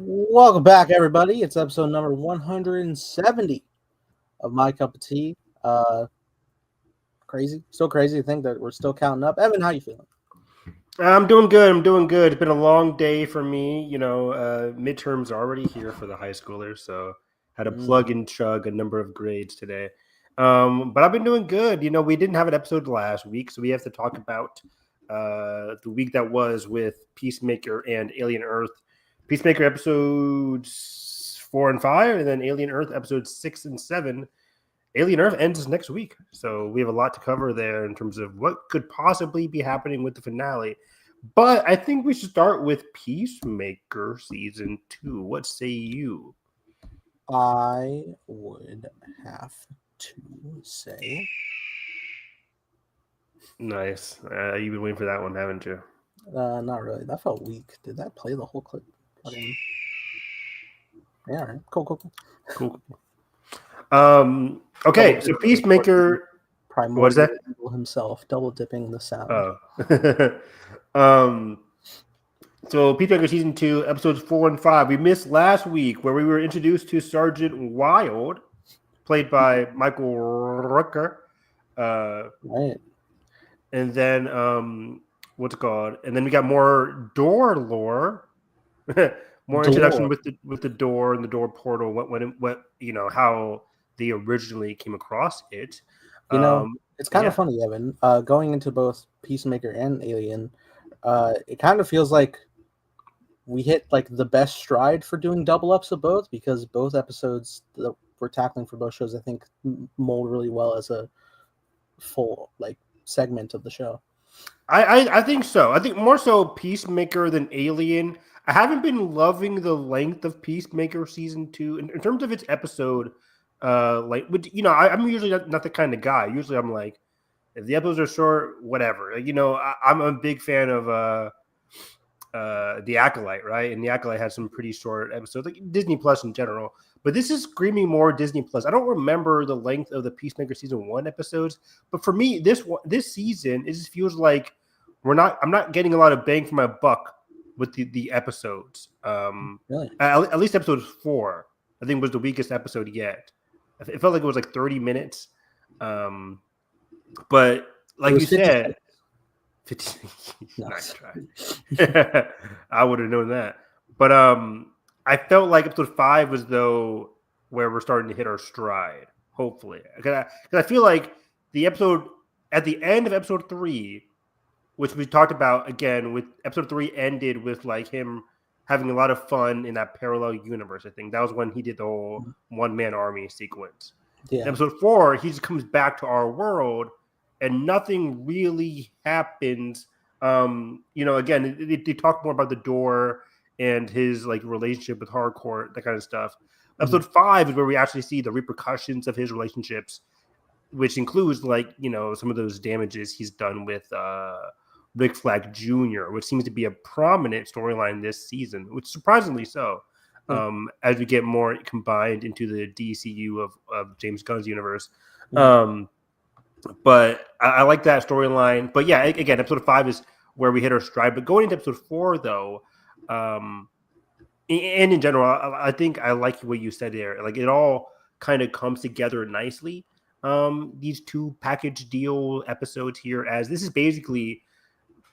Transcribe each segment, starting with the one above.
Welcome back, everybody. It's episode number 170 of My Cup of Tea. Crazy, still crazy to think that we're still counting up. Evan, how you feeling? I'm doing good. It's been a long day for me. Midterms are already here for the high schoolers, so had to plug and chug a number of grades today. But I've been doing good. We didn't have an episode last week, so we have to talk about the week that was with Peacemaker and Alien Earth. Peacemaker episodes 4 and 5, and then Alien Earth episodes 6 and 7. Alien Earth ends next week, so we have a lot to cover there in terms of what could possibly be happening with the finale. But I think we should start with Peacemaker season 2. What say you? I would have to say. Nice. You've been waiting for that one, haven't you? Not really. That felt weak. Did that play the whole clip? Yeah, all right. Cool. Okay, so Peacemaker. Primordial What is that? Himself, double dipping the sound. So Peacemaker season 2, episodes 4 and 5. We missed last week where we were introduced to Sergeant Wild, played by Michael Rooker. Right. And then what's it called? And then we got more door lore. More introduction with the door and the door portal. What how they originally came across it. It's kind of funny, Evan. Going into both Peacemaker and Alien, it kind of feels like we hit like the best stride for doing double ups of both, because both episodes that we're tackling for both shows, I think, mold really well as a full like segment of the show. I think so. I think more so Peacemaker than Alien. I haven't been loving the length of Peacemaker season 2 in terms of its episode. I'm usually not the kind of guy. Usually I'm like, if the episodes are short, whatever. I'm a big fan of The Acolyte, right? And The Acolyte has some pretty short episodes, like Disney Plus in general. But this is screaming more Disney Plus. I don't remember the length of the Peacemaker season 1 episodes, but for me, this season, it just feels like I'm not getting a lot of bang for my buck with the episodes. Really? At least episode 4, I think, was the weakest episode yet. It felt like it was like 30 minutes. But like you said, 50, nice try. I would have known that. But I felt like episode 5 was though where we're starting to hit our stride. Hopefully, because I feel like the episode at the end of episode 3, which we talked about again, with episode 3 ended with like him having a lot of fun in that parallel universe. I think that was when he did the whole one-man army sequence. Yeah. Episode 4, he just comes back to our world and nothing really happens. Again, they talk more about the door and his like relationship with Hardcore, that kind of stuff. Episode 5 is where we actually see the repercussions of his relationships, which includes like, some of those damages he's done with Rick Flag Jr., which seems to be a prominent storyline this season, which surprisingly so, as we get more combined into the DCU of James Gunn's universe. But I like that storyline. But yeah, again, episode 5 is where we hit our stride. But going into episode 4, though, and in general, I think I like what you said there. Like, it all kind of comes together nicely. These 2 package deal episodes here, as this is basically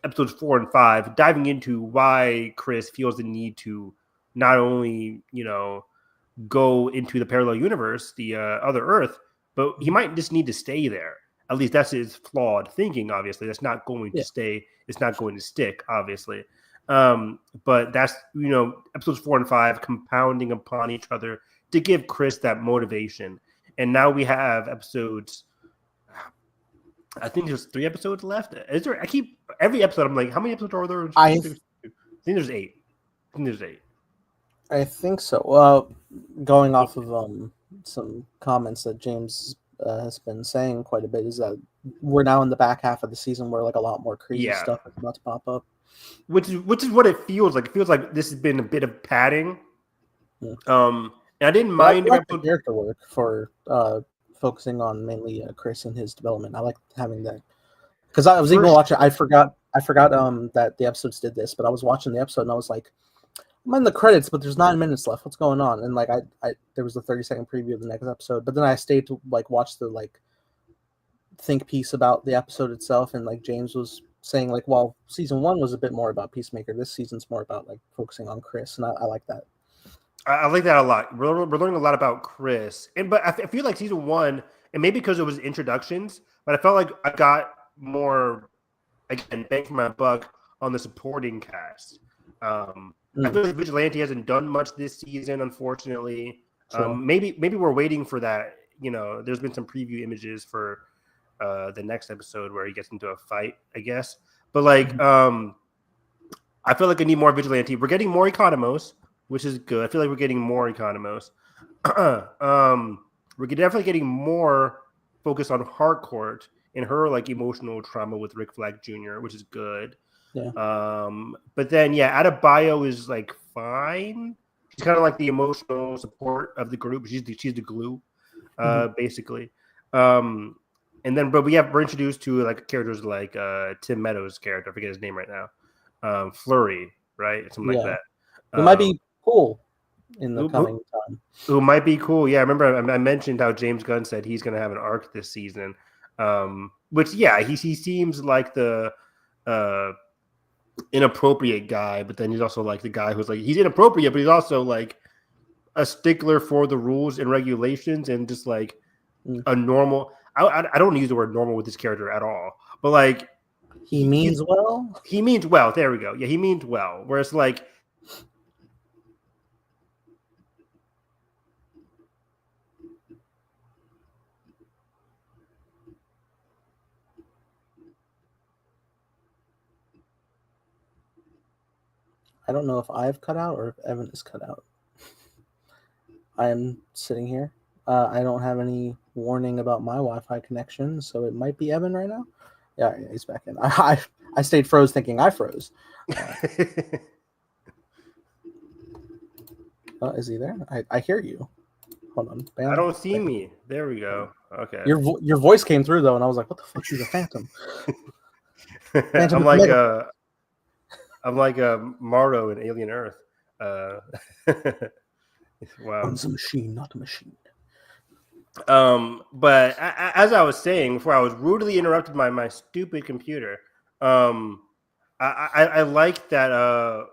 episodes 4 and 5, diving into why Chris feels the need to not only, go into the parallel universe, the other Earth, but he might just need to stay there. At least that's his flawed thinking, obviously. That's not going to stay. It's not going to stick, obviously. But that's, episodes 4 and 5 compounding upon each other to give Chris that motivation. And now we have episodes, I think there's 3 episodes left. Is there? Every episode, I'm like, how many episodes are there? I think there's 8. I think so. Well, going off of some comments that James has been saying quite a bit, is that we're now in the back half of the season where like a lot more crazy stuff is about to pop up. Which is what it feels like. It feels like this has been a bit of padding. And I didn't mind the character work for focusing on mainly Chris and his development. I like having that, because I was even watching. I forgot that the episodes did this, but I was watching the episode and I was like, I'm in the credits, but there's 9 minutes left. What's going on? And like I there was a 30-second preview of the next episode, but then I stayed to like watch the like think piece about the episode itself, and like James was saying like, well, season 1 was a bit more about Peacemaker. This season's more about like focusing on Chris, and I like that. I like that a lot. We're learning a lot about Chris, but I feel like season 1, and maybe because it was introductions, but I felt like I got more, again, bang for my buck on the supporting cast. I feel like Vigilante hasn't done much this season, unfortunately. Sure. Maybe we're waiting for that. You know, there's been some preview images for the next episode where he gets into a fight, I guess. But like, I feel like I need more Vigilante. We're getting more Economos, which is good. I feel like we're getting more Economos. We're definitely getting more focus on Harcourt and her like emotional trauma with Rick Flag Jr., which is good. Yeah. But then Adebayo is like fine. She's kind of like the emotional support of the group. She's the glue, basically. And then we're introduced to like characters like Tim Meadows' character. I forget his name right now. Flurry, right? Something like that. Who might be cool in the coming time. Who might be cool. Yeah, I remember I mentioned how James Gunn said he's going to have an arc this season. Which, yeah, he seems like the inappropriate guy, but then he's also like the guy who's like, he's inappropriate, but he's also like a stickler for the rules and regulations and just like a normal. I don't use the word normal with this character at all, but like he means well. He means well. There we go. Yeah, he means well. Whereas like, I don't know if I've cut out or if Evan is cut out. I am sitting here. I don't have any warning about my Wi-Fi connection, so it might be Evan right now. Yeah, he's back in. I stayed froze thinking I froze. Is he there? I hear you. Hold on. Bam. I don't see me. There we go. Okay. Your voice came through though, and I was like, "What the fuck? She's a phantom." I'm like Morrow in Alien Earth. Wow. I'm a machine, not a machine. But as I was saying before, I was rudely interrupted by my stupid computer. I like that. I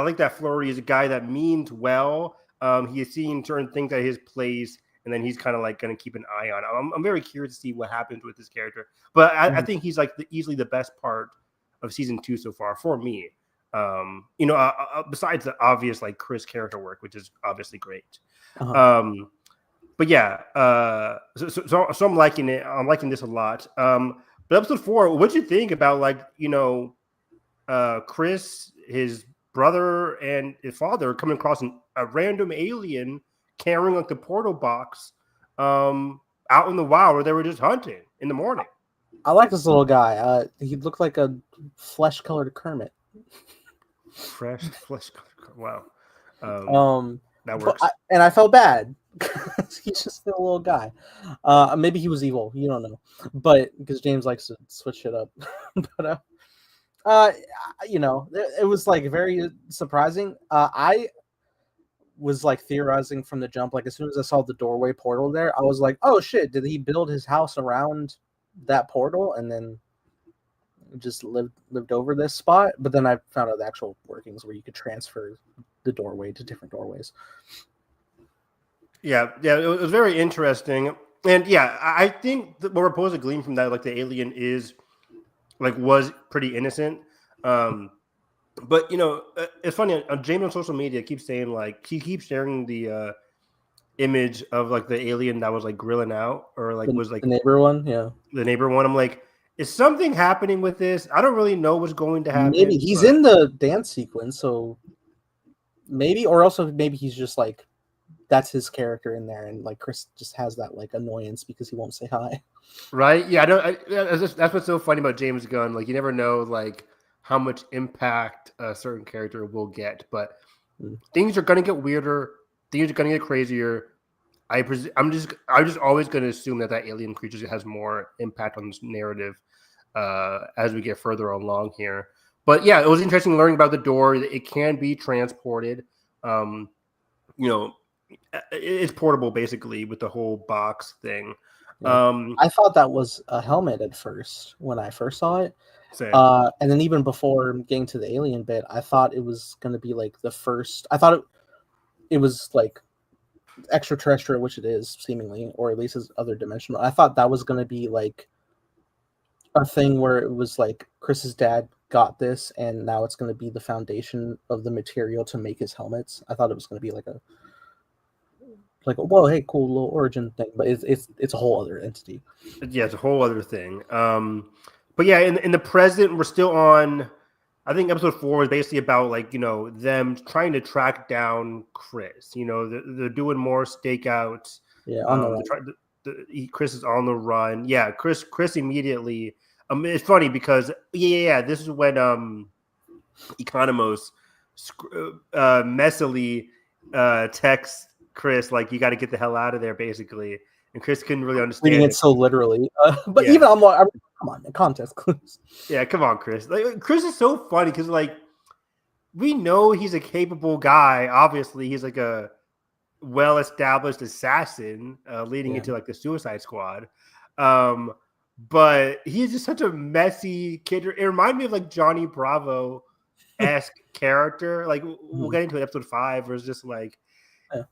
like that Flurry is a guy that means well. He is seeing certain things at his place, and then he's kind of like going to keep an eye on. I'm very curious to see what happens with this character. But I think he's like easily the best part of season 2 so far for me. Besides the obvious like Chris character work, which is obviously great. But yeah, so I'm liking it. I'm liking this a lot. But episode 4, what'd you think about like Chris, his brother, and his father coming across a random alien carrying like the portal box out in the wild where they were just hunting in the morning? I like this little guy. He looked like a flesh-colored Kermit. Fresh flesh colored. Wow. That works. I felt bad. He's just a little guy. Maybe he was evil. You don't know. But because James likes to switch it up. But it was like very surprising. I was like theorizing from the jump. Like as soon as I saw the doorway portal there, I was like, "Oh shit! Did he build his house around that portal and then just lived over this spot?" But then I found out the actual workings where you could transfer the doorway to different doorways. Yeah, it was very interesting, and yeah, I think what we're supposed to glean from that, like the alien was pretty innocent. But it's funny. James on social media keeps saying like he keeps sharing the image of like the alien that was like grilling out or like was like the neighbor one. Yeah, the neighbor one. I'm like, is something happening with this? I don't really know what's going to happen. Maybe he's in the dance sequence, so maybe, or also maybe he's just like that's his character in there, and like Chris just has that like annoyance because he won't say hi. Right? Yeah, that's what's so funny about James Gunn. Like you never know like how much impact a certain character will get, but things are gonna get weirder. Things are gonna get crazier. I'm just always gonna assume that alien creature has more impact on this narrative as we get further along here. But yeah, it was interesting learning about the door. It can be transported. You know, it's portable basically with the whole box thing. Yeah. I thought that was a helmet at first when I first saw it. Same. And then even before getting to the alien bit, I thought it was going to be like the first. I thought it was like extraterrestrial, which it is seemingly, or at least is other dimensional. I thought that was going to be like a thing where it was like Chris's dad got this, and now it's going to be the foundation of the material to make his helmets. I thought it was going to be like a whoa, hey, cool little origin thing, but it's a whole other entity. Yeah, it's a whole other thing. But yeah, in the present, we're still on. I think episode 4 is basically about like, you know, them trying to track down Chris. You know, they're doing more stakeouts. Yeah, on the run. Chris is on the run. Yeah, Chris immediately. It's funny because this is when Economos messily texts Chris like, you got to get the hell out of there, basically. And Chris couldn't really understand reading it so literally. But even I'm like, come on, context clues. Yeah, come on, Chris. Like, Chris is so funny because like we know he's a capable guy. Obviously, he's like a well-established assassin leading into like the Suicide Squad. But he's just such a messy kid. It reminded me of like Johnny Bravo-esque character. Like we'll get into episode 5 where it's just like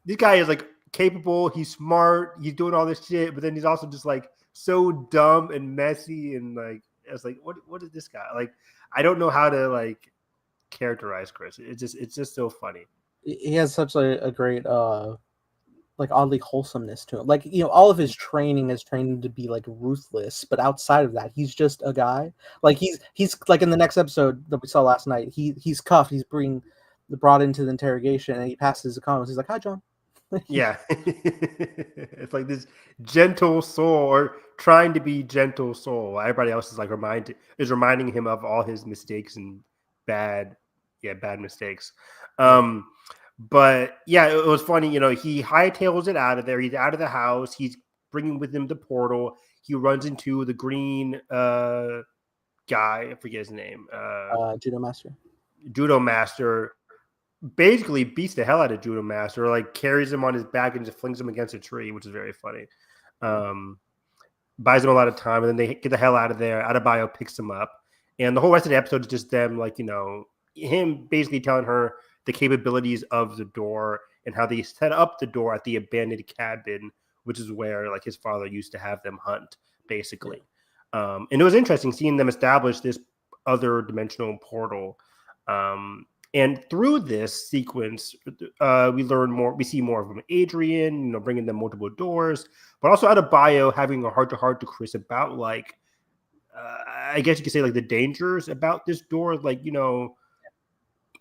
this guy is like capable, he's smart, he's doing all this shit, but then he's also just like so dumb and messy, and like it's like what is this guy? Like I don't know how to like characterize Chris. It's just so funny. He has such a great like oddly wholesomeness to him. Like, you know, all of his training is trained to be like ruthless, but outside of that, he's just a guy. Like he's like in the next episode that we saw last night, he's cuffed, he's brought into the interrogation, and he passes the comments. He's like, "Hi, John." Yeah. It's like this gentle soul, or trying to be gentle soul. Everybody else is like reminding him of all his mistakes and bad mistakes. But yeah, it was funny. You know, he hightails it out of there. He's out of the house. He's bringing with him the portal. He runs into the green guy. I forget his name. Judo Master. Basically beats the hell out of Judo Master, like carries him on his back and just flings him against a tree, which is very funny. Buys him a lot of time, and then they get the hell out of there. Adebayo picks him up, and the whole rest of the episode is just them, like, you know, him basically telling her the capabilities of the door and how they set up the door at the abandoned cabin, which is where like his father used to have them hunt, basically. And it was interesting seeing them establish this other dimensional portal. And through this sequence, we learn more. We see more of Adrian, you know, bringing them multiple doors, but also Adebayo having a heart-to-heart to Chris about, like, I guess you could say, like, the dangers about this door. Like, you know,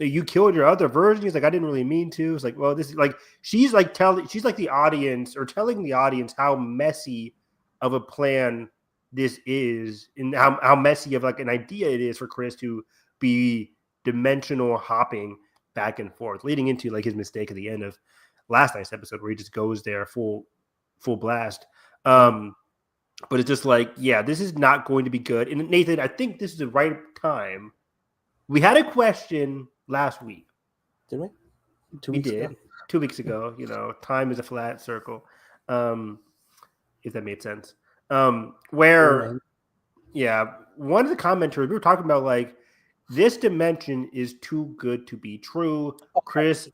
you killed your other version. He's like, I didn't really mean to. It's like, well, this is like, she's like the audience, or telling the audience how messy of a plan this is, and how messy of like an idea it is for Chris to be dimensional hopping back and forth, leading into like his mistake at the end of last night's episode where he just goes there full blast. But it's just like, yeah, this is not going to be good. And Nathan, I think this is the right time. We had a question last week. Did we? 2 weeks ago? 2 weeks ago. You know, time is a flat circle. If that made sense. Where, yeah, one of the commenters, we were talking about like, this dimension is too good to be true. Chris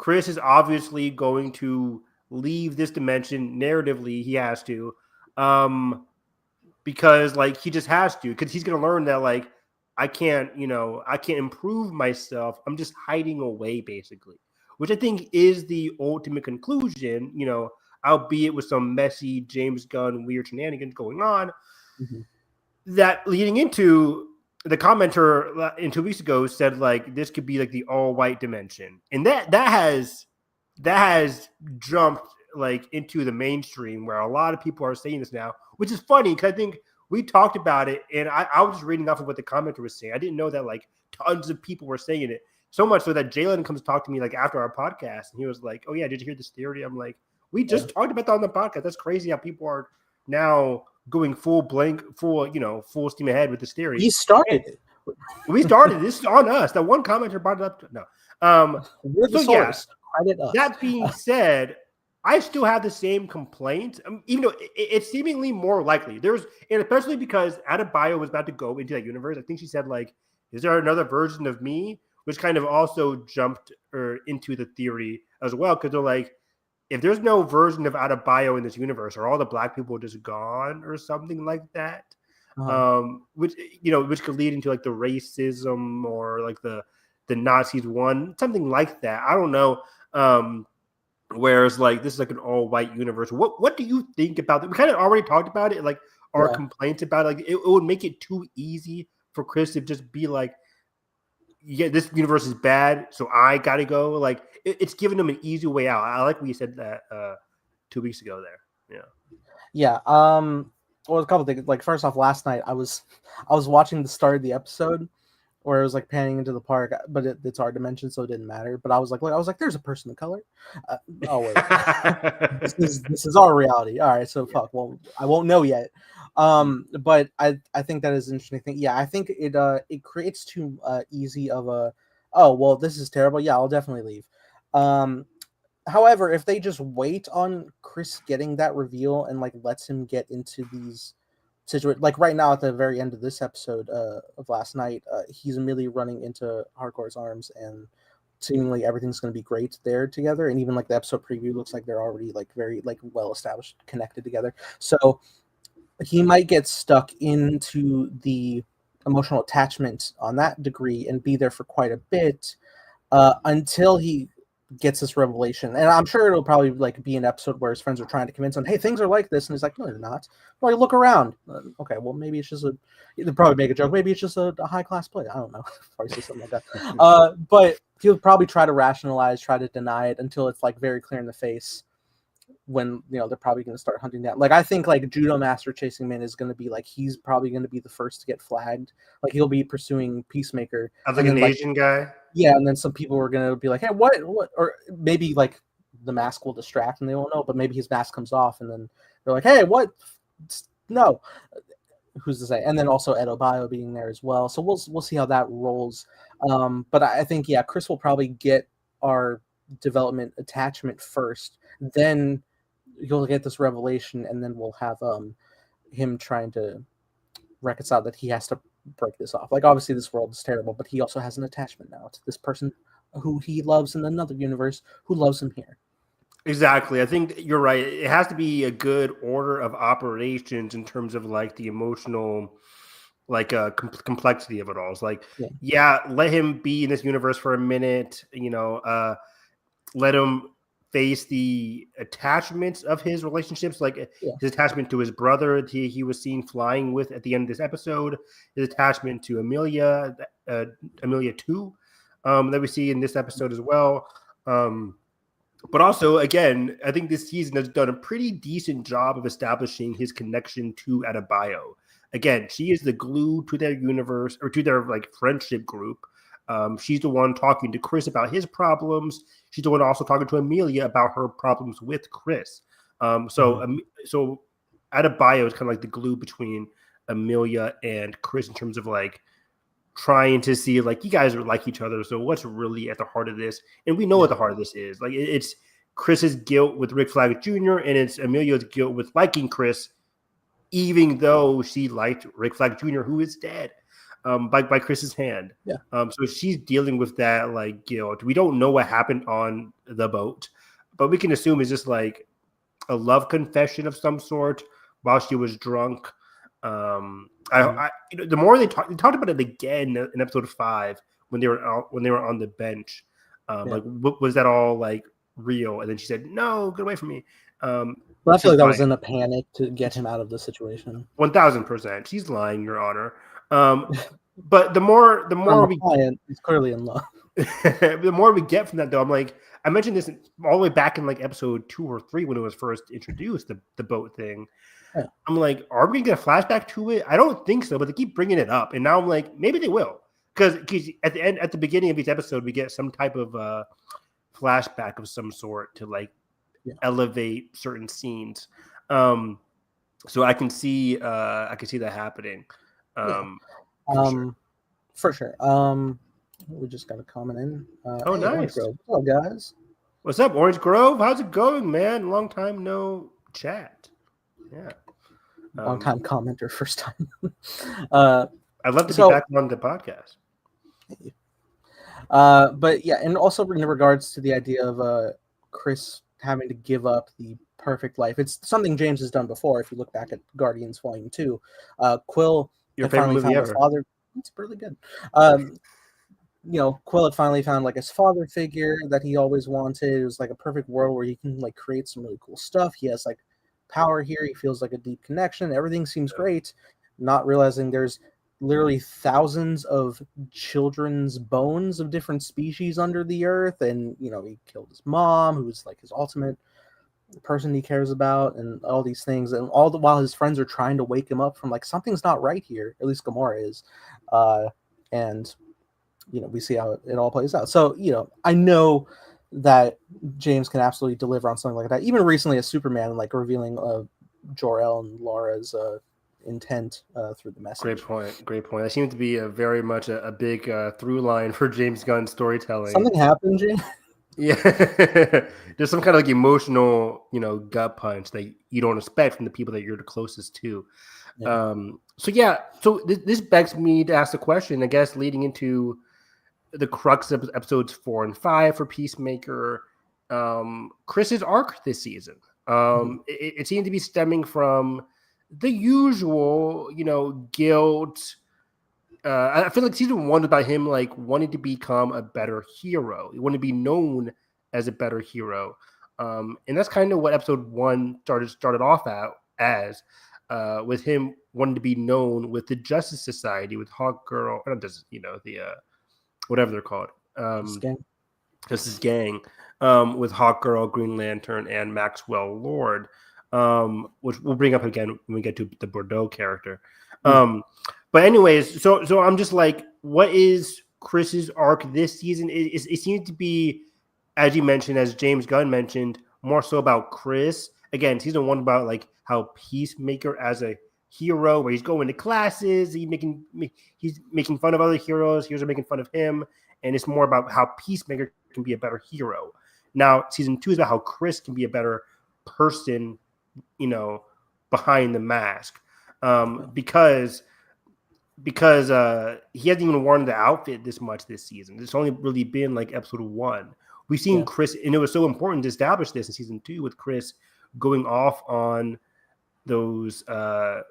is obviously going to leave this dimension narratively. He has to, because like he just has to, because he's going to learn that like I can't improve myself. I'm just hiding away, basically, which I think is the ultimate conclusion. You know, albeit with some messy James Gunn weird shenanigans going on, that leading into. The commenter in 2 weeks ago said like this could be like the all white dimension, and that has jumped like into the mainstream where a lot of people are saying this now, which is funny because I think we talked about it, and I was just reading off of what the commenter was saying. I didn't know that like tons of people were saying it, so much so that Jalen comes to talk to me like after our podcast, and he was like, "Oh yeah, did you hear this theory?" I'm like, "We just talked about that on the podcast. That's crazy how people are now." Going full steam ahead with this theory. He started it. We started. This is on us. That one commenter brought it up. No. We're the source. Credit us. That being said, I still have the same complaint, even though it's seemingly more likely. And especially because Adebayo was about to go into that universe. I think she said, like, is there another version of me? Which kind of also jumped into the theory as well, because they're like, if there's no version of Adebayo in this universe, are all the black people just gone or something like that? Which could lead into like the racism or like the Nazis won, something like that. I don't know. Whereas like this is like an all-white universe. What do you think about that? We kind of already talked about it, like our complaints about it. Like it would make it too easy for Chris to just be like, yeah, this universe is bad, so I gotta go. Like it's giving them an easy way out. I like what you said that 2 weeks ago there. Yeah. Well, a couple things. Like first off, last night I was watching the start of the episode where it was like panning into the park, but it's hard to mention, so it didn't matter. But I was like, there's a person of color. Oh wait, this is our reality. All right, so fuck. Well, I won't know yet. But I think that is an interesting thing. Yeah, I think it creates too easy of a, oh well, this is terrible. Yeah, I'll definitely leave. However, if they just wait on Chris getting that reveal and like lets him get into these situations, like right now at the very end of this episode of last night, he's immediately running into Hardcore's arms, and seemingly everything's going to be great there together. And even like the episode preview looks like they're already like very like well established, connected together. So he might get stuck into the emotional attachment on that degree and be there for quite a bit until he gets this revelation. And I'm sure it'll probably like be an episode where his friends are trying to convince him, hey, things are like this, and he's like, no, they're not. Well, look around. Okay, well, maybe it's just they'll probably make a joke, maybe it's just a high class play, I don't know. Probably say something like that. But he'll probably try to rationalize, try to deny it until it's like very clear in the face, when they're probably going to start hunting down. Like I think like Judo Master Chasing Man is going to be like, he's probably going to be the first to get flagged. Like he'll be pursuing Peacemaker. I was like an Asian guy. Yeah, and then some people are going to be like, hey, what? Or maybe like the mask will distract and they won't know, but maybe his mask comes off and then they're like, hey, what? No. Who's to say? And then also Adebayo being there as well. So we'll see how that rolls. But I think, yeah, Chris will probably get our development attachment first. Then you'll get this revelation, and then we'll have him trying to reconcile that he has to break this off. Like obviously this world is terrible, but he also has an attachment now to this person who he loves in another universe who loves him here. Exactly. I think you're right. It has to be a good order of operations in terms of like the emotional like complexity of it all. It's like, yeah, let him be in this universe for a minute, let him face the attachments of his relationships, like his attachment to his brother he was seen flying with at the end of this episode, his attachment to Amelia 2 that we see in this episode as well. But also, again, I think this season has done a pretty decent job of establishing his connection to Adebayo. Again, she is the glue to their universe, or to their like friendship group. She's the one talking to Chris about his problems. She's the one also talking to Amelia about her problems with Chris. So Adebayo is kind of like the glue between Amelia and Chris in terms of like trying to see like, you guys are like each other, so what's really at the heart of this? And we know what the heart of this is. Like it's Chris's guilt with Rick Flag Jr. and it's Amelia's guilt with liking Chris, even though she liked Rick Flag Jr., who is dead by Chris's hand. So she's dealing with that like guilt. We don't know what happened on the boat, but we can assume it's just like a love confession of some sort while she was drunk. The more they talked about it again in episode 5 when they were on the bench. Like, was that all like real? And then she said, "No, get away from me." Well, I feel like that was in a panic to get him out of the situation. 1000%. She's lying, Your Honor. But the more he's clearly in love. The more we get from that, though, I'm like, I mentioned this all the way back in like episode 2 or 3 when it was first introduced, the boat thing. Yeah. I'm like, are we gonna get a flashback to it? I don't think so, but they keep bringing it up, and now I'm like, maybe they will, because at the beginning of each episode, we get some type of flashback of some sort to like elevate certain scenes. So I can see that happening. Sure. For sure. We just got a comment in. Oh, Hey, Orange nice. Grove. What's up, guys? What's up, Orange Grove? How's it going, man? Long time no chat. Yeah. Long time commenter, first time. I'd love to be so, back on the podcast. but yeah, and also in regards to the idea of Chris having to give up the perfect life, it's something James has done before. If you look back at Guardians Volume 2, Quill Your had favorite finally movie found her ever? father. It's really good. Quill had finally found like his father figure that he always wanted. It was like a perfect world where he can like create some really cool stuff. He has like power here. He feels like a deep connection. Everything seems great. Not realizing there's literally thousands of children's bones of different species under the earth, and he killed his mom, who was like his ultimate person he cares about, and all these things, and all the while his friends are trying to wake him up from like something's not right here. At least Gamora is, and we see how it all plays out. So, I know that James can absolutely deliver on something like that. Even recently, as Superman, like revealing Jor-El and Laura's intent through the message. Great point. Great point. That seems to be very much a big through line for James Gunn's storytelling. Something happened, James? Yeah. There's some kind of like emotional, gut punch that you don't expect from the people that you're the closest to. Yeah. So this begs me to ask the question, I guess, leading into the crux of episodes 4 and 5 for Peacemaker, Chris's arc this season. It seemed to be stemming from the usual, guilt. I feel like season 1 was about him like wanting to become a better hero. He wanted to be known as a better hero, and that's kind of what episode 1 started off as. With him wanting to be known with the Justice Society, with Hawk Girl, not just whatever they're called, Justice Gang, with Hawk Girl, Green Lantern, and Maxwell Lord, which we'll bring up again when we get to the Bordeaux character. But anyways, so I'm just like, what is Chris's arc this season? It seems to be, as you mentioned, as James Gunn mentioned, more so about Chris. Again, season 1 about like how Peacemaker as a hero, where he's going to classes, he's making fun of other heroes are making fun of him, and it's more about how Peacemaker can be a better hero. Now, season 2 is about how Chris can be a better person, behind the mask, because he hasn't even worn the outfit this much this season. It's only really been like episode 1. We've seen Chris, and it was so important to establish this in season 2 with Chris going off on those I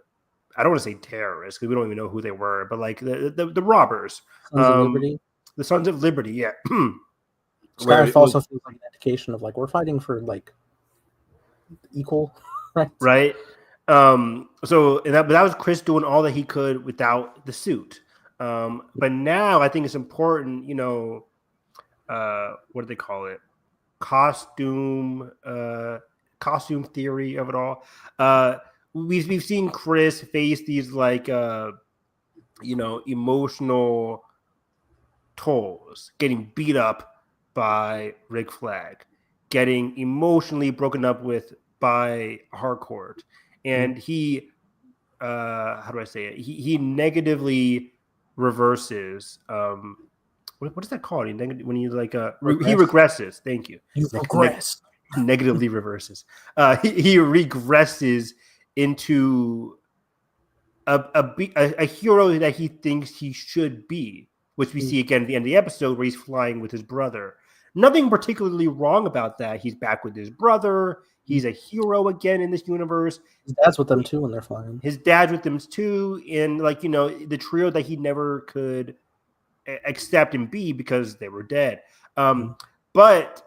don't want to say terrorists because we don't even know who they were, but like the robbers, Sons of Liberty. The Sons of Liberty, yeah. Where it also feels like an indication of like we're fighting for like equal rights, right? So that was Chris doing all that he could without the suit. But now I think it's important, what do they call it? Costume theory of it all. We've seen Chris face these like emotional tolls, getting beat up by Rick Flag, getting emotionally broken up with by Harcourt, and he how do I say it? He negatively reverses. What is that called? When you like he regresses. Thank you. You regress. Negatively reverses. He regresses into a hero that he thinks he should be, which we see again at the end of the episode where he's flying with his brother. Nothing particularly wrong about that. He's back with his brother. He's a hero again in this universe. His dad's with them too when they're flying. His dad's with them too, and like the trio that he never could accept and be because they were dead. But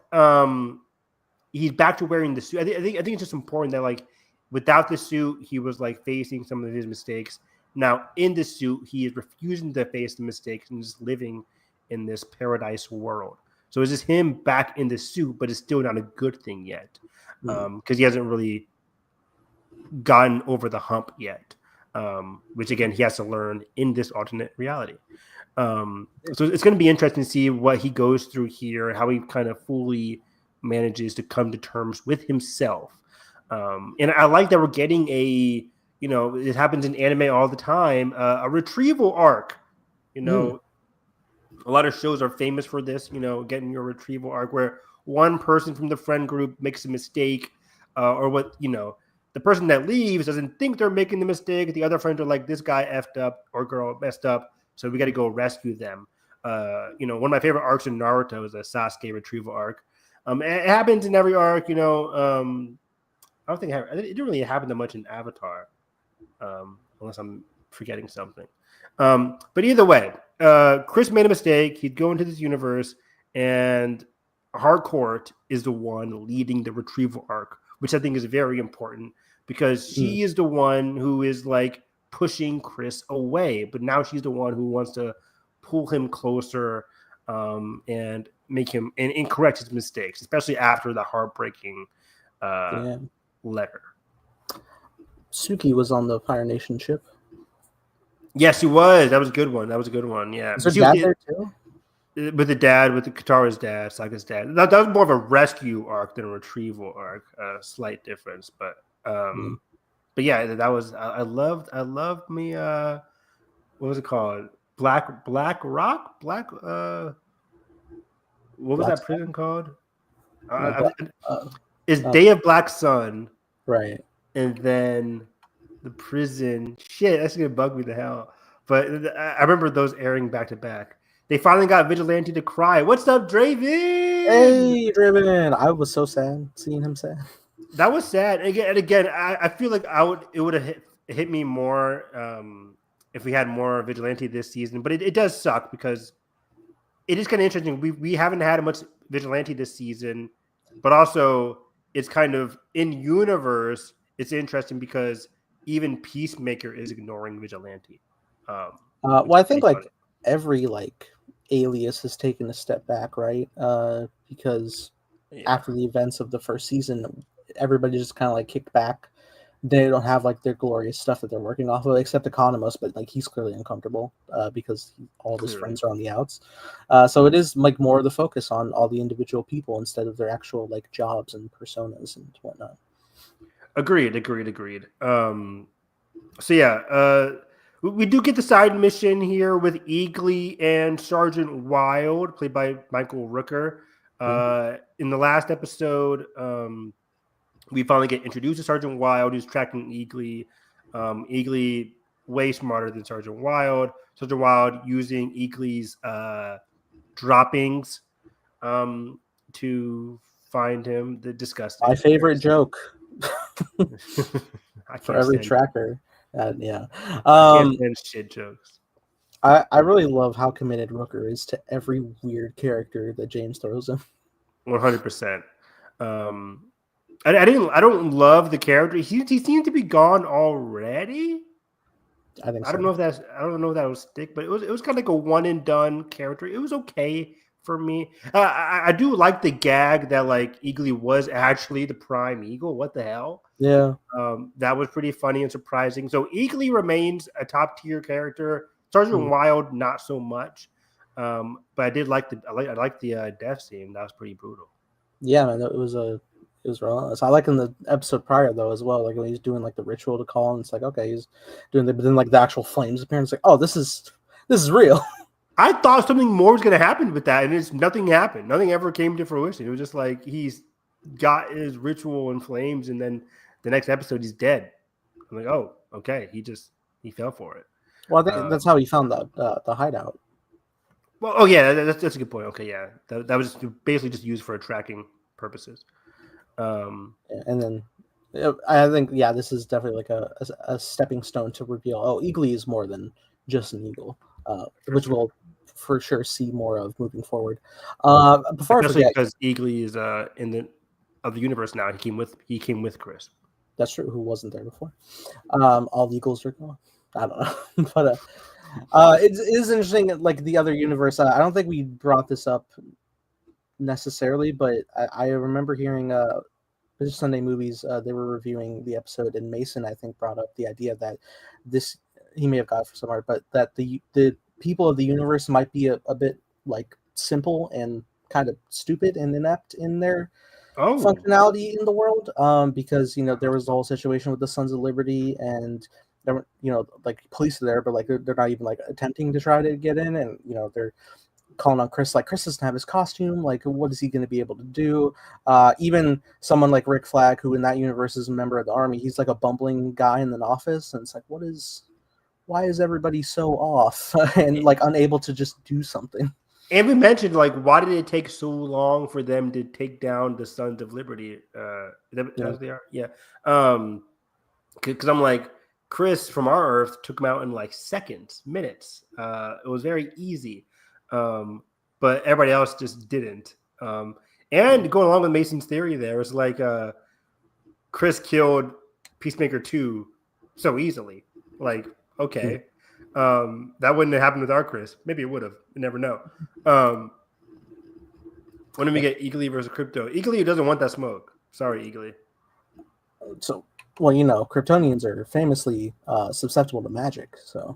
he's back to wearing the suit. I think it's just important that like without the suit, he was like facing some of his mistakes. Now in the suit, he is refusing to face the mistakes and just living in this paradise world. So it's just him back in the suit, but it's still not a good thing yet because he hasn't really gotten over the hump yet, which again he has to learn in this alternate reality. So it's going to be interesting to see what he goes through here, how he kind of fully manages to come to terms with himself. And I like that we're getting it happens in anime all the time, a retrieval arc, A lot of shows are famous for this, getting your retrieval arc where one person from the friend group makes a mistake, or the person that leaves doesn't think they're making the mistake. The other friends are like, this guy effed up or girl messed up, so we got to go rescue them. One of my favorite arcs in Naruto is a Sasuke retrieval arc. It happens in every arc, I don't think it didn't really happen that much in Avatar, unless I'm forgetting something. But either way, Chris made a mistake. He'd go into this universe, and Harcourt is the one leading the retrieval arc, which I think is very important because she is the one who is like pushing Chris away, but now she's the one who wants to pull him closer and make him and correct his mistakes, especially after the heartbreaking letter. Suki was on the Fire Nation ship. Yes, he was. That was a good one. Yeah. Was her dad there too? With Katara's dad, Saga's dad. That was more of a rescue arc than a retrieval arc. Slight difference, but yeah, that was. I loved me. What was it called? Black Rock. What was that prison called? It's Day of Black Sun. Right. And then the prison. Shit, that's gonna bug me to hell. But I remember those airing back to back. They finally got Vigilante to cry. What's up, Draven? Hey, Draven. I was so sad seeing him sad. That was sad. And again, I feel like it would have hit me more if we had more Vigilante this season. But it does suck because it is kind of interesting. We haven't had much Vigilante this season, but also it's kind of in universe. It's interesting because even Peacemaker is ignoring Vigilante. Well, I think like every alias has taken a step back, right? Because after the events of the first season, everybody just kind of like kicked back. They don't have like their glorious stuff that they're working off of, except Economos, but like he's clearly uncomfortable because all of his friends are on the outs. So it is like more of the focus on all the individual people instead of their actual like jobs and personas and whatnot. Agreed. So yeah, we do get the side mission here with Eagly and Sergeant Wild, played by Michael Rooker. In the last episode, we finally get introduced to Sergeant Wild, who's tracking Eagly. Eagly, way smarter than Sergeant Wild. Sergeant Wild using Eagly's droppings to find him. The disgusting. My favorite joke for every tracker. Yeah. I can't stand shit jokes. I really love how committed Rooker is to every weird character that James throws him. 100%. I don't love the character. He seemed to be gone already. I think. I don't know if that was stick, but it was kind of like a one and done character. It was okay for me. I do like the gag that like Eagly was actually the Prime Eagle. What the hell? Yeah. That was pretty funny and surprising. So Eagly remains a top tier character. Sergeant Wild, not so much. But I did like the death scene. That was pretty brutal. Yeah, man, it was relentless. I like in the episode prior though as well, like when he's doing like the ritual to call, and it's like okay, he's doing but then like the actual flames appear, and it's like oh, this is real. I thought something more was going to happen with that, and nothing happened. Nothing ever came to fruition. It was just like he's got his ritual in flames, and then the next episode he's dead. I'm like, oh, okay, he fell for it. Well, I think that's how he found the hideout. Well, oh yeah, that's a good point. Okay, yeah, that was basically just used for tracking purposes. And then I think this is definitely like a stepping stone to reveal. Oh, Eagly is more than just an eagle, which we'll for sure see more of moving forward. Before especially I forget, because Eagly is in the universe now. He came with Chris. That's true. Who wasn't there before? All the Eagles are gone. I don't know, but it is interesting. Like the other universe, I don't think we brought this up necessarily, but I remember hearing Sunday Movies. They were reviewing the episode, and Mason, I think, brought up the idea that he may have got it from somewhere, but that the people of the universe might be a bit like simple and kind of stupid and inept in their functionality in the world, because there was the whole situation with the Sons of Liberty, and there were like police are there, but like they're not even like attempting to try to get in, and they're calling on Chris, like Chris doesn't have his costume, like what is he going to be able to do? Even someone like Rick Flag, who in that universe is a member of the army, he's like a bumbling guy in an office, and it's like, why is everybody so off and like unable to just do something? And we mentioned, like, why did it take so long for them to take down the Sons of Liberty? That's what they are? Yeah. Because I'm like, Chris from our Earth took him out in like seconds, minutes. It was very easy. But everybody else just didn't. And going along with Mason's theory there, it's like Chris killed Peacemaker 2 so easily. Like, okay. That wouldn't have happened with our Chris. Maybe it would have. You never know. When did we get Eagly versus Crypto? Eagly doesn't want that smoke. Sorry, Eagly. So, well, you know, Kryptonians are famously susceptible to magic. So,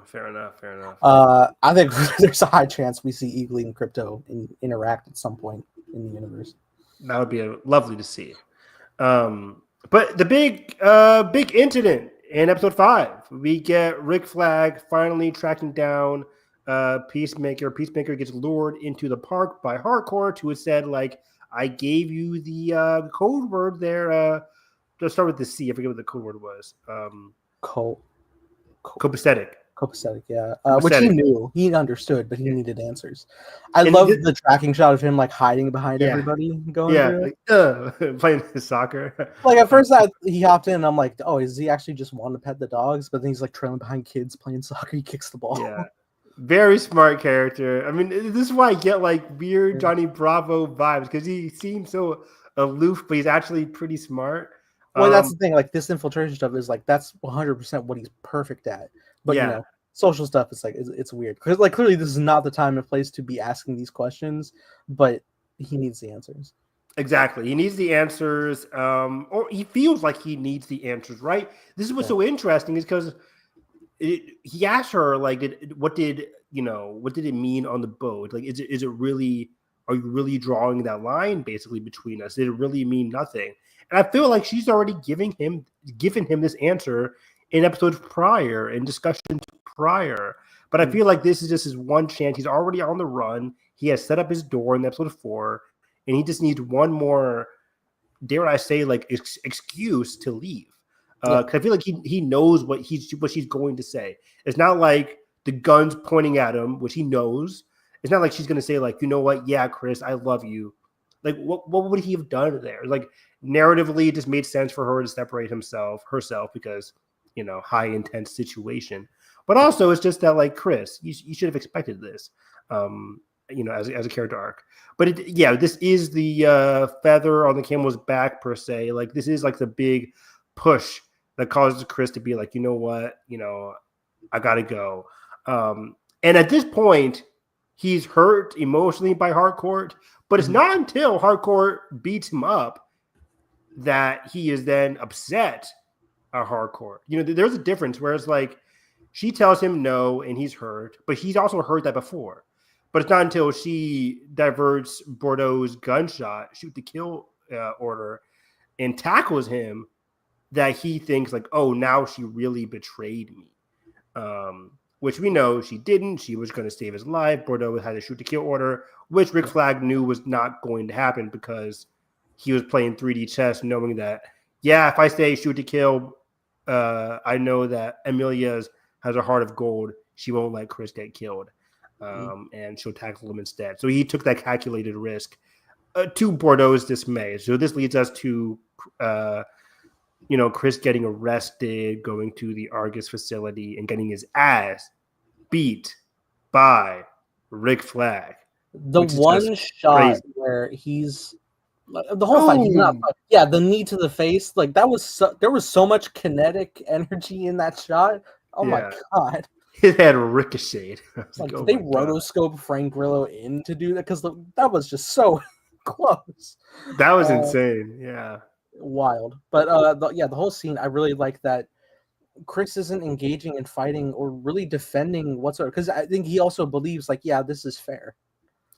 fair enough. I think there's a high chance we see Eagly and Crypto interact at some point in the universe. That would be lovely to see. But the big incident in episode 5, we get Rick Flag finally tracking down Peacemaker. Peacemaker gets lured into the park by Harcourt, who has said, like, I gave you the code word there. Let's start with the C. I forget what the code word was. Copacetic. Copacetic, yeah. Which he knew. He understood, but he needed answers. I love the tracking shot of him like hiding behind everybody going through it. Like, playing soccer. Like at first he hopped in and I'm like, oh, is he actually just wanting to pet the dogs? But then he's like trailing behind kids playing soccer. He kicks the ball. Yeah. Very smart character. I mean, this is why I get like weird Johnny Bravo vibes, because he seems so aloof, but he's actually pretty smart. Well, that's the thing. Like this infiltration stuff is like that's 100% what he's perfect at. But you know, social stuff is like it's weird because like clearly this is not the time and place to be asking these questions, but he needs the answers. Exactly, he needs the answers, or he feels like he needs the answers. Right. This is what's so interesting is because he asked her like, what did it mean on the boat? Like, is it really? Are you really drawing that line basically between us? Did it really mean nothing? And I feel like she's already given him this answer in episodes prior, in discussions prior. But I feel like this is just his one chance. He's already on the run. He has set up his door in episode 4, and he just needs one more, dare I say, like excuse to leave. Because I feel like he knows what she's going to say. It's not like the gun's pointing at him, which he knows. It's not like she's going to say, like, you know what? Yeah, Chris, I love you. Like, what would he have done there? Like, narratively, it just made sense for her to separate herself, because, you know, high intense situation. But also, it's just that, like, Chris, you should have expected this, you know, as a character arc. But this is the feather on the camel's back, per se. Like, this is like the big push that causes Chris to be like, you know what? You know, I got to go. And at this point, he's hurt emotionally by Harcourt, but it's not until Harcourt beats him up that he is then upset at Harcourt. You know, there's a difference, whereas like she tells him no and he's hurt, but he's also heard that before. But it's not until she diverts Bordeaux's gunshot, shoot to kill order, and tackles him that he thinks like, oh, now she really betrayed me. Which we know she didn't. She was going to save his life. Bordeaux had a shoot to kill order, which Rick Flag knew was not going to happen because he was playing 3D chess, knowing that, yeah, if I say shoot to kill, I know that Amelia has a heart of gold. She won't let Chris get killed, and she'll tackle him instead. So he took that calculated risk to Bordeaux's dismay. So this leads us to, you know, Chris getting arrested, going to the Argus facility, and getting his ass beat by Rick Flag. The one shot crazy. Where he's the whole fight, he's not. Yeah, the knee to the face, like that was there was so much kinetic energy in that shot. Oh my god, it had ricocheted. Like, did they rotoscope Frank Grillo in to do that? Because that was just so close. That was insane. Yeah. Wild. But the whole scene, I really like that Chris isn't engaging in fighting or really defending whatsoever, because I think he also believes like, yeah, this is fair.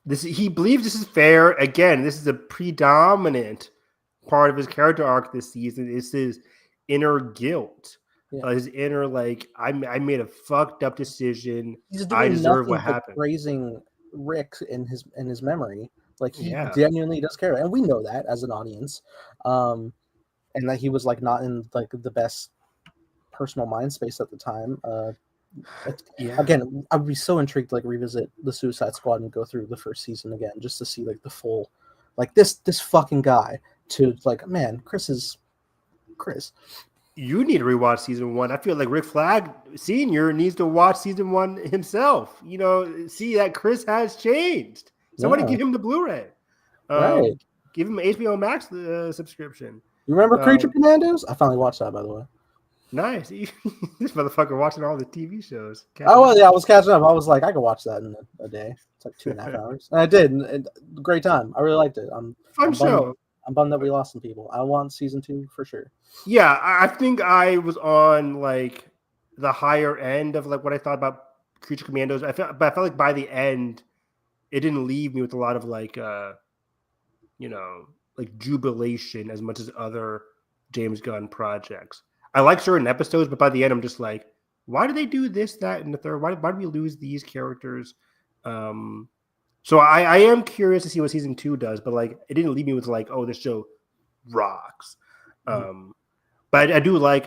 He believes this is fair. Again, this is a predominant part of his character arc this season. Is his inner guilt, his inner like, I made a fucked up decision. I deserve what happened. Praising Rick in his memory. Like he Yeah. genuinely does care, and we know that as an audience, and that he was like not in like the best personal mind space at the time. Yeah. Again, I would be so intrigued to like revisit the Suicide Squad and go through the first season again just to see like the full, like this fucking guy to like, man, Chris is Chris. You need to rewatch season 1. I feel like Rick Flag Sr. needs to watch season 1 himself. You know, see that Chris has changed. Somebody Yeah, give him the Blu-ray. right. Give him an HBO Max subscription. You remember Creature Commandos? I finally watched that, by the way. Nice. This motherfucker watching all the TV shows. Oh, well, yeah, I was catching up. I was like, I could watch that in a day. It's like 2.5 hours. And I did. And great time. I really liked it. Fun show. I'm bummed that we lost some people. I want season 2 for sure. Yeah, I think I was on like the higher end of like what I thought about Creature Commandos. I felt like by the end, it didn't leave me with a lot of like, like jubilation as much as other James Gunn projects. I like certain episodes, but by the end, I'm just like, why did they do this, that, and the third? Why did we lose these characters? So I am curious to see what season 2 does, but like it didn't leave me with like, oh, this show rocks. But I do like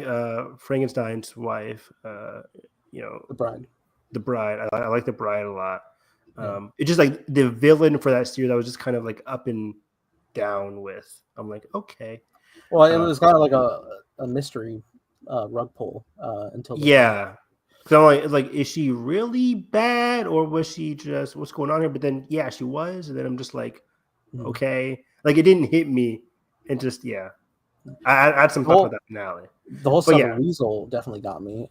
Frankenstein's wife. The Bride. I like the Bride a lot. It's just like the villain for that series. I was just kind of like up and down with. I'm like, okay. Well, it was kind of like a mystery rug pull until So I'm like, is she really bad or was she just what's going on here? But then she was, and then I'm just like, okay, like it didn't hit me, and just I had some thoughts about that finale. The whole stuff of Weasel definitely got me.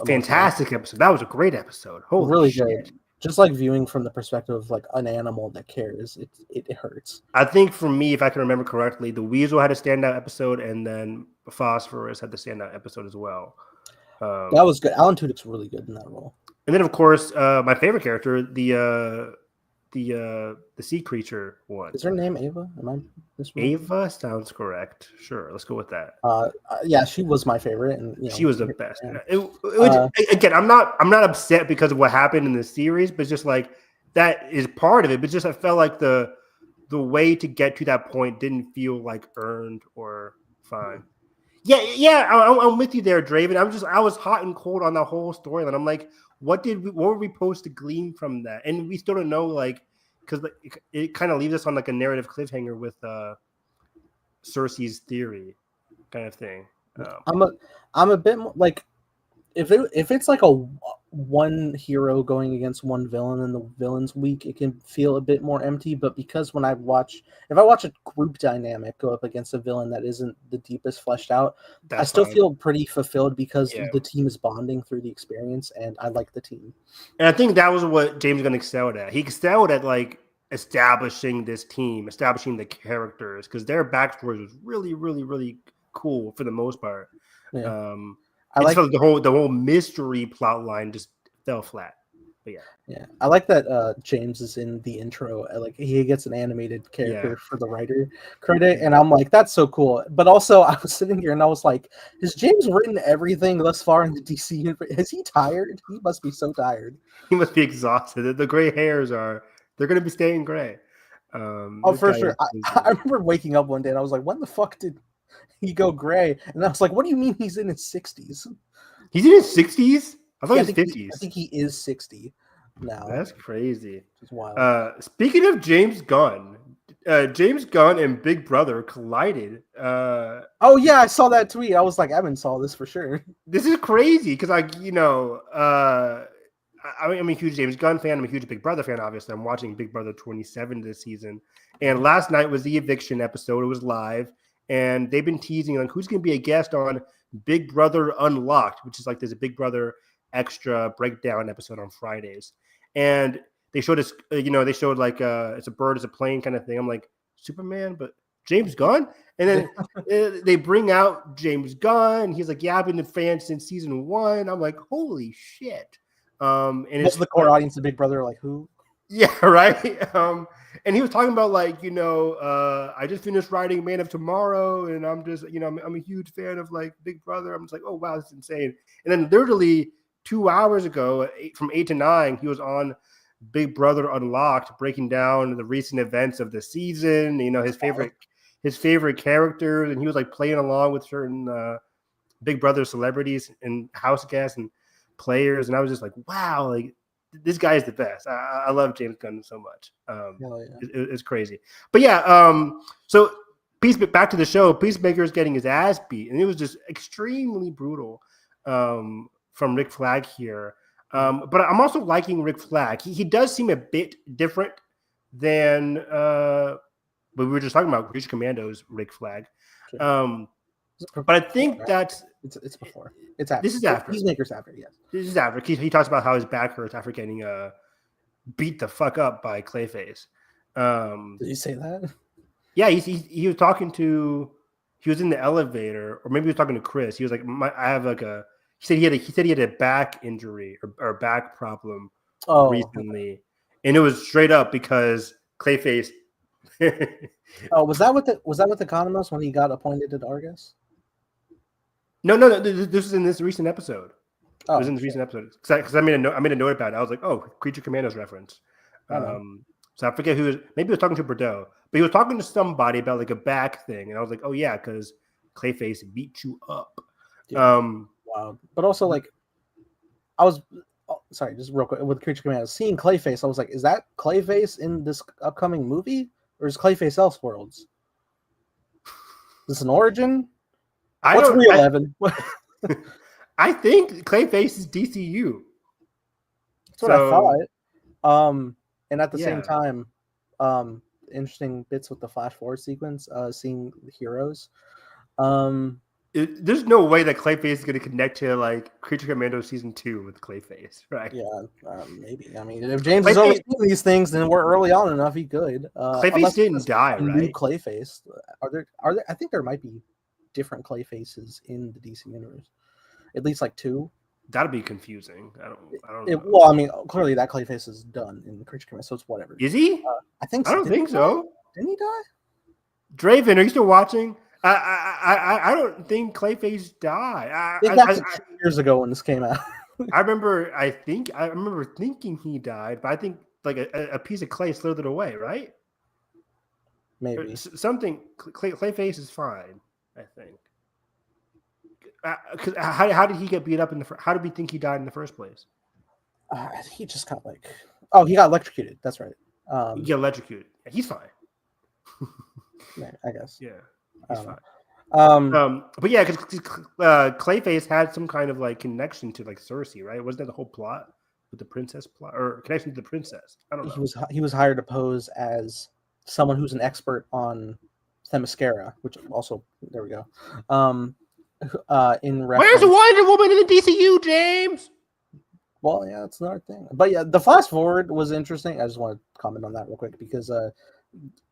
Fantastic episode. That was a great episode. Holy really shit. good. Just like viewing from the perspective of like an animal that cares, it hurts. I think for me, if I can remember correctly, the Weasel had a standout episode, and then Phosphorus had the standout episode as well. That was good. Alan Tudyk's really good in that role. And then, of course, my favorite character, the sea creature one. Is her name Ava? Am I Ava sounds correct. Sure, let's go with that. Yeah, she was my favorite, and she was the best. Again, I'm not upset because of what happened in the series, but just like that is part of it. But just I felt like the way to get to that point didn't feel like earned or fine. I'm with you there, Draven. I was hot and cold on the whole storyline. I'm like, what were we supposed to glean from that? And we still don't know, like, because it kind of leaves us on like a narrative cliffhanger with Cersei's theory kind of thing. I'm a bit more like if it's like a one hero going against one villain in the villain's week, it can feel a bit more empty. But because if I watch a group dynamic go up against a villain that isn't the deepest fleshed out, I still feel pretty fulfilled because the team is bonding through the experience, and I like the team. And I think that was what James Gunn excelled at. He excelled at like establishing this team, establishing the characters, because their backstories was really, really, really cool for the most part. Yeah. I like the whole mystery plot line just fell flat. But yeah. I like that James is in the intro. Like he gets an animated character for the writer credit, and I'm like, that's so cool. But also, I was sitting here and I was like, has James written everything thus far in the DC? Is he tired? He must be so tired. He must be exhausted. The gray hairs they're going to be staying gray. For sure. I remember waking up one day and I was like, when the fuck did he go gray? And I was like, what do you mean he's in his 60s? He's in his 60s? I thought he was 50s. I think he is 60 now. That's crazy. It's wild. Speaking of James Gunn and Big Brother collided. Oh yeah, I saw that tweet. I was like, Evan saw this for sure. This is crazy because I'm a huge James Gunn fan. I'm a huge Big Brother fan, obviously. I'm watching Big Brother 27 this season. And last night was the eviction episode. It was live. And they've been teasing like who's going to be a guest on Big Brother Unlocked, which is like there's a Big Brother extra breakdown episode on Fridays. And they showed us, they showed like it's a bird, it's a plane kind of thing. I'm like, Superman, but James Gunn? And then they bring out James Gunn. He's like, yeah, I've been a fan since season 1. I'm like, holy shit. And it's the core audience of Big Brother, like who? Yeah, right. And he was talking about like, I just finished writing Man of Tomorrow, and I'm just, I'm a huge fan of like Big Brother. I'm just like, oh wow, that's insane. And then literally 2 hours ago, from 8 to 9, he was on Big Brother Unlocked, breaking down the recent events of the season. You know, his favorite characters, and he was like playing along with certain Big Brother celebrities and house guests and players, and I was just like, wow, like this guy is the best. I love James Gunn so much. It's crazy, but yeah. So back to the show. Peacemaker is getting his ass beat, and it was just extremely brutal from Rick Flag here. But I'm also liking Rick Flag. He does seem a bit different than what we were just talking about, Creature Commandos, Rick Flag. Sure. But I think that's it's before. It's after. This is after. Peacemaker's after, yes. This is after. He talks about how his back hurts after getting beat the fuck up by Clayface. Did he say that? Yeah, he was talking to. He was in the elevator, or maybe he was talking to Chris. He was like, "I have like a." He said he had a back injury or back problem recently, and it was straight up because Clayface. Was that with the Economist when he got appointed at Argus? No. This was in this recent episode. It was in this recent episode because I made a note about it. I was like, "Oh, Creature Commandos reference." So I forget who was. Maybe he was talking to Bordeaux, but he was talking to somebody about like a back thing, and I was like, "Oh yeah, because Clayface beat you up." Yeah. Wow. But also, like, I was sorry, just real quick with Creature Commandos, seeing Clayface, I was like, "Is that Clayface in this upcoming movie, or is Clayface Elseworlds? Is this an origin? What's real, Evan?" I think Clayface is DCU. That's what I thought. And at the same time, interesting bits with the flash forward sequence, seeing the heroes. There's no way that Clayface is going to connect to like Creature Commando season 2 with Clayface, right? Yeah, maybe. I mean, if James is always doing these things, then we're early on enough. He could. Clayface didn't die, right? New Clayface. Are there? I think there might be different Clayfaces in the DC universe. At least like 2. That'd be confusing. I don't know. Well, I mean, clearly that Clayface is done in the Creature Commando, so it's whatever. Is he? I think so. I don't think so. Didn't he die? Draven, are you still watching? I don't think Clayface died. That's 2 years ago when this came out. I remember thinking he died, but I think like a piece of clay slithered away, right? Maybe something. Clayface is fine, I think. Because how did he get beat up how did we think he died in the first place? He just got he got electrocuted. That's right. He got electrocuted. Yeah, he's fine. Yeah, I guess. Yeah, he's fine. But yeah, because Clayface had some kind of like connection to like Cersei, right? Wasn't that the whole plot with the princess plot or connection to the princess? I don't know. He was hired to pose as someone who's an expert on Themyscira, which also there we go. Where's Wonder Woman in the DCU, James? Well, yeah, that's another thing. But yeah, the flash forward was interesting. I just want to comment on that real quick because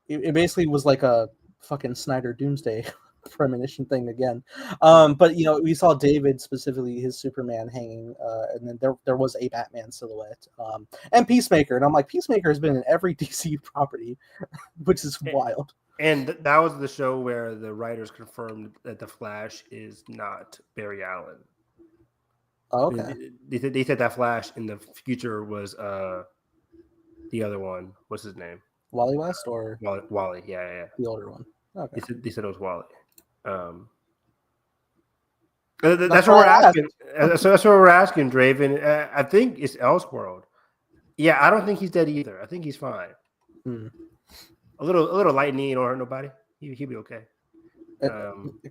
it basically was like a fucking Snyder Doomsday premonition thing again. But you know, we saw David, specifically his Superman hanging, and then there was a Batman silhouette, and Peacemaker, and I'm like, Peacemaker has been in every DC property, which is wild. And that was the show where the writers confirmed that the Flash is not Barry Allen. Oh, okay. They said that Flash in the future was the other one. What's his name? Wally West or Wally? Yeah. The older one. Okay. They said it was Wally. That's what we're asking. So that's what we're asking, Draven. I think it's Elseworld. Yeah, I don't think he's dead either. I think he's fine. A little lightning, don't hurt nobody. He'll be okay.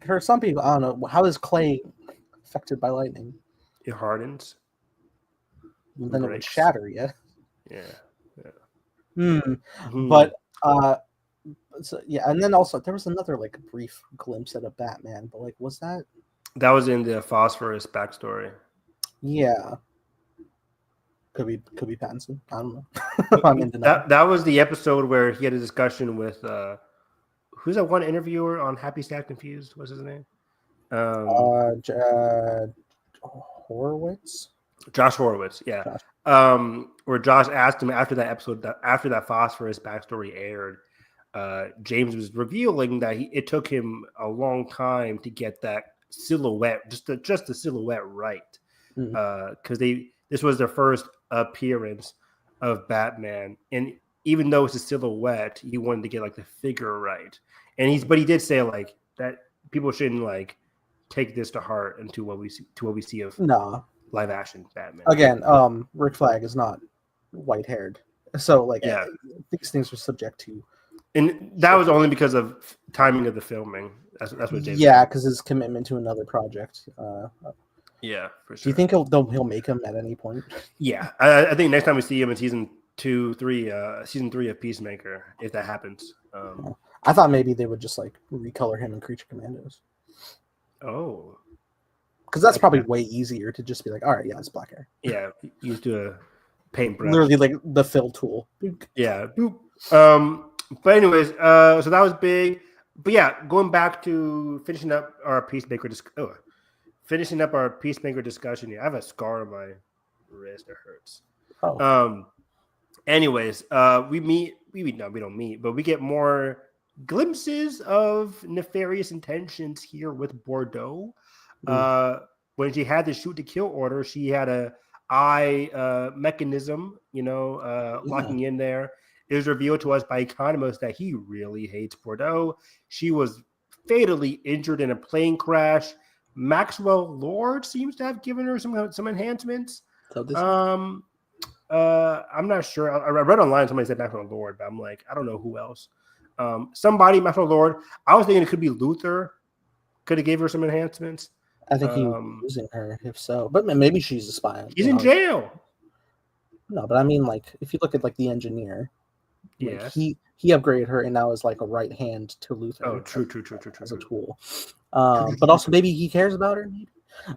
For some people, I don't know. How is clay affected by lightning? It hardens. Then it would shatter, yeah. Yeah. But so, yeah, and then also there was another like brief glimpse at a Batman, but like, was that? That was in the Phosphorus backstory. Yeah. Could be Pattinson. I don't know. I'm into that was the episode where he had a discussion with who's that one interviewer on Happy Sad Confused? What's his name? Horowitz. Josh Horowitz, yeah. Where Josh asked him after that episode, after that Phosphorus backstory aired, James was revealing that it took him a long time to get that silhouette, just the silhouette right, because this was their first appearance of Batman, and even though it's a silhouette, he wanted to get like the figure right. And he did say like that people shouldn't like take this to heart into what we see of live action Batman. Again, Rick Flag is not white haired, so like these things are subject to. And that was only because of timing of the filming. That's what James. Yeah, because his commitment to another project. Yeah, for sure. Do you think he'll make him at any point? Yeah, I think next time we see him in season 3 of Peacemaker, if that happens. I thought maybe they would just like recolor him in Creature Commandos. Oh, because that's probably way easier to just be like, all right, yeah, it's black hair. Yeah, you do a paintbrush. Literally like the fill tool. Yeah. But anyways, so that was big. But yeah, going back to finishing up our Peacemaker discussion here. I have a scar on my wrist that hurts. Anyways, we don't meet, but we get more glimpses of nefarious intentions here with Bordeaux. When she had the shoot to kill order, she had a eye mechanism, locking in there. It was revealed to us by Economos that he really hates Bordeaux. She was fatally injured in a plane crash. Maxwell Lord seems to have given her some enhancements. I'm not sure. I read online somebody said Maxwell Lord, but I'm like, I don't know who else. Somebody, Maxwell Lord. I was thinking it could be Luther. Could have gave her some enhancements. I think he was using her, if so. But maybe she's a spy. He's in jail. No, but I mean, like, if you look at like the engineer, yeah, he upgraded her and now is like a right hand to Luther. Oh, true. As a tool. But also maybe he cares about her. Maybe.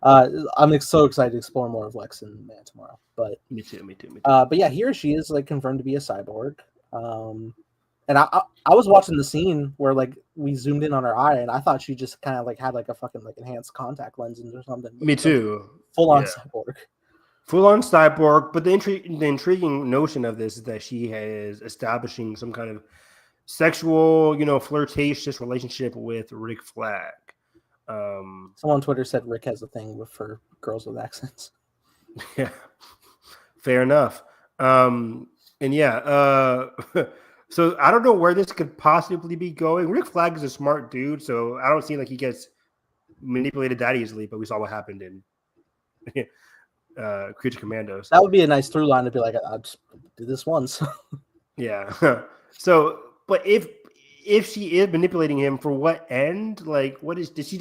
I'm so excited to explore more of Lex and Man tomorrow. But me too. But yeah, here she is like confirmed to be a cyborg. And I was watching the scene where like we zoomed in on her eye, and I thought she just kind of like had like a fucking like enhanced contact lenses or something. Me too. Full on cyborg. Full on cyborg. But the intriguing notion of this is that she is establishing some kind of sexual, flirtatious relationship with Rick Flag. Someone on Twitter said Rick has a thing for girls with accents. Yeah, fair enough. And yeah, so I don't know where this could possibly be going. Rick Flag is a smart dude, so I don't see like he gets manipulated that easily. But we saw what happened in Creature Commandos. That would be a nice through line to be like, I'll just do this once. Yeah. So, but if she is manipulating him, for what end? Like, is she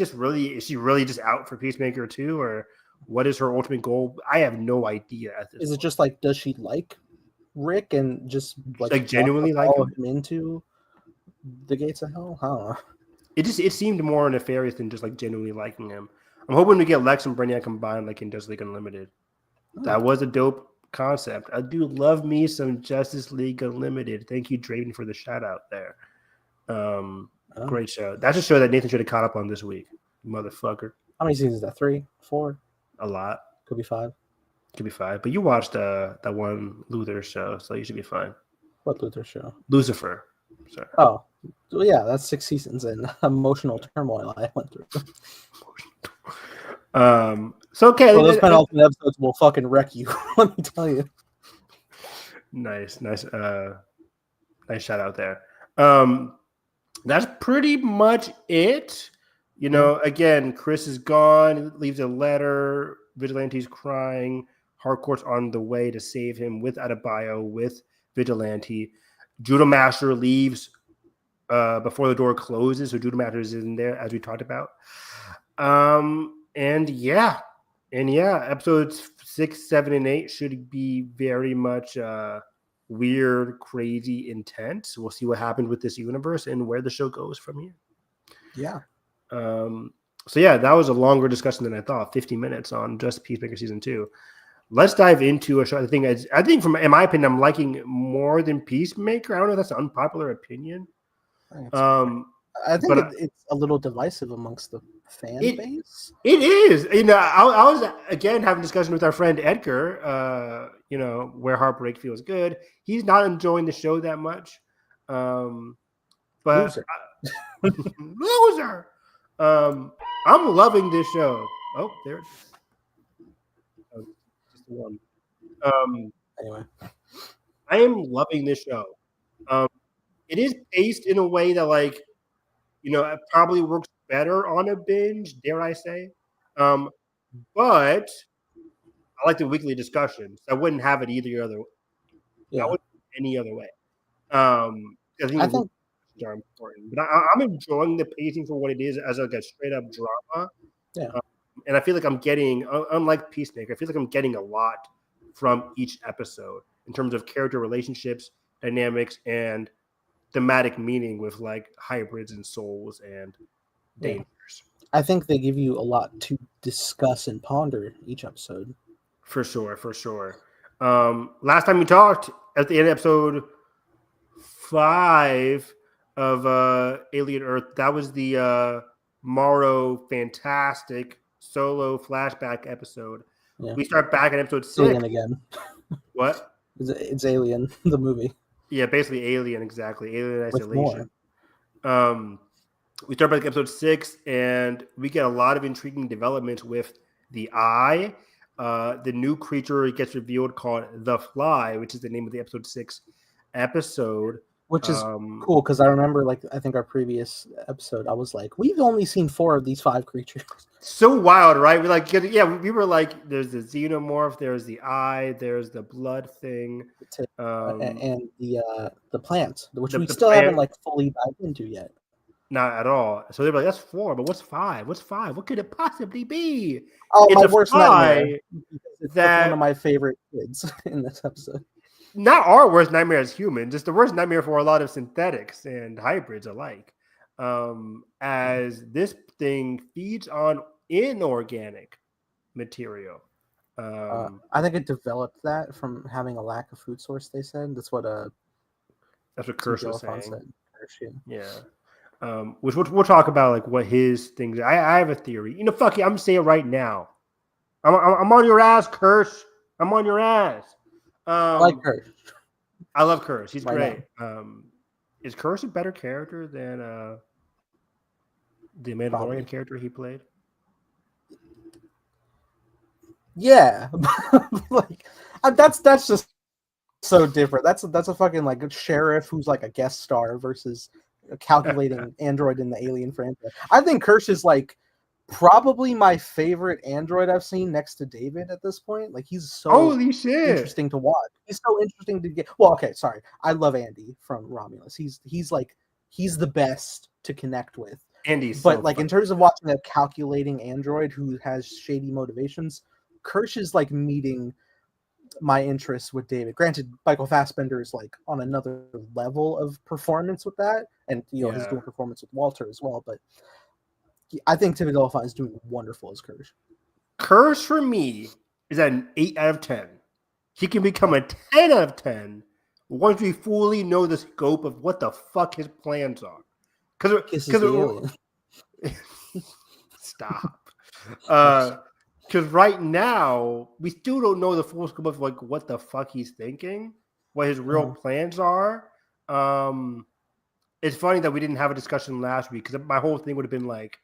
really just out for Peacemaker too, or what is her ultimate goal? I have no idea. Is it just like, does she like Rick and just like genuinely like him into the gates of hell? I don't know. It seemed more nefarious than just like genuinely liking him. I'm hoping to get Lex and Brainiac combined like in Justice League Unlimited. That was a dope concept. I do love me some Justice League Unlimited. Thank you, Draven, for the shout out there. Great show. That's a show that Nathan should have caught up on this week, motherfucker. How many seasons is that? 3, 4? A lot. Could be 5. But you watched that one Luther show, so you should be fine. What Luther show? Lucifer. Sorry. Oh, well, yeah, that's 6 seasons and emotional turmoil I went through. So okay, those penultimate episodes will fucking wreck you. Let me tell you. Nice shout out there. That's pretty much it. Again, Chris is gone, leaves a letter, Vigilante's crying, Harcourt's on the way to save him with Adebayo, with Vigilante. Judo Master leaves before the door closes, so Judo Master is in there, as we talked about. And yeah, episodes 6, 7, and 8 should be very much weird, crazy, intense. We'll see what happened with this universe and where the show goes from here. Yeah. So yeah, that was a longer discussion than I thought. 50 minutes on just Peacemaker season 2. Let's dive into a show. I think in my opinion, I'm liking more than Peacemaker. I don't know if that's an unpopular opinion. I think it's a little divisive amongst the fan base. It is. I was again having a discussion with our friend Edgar. Where Heartbreak feels good. He's not enjoying the show that much. But loser. I'm loving this show. Oh, there it is. Just one. Anyway. I am loving this show. It is paced in a way that, like, it probably works better on a binge, dare I say. But I like the weekly discussions. I wouldn't have it either other. I wouldn't any other way. I think the think discussions are important, but I'm enjoying the pacing for what it is as like a straight up drama. Yeah. And I feel like I'm getting, unlike Peacemaker, I feel like I'm getting a lot from each episode in terms of character relationships, dynamics, and thematic meaning with like hybrids and souls and dangers. I think they give you a lot to discuss and ponder each episode. For sure, for sure. Last time we talked at the end of episode 5 of Alien Earth, that was the Morrow fantastic solo flashback episode. Yeah. We start back at episode 6. Alien again. What? It's Alien, the movie. Yeah, basically Alien, exactly. Alien Isolation. More. We start back at episode 6, and we get a lot of intriguing developments with the Eye. The new creature gets revealed called The Fly, which is the name of the episode 6 episode. Which is cool, because I remember, like, I think our previous episode, I was like, we've only seen 4 of these 5 creatures. So wild, right? We like, we were like, there's the xenomorph, there's the eye, there's the blood thing, and the plant, which we still haven't like fully dived into yet. Not at all. So they're like, that's 4, but what's 5? What's 5? What could it possibly be? Oh, it's my worst nightmare. It's one of my favorite kids in this episode. Not our worst nightmare as humans, just the worst nightmare for a lot of synthetics and hybrids alike. As this thing feeds on inorganic material. I think it developed that from having a lack of food source, they said. That's what Kirsch was saying. Said. Yeah. Which we'll talk about, like, what his things are. I have a theory. Fuck it, I'm saying it right now. I'm on your ass, Kirsch. I'm on your ass. I like Kirsch. I love Kirsch. He's great. Is Kirsch a better character than the Mandalorian character he played? Yeah, like that's just so different. That's a fucking like a sheriff who's like a guest star versus a calculating android in the Alien franchise. I think Kirsch is like probably my favorite android I've seen next to David at this point. Like, he's so holy shit interesting to watch. He's so interesting to get. Well, okay, sorry. I love Andy from Romulus. He's the best to connect with. Andy's but so like fun. In terms of watching a calculating android who has shady motivations, Kirsch is like meeting my interests with David. Granted, Michael Fassbender is like on another level of performance with that, and his dual performance with Walter as well. But I think Timothy Olyphant is doing wonderful as Kirsch. Kirsch for me is at an 8 out of 10. He can become a 10 out of 10 once we fully know the scope of what the fuck his plans are. Because stop. Because right now we still don't know the full scope of like what the fuck he's thinking, what his real plans are. It's funny that we didn't have a discussion last week, because my whole thing would have been like,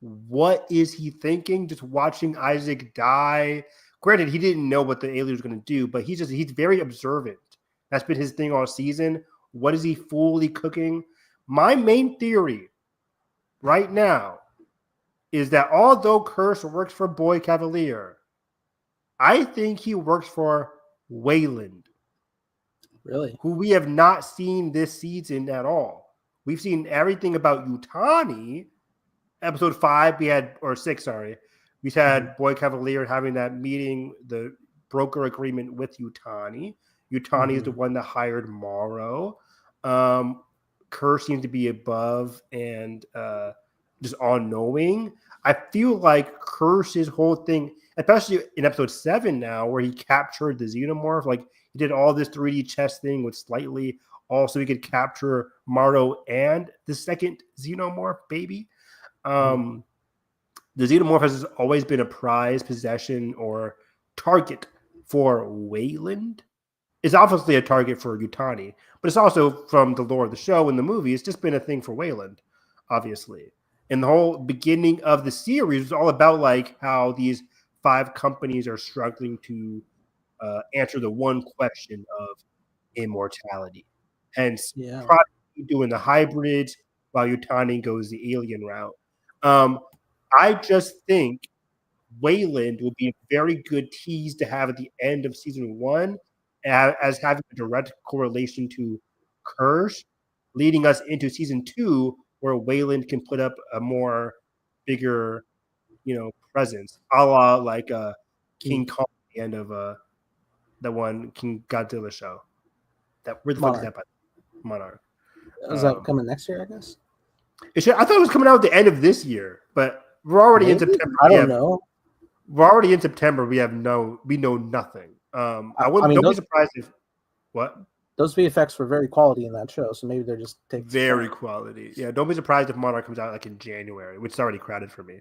what is he thinking? Just watching Isaac die. Granted, he didn't know what the alien was going to do, but he's very observant. That's been his thing all season. What is he fully cooking? My main theory right now is that although Kirsch works for Boy Cavalier, I think he works for Wayland. Really? Who we have not seen this season at all. We've seen everything about Yutani. Episode 5, we had Boy Cavalier having that meeting, the broker agreement with Yutani. Yutani is the one that hired Morrow. Kirsch seems to be above and just all-knowing. I feel like Kirsch's whole thing, especially in episode 7 now, where he captured the xenomorph, like he did all this 3D chess thing with Slightly, also he could capture Morrow and the second xenomorph baby. The xenomorph has always been a prized possession or target for Wayland. It's obviously a target for Yutani, but it's also, from the lore of the show and the movie, it's just been a thing for Wayland, obviously. And the whole beginning of the series was all about like how these 5 companies are struggling to answer the one question of, immortality. Hence, Yeah. Prodigy doing the hybrids while Yutani goes the alien route. I just think Wayland would be a very good tease to have at the end of season 1 as having a direct correlation to Kirsch, leading us into season 2 where Wayland can put up a more bigger, presence, a la like King Kong at the end of the one King Godzilla show. Where the fuck is that by Monarch? Is that coming next year, I guess? I thought it was coming out at the end of this year, but we're already in September. I don't know. We're already in September. We know nothing. Don't be surprised if what? Those VFX were very quality in that show, so maybe they're just taking very quality. Yeah, don't be surprised if Monarch comes out like in January, which is already crowded for me.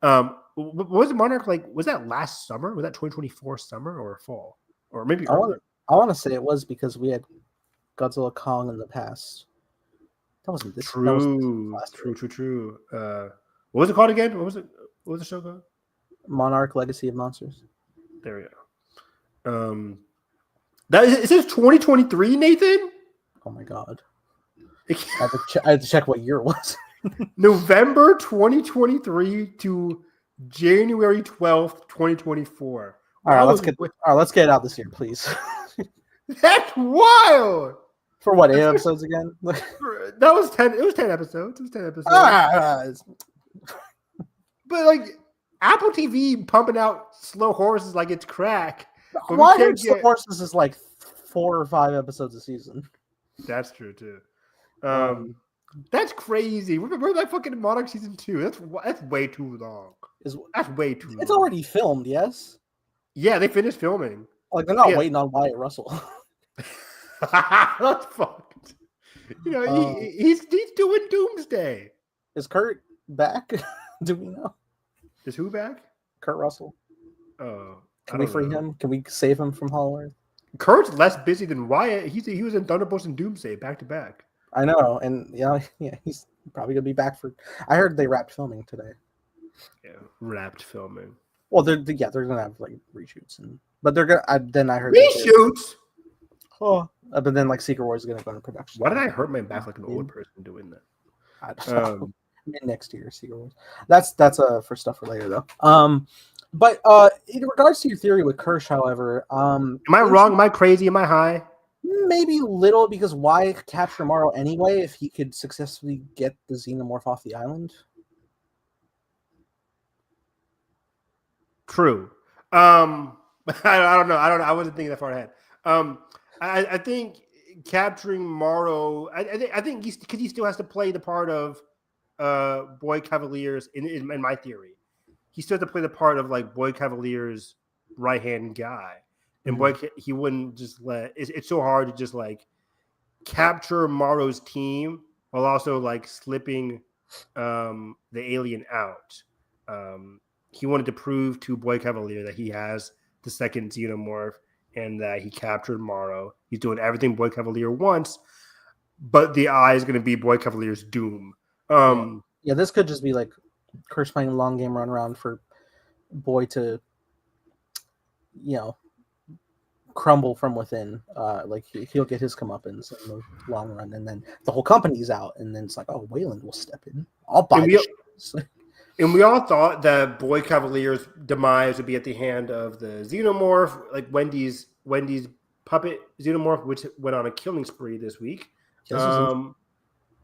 What was Monarch like? Was that last summer? Was that 2024 summer or fall? Or maybe earlier? I want to say it was because we had Godzilla Kong in the past. That wasn't this. True. What was it called again? What was the show called? Monarch: Legacy of Monsters. There we go. It says 2023, Nathan. Oh my god! I had to check what year it was. November 2023 to January 12th, 2024. All right, let's get it out this year, please. That's wild. For what, 8 episodes again? That was 10. It was 10 episodes. But like Apple TV pumping out Slow Horses like it's crack. Why Slow Horses is like 4 or 5 episodes a season? That's true too. That's crazy. We're like fucking Monarch season 2. That's way too long. That's way too long. It's already filmed, yes? Yeah, they finished filming. Like they're not waiting on Wyatt Russell. That's fucked. He's doing Doomsday. Is Kurt back? Do we know? Is who back? Kurt Russell. Oh, can we free him? Can we save him from Hollow Earth? Kurt's less busy than Wyatt. He was in Thunderbolts and Doomsday back to back. I know, and yeah, he's probably gonna be back for. I heard they wrapped filming today. Yeah, wrapped filming. Well, they're gonna have like reshoots, but they're gonna. I heard reshoots. But then like Secret Wars is gonna go into production. Why did I hurt my back like an old person doing that? I don't know. Next year, Secret Wars. That's for stuff for later though. But in regards to your theory with Kirsch, however, am I wrong? Am I crazy? Am I high? Maybe little, because why capture Morrow anyway if he could successfully get the xenomorph off the island? True. I don't know. I wasn't thinking that far ahead. I think capturing Morrow. I think because he still has to play the part of Boy Cavalier's in my theory. He still has to play the part of like Boy Cavalier's right hand guy, and he wouldn't just let. It's so hard to just like capture Morrow's team while also like slipping the alien out. He wanted to prove to Boy Cavalier that he has the second xenomorph and that he captured Morrow. He's doing everything Boy Cavalier wants, but the eye is going to be Boy Cavalier's doom. Yeah, this could just be like Kirsch playing long game run around for Boy to, crumble from within. Like he'll get his comeuppance in the long run, and then the whole company's out, and then it's like, oh, Wayland will step in. I'll buy And we all thought that Boy Cavalier's demise would be at the hand of the xenomorph, like Wendy's puppet xenomorph, which went on a killing spree this week.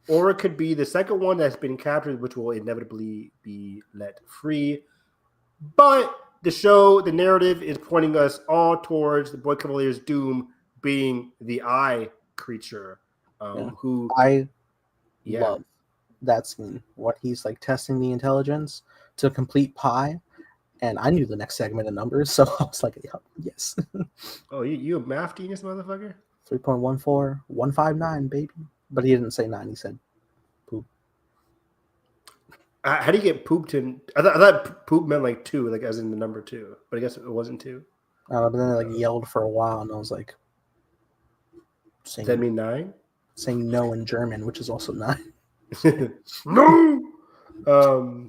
Or it could be the second one that's been captured, which will inevitably be let free. But the narrative is pointing us all towards the Boy Cavalier's doom being the eye creature, who I love that scene. What he's like testing the intelligence to complete pi, and I knew the next segment of numbers, so I was like, yes. Oh, you a math genius, motherfucker? 3.14 159, baby. But he didn't say 9. He said poop. How do you get pooped in? I thought poop meant like 2, like as in the number 2. But I guess it wasn't 2. But then they like yelled for a while, and I was like, does that mean 9? Saying no in German, which is also 9. No.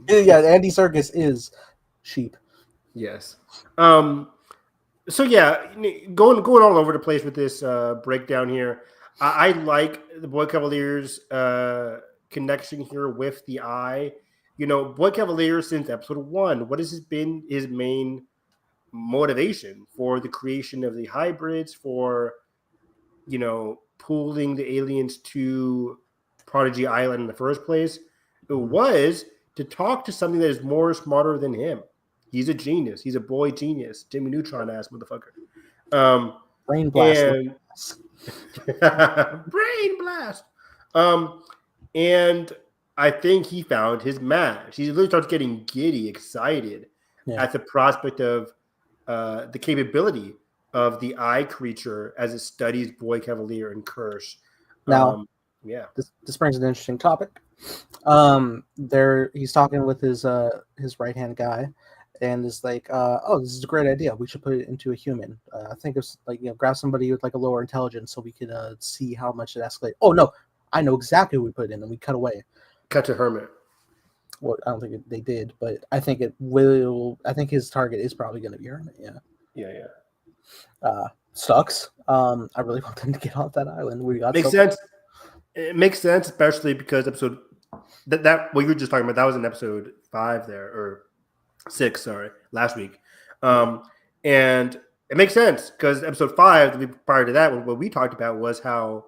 Yeah, Andy Serkis is sheep. Yes. So yeah, going all over the place with this breakdown here. I like the Boy Cavaliers connection here with the Eye. Boy Cavalier since episode 1. What has been his main motivation for the creation of the hybrids? For pulling the aliens to Prodigy Island in the first place? It was to talk to something that is more smarter than him. He's a genius. He's a boy genius. Jimmy Neutron ass motherfucker. Brain blast. And brain blast. And I think he found his match. He literally starts getting giddy, excited at the prospect of the capability of the eye creature as it studies Boy Cavalier and Kirsch. Now, this brings an interesting topic. He's talking with his right hand guy, and is like, "Oh, this is a great idea. We should put it into a human. I think it's like grab somebody with like a lower intelligence so we could see how much it escalates." Oh no, I know exactly who we put it in, and we cut away. Cut to Hermit. Well, I don't think they did, but I think it will. I think his target is probably going to be Hermit. Yeah. Sucks. I really want them to get off that island. We got makes sense. It makes sense, especially because episode that what you were just talking about, that was in episode 5 there, or 6, sorry, last week. And it makes sense because episode 5, prior to that, what we talked about was how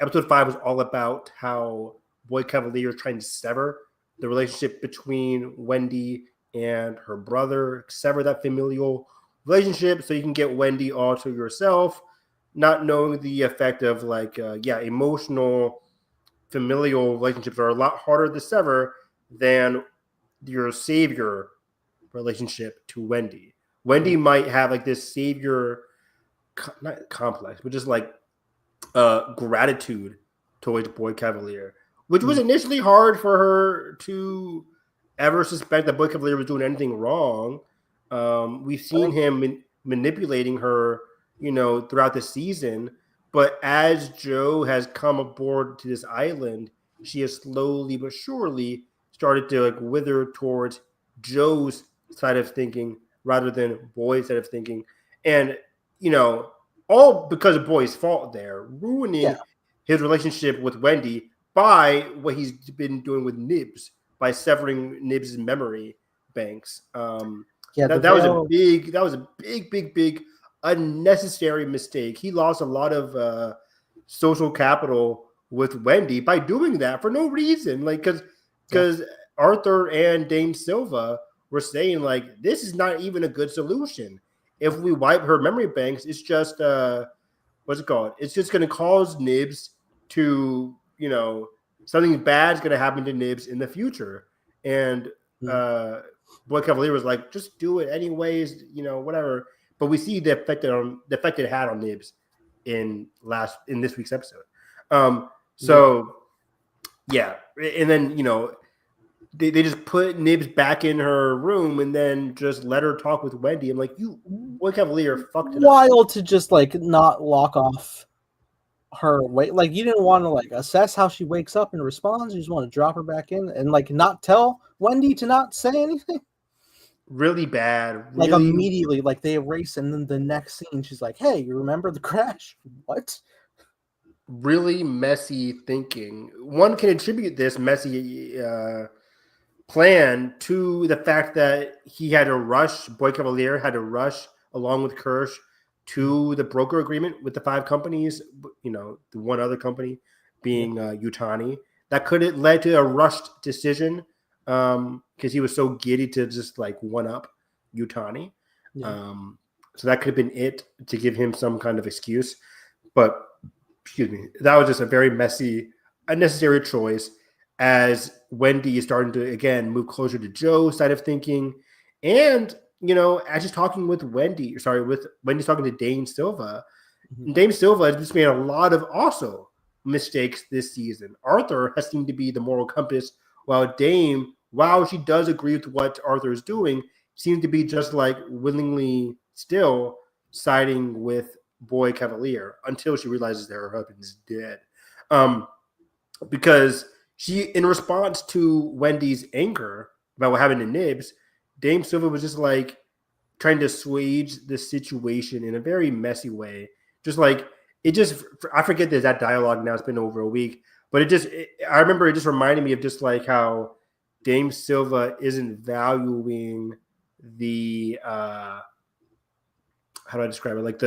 episode 5 was all about how Boy Cavalier is trying to sever the relationship between Wendy and her brother, sever that familial relationship so you can get Wendy all to yourself, not knowing the effect of emotional familial relationships are a lot harder to sever than your savior relationship to Wendy. Wendy might have like this savior, not complex, but just like gratitude towards Boy Cavalier, which was initially hard for her to ever suspect that Boy Cavalier was doing anything wrong. We've seen him manipulating her, throughout the season. But as Joe has come aboard to this island, she has slowly but surely started to wither towards Joe's side of thinking rather than Boy's side of thinking. And, all because of Boy's fault there, ruining his relationship with Wendy by what he's been doing with Nibs, by severing Nibs' memory banks. That was a big unnecessary mistake. He lost a lot of social capital with Wendy by doing that for no reason. Because Arthur and Dame Silva were saying this is not even a good solution. If we wipe her memory banks, it's just what's it called? It's just going to cause Nibs to something bad is going to happen to Nibs in the future. And Boy Cavalier was like, just do it anyways, whatever. But we see the effect it had on Nibs in this week's episode. And then they just put Nibs back in her room and then just let her talk with Wendy. I'm like, Boy Cavalier fucked it up. Wild to just not lock off her wait, you didn't want to assess how she wakes up and responds. You just want to drop her back in and not tell Wendy to not say anything. Really bad. Immediately, they erase, and then the next scene, she's like, "Hey, you remember the crash?" What? Really messy thinking. One can attribute this messy plan to the fact that Boy Cavalier had to rush along with Kirsch to the broker agreement with the 5 companies, the one other company being Yutani. That could have led to a rushed decision because he was so giddy to just one up Yutani. So that could have been it to give him some kind of excuse. But, excuse me, that was just a very messy, unnecessary choice as Wendy is starting to, again, move closer to Joe's side of thinking. And as she's talking with Wendy's talking to Dame Silva. Dame Silva has just made a lot of also mistakes this season. Arthur has seemed to be the moral compass, while Dame, while she does agree with what Arthur is doing, seems to be just willingly still siding with Boy Cavalier until she realizes that her husband is dead. Because she, in response to Wendy's anger about what happened to Nibs, Dame Silva was just like, trying to assuage the situation in a very messy way. Just like it just, I forget there's that dialogue now. It's been over a week, but I remember it just reminded me of just like how Dame Silva isn't valuing the how do I describe it? Like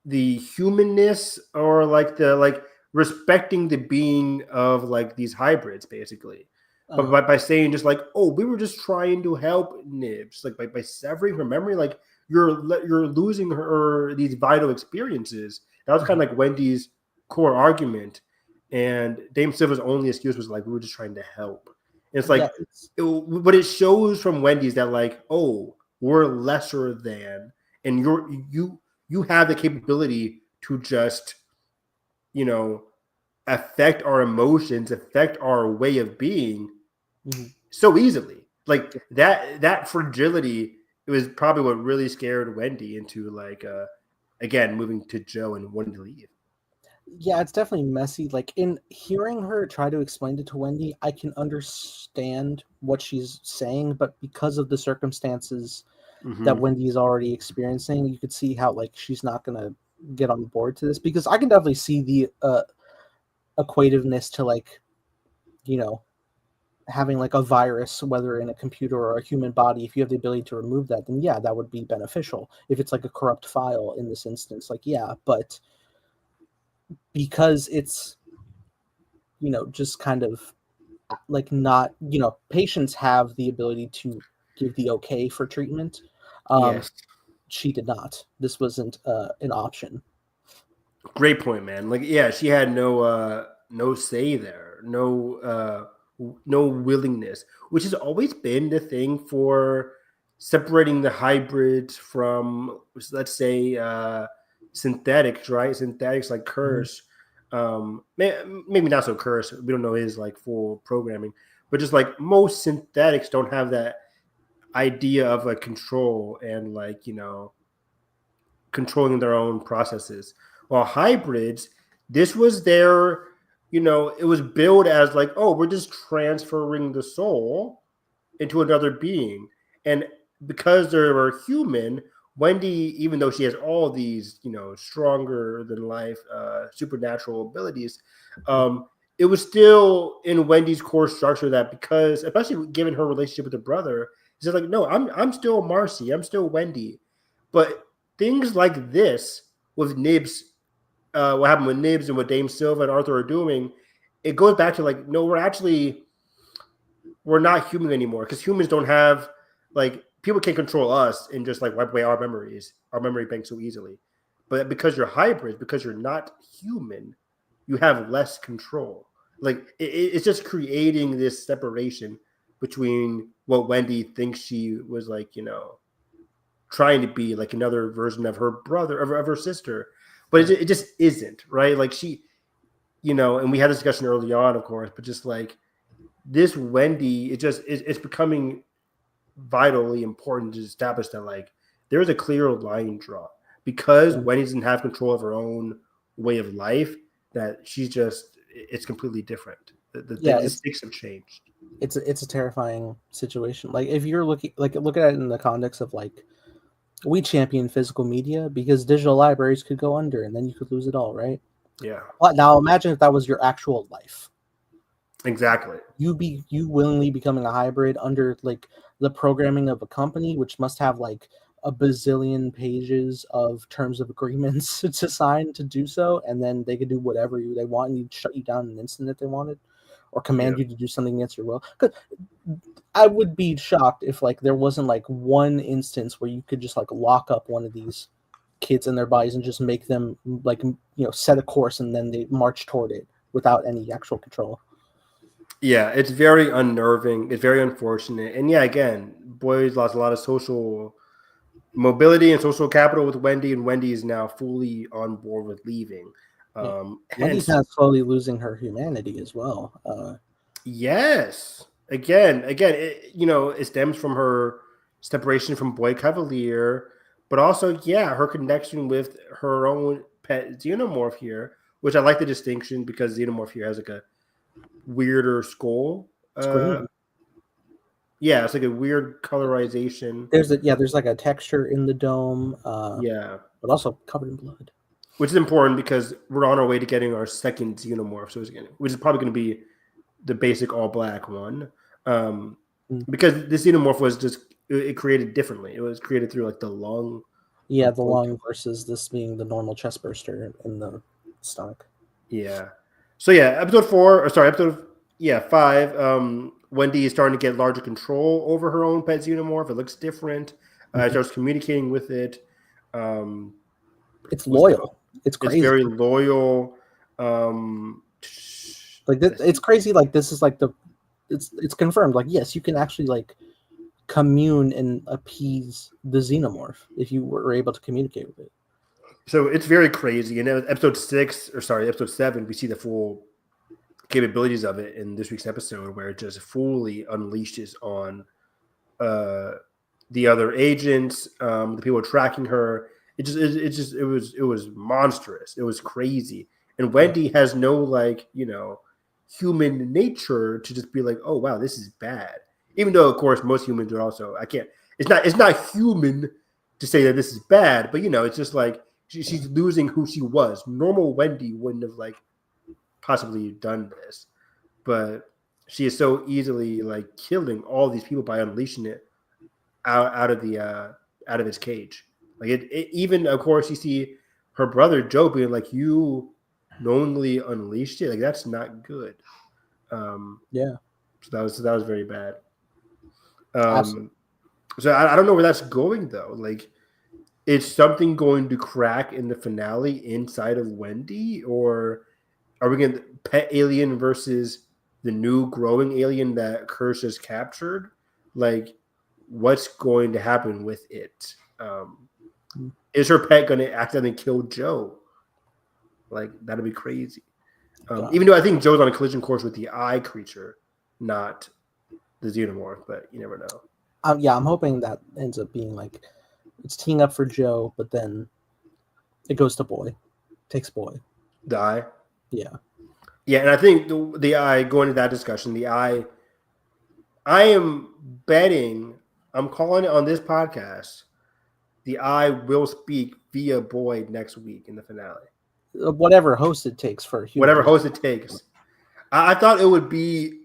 the humanness, or like the like respecting the being of like these hybrids, basically. But by saying just like, oh, we were just trying to help Nibs, like by severing her memory, like you're losing her these vital experiences. That was kind of like Wendy's core argument, and Dame Silva's only excuse was like, we were just trying to help. And it's like, what it shows from Wendy's that like, oh, we're lesser than, and you have the capability to just, affect our emotions, affect our way of being so easily. Like that fragility, it was probably what really scared Wendy into like again moving to Joe and wanting to leave. Yeah, it's definitely messy. Like in hearing her try to explain it to Wendy, I can understand what she's saying, but because of the circumstances that Wendy's already experiencing, you could see how like she's not gonna get on board to this, because I can definitely see the equativeness to like, having like a virus, whether in a computer or a human body. If you have the ability to remove that, then yeah, that would be beneficial. If it's like a corrupt file in this instance, like yeah, but because it's just kind of like not, patients have the ability to give the okay for treatment. Yes. She did not. This wasn't an option. Great point, man. Like, yeah, she had no say there, no willingness, which has always been the thing for separating the hybrids from, let's say, synthetics, right? Synthetics like Curse, maybe not so Curse. We don't know his like full programming, but just like most synthetics don't have that idea of like control and like controlling their own processes. While hybrids, this was their, it was billed as like, oh, we're just transferring the soul into another being. And because they were human, Wendy, even though she has all these, stronger than life supernatural abilities, it was still in Wendy's core structure that, because, especially given her relationship with her brother, she's like, no, I'm still Marcy, I'm still Wendy. But things like this with Nibs, what happened with Nibs and what Dame Silva and Arthur are doing, it goes back to like, no, we're not human anymore, because humans don't have, like, people can't control us and just like wipe away our memory bank so easily. But because you're hybrids, because you're not human, you have less control. Like it's just creating this separation between what Wendy thinks she was like, trying to be like another version of her brother, of her sister, but it just isn't, right? Like she, and we had this discussion early on, of course, but just like this Wendy, it's becoming vitally important to establish that like there's a clear line draw, because Wendy doesn't have control of her own way of life, that it's completely different. The stakes have changed. It's a terrifying situation. Like if you're look at it in the context of like, we champion physical media because digital libraries could go under and then you could lose it all, right? Yeah. But now imagine if that was your actual life. Exactly. You willingly becoming a hybrid under like the programming of a company, which must have like a bazillion pages of terms of agreements to sign to do so, and then they could do whatever they want, and you'd shut you down in an instant if they wanted, or command you to do something against your will. Because I would be shocked if like there wasn't like one instance where you could just like lock up one of these kids in their bodies and just make them like set a course and then they march toward it without any actual control. Yeah, it's very unnerving. It's very unfortunate. And yeah, again, boys lost a lot of social mobility and social capital with Wendy, and Wendy is now fully on board with leaving. Wendy's now slowly losing her humanity as well. Yes. Again, it stems from her separation from Boy Cavalier, but also, yeah, her connection with her own pet xenomorph here, which I like the distinction, because xenomorph here has like a weirder skull. It's green. Yeah, it's like a weird colorization. There's like a texture in the dome. Yeah, but also covered in blood. which is important because we're on our way to getting our second xenomorph, which is probably going to be the basic all black one. Because the xenomorph was just it created differently. It was created through like the lung. Yeah, the lung versus this being the normal chest burster in the stomach. Yeah. So yeah, episode 5. Wendy is starting to get larger control over her own pet xenomorph. It looks different. Starts communicating with it. It's loyal. It's crazy. It's very loyal. Like it's crazy. Like this is like it's confirmed. Like yes, you can actually like commune and appease the xenomorph if you were able to communicate with it. So it's very crazy. In episode 7, we see the full capabilities of it in this week's episode, where it just fully unleashes on the other agents, the people tracking her. It was monstrous. It was crazy. And Wendy has no like human nature to just be like, oh wow, this is bad. Even though of course most humans are also it's not human to say that this is bad, but it's just like she's losing who she was. Normal Wendy wouldn't have like possibly done this, but she is so easily like killing all these people by unleashing it out of its cage. Like it even of course you see her brother Joe being like, you knowingly unleashed it, like that's not good. Yeah. So that was very bad. So I don't know where that's going though. Like, is something going to crack in the finale inside of Wendy, or are we going to pet alien versus the new growing alien that Curse has captured? Like, what's going to happen with it? Is her pet going to accidentally kill Joe? Like, that'd be crazy. Even though I think Joe's on a collision course with the eye creature, not the xenomorph, but you never know. Yeah, I'm hoping that ends up being like it's teeing up for Joe, but then it goes to Boy, takes Boy. The eye. Yeah. Yeah, and I think the eye, going to that discussion, the eye, I am betting, I'm calling it on this podcast, the eye will speak via Boyd next week in the finale. Whatever host it takes for human. Whatever host it takes. I thought it would be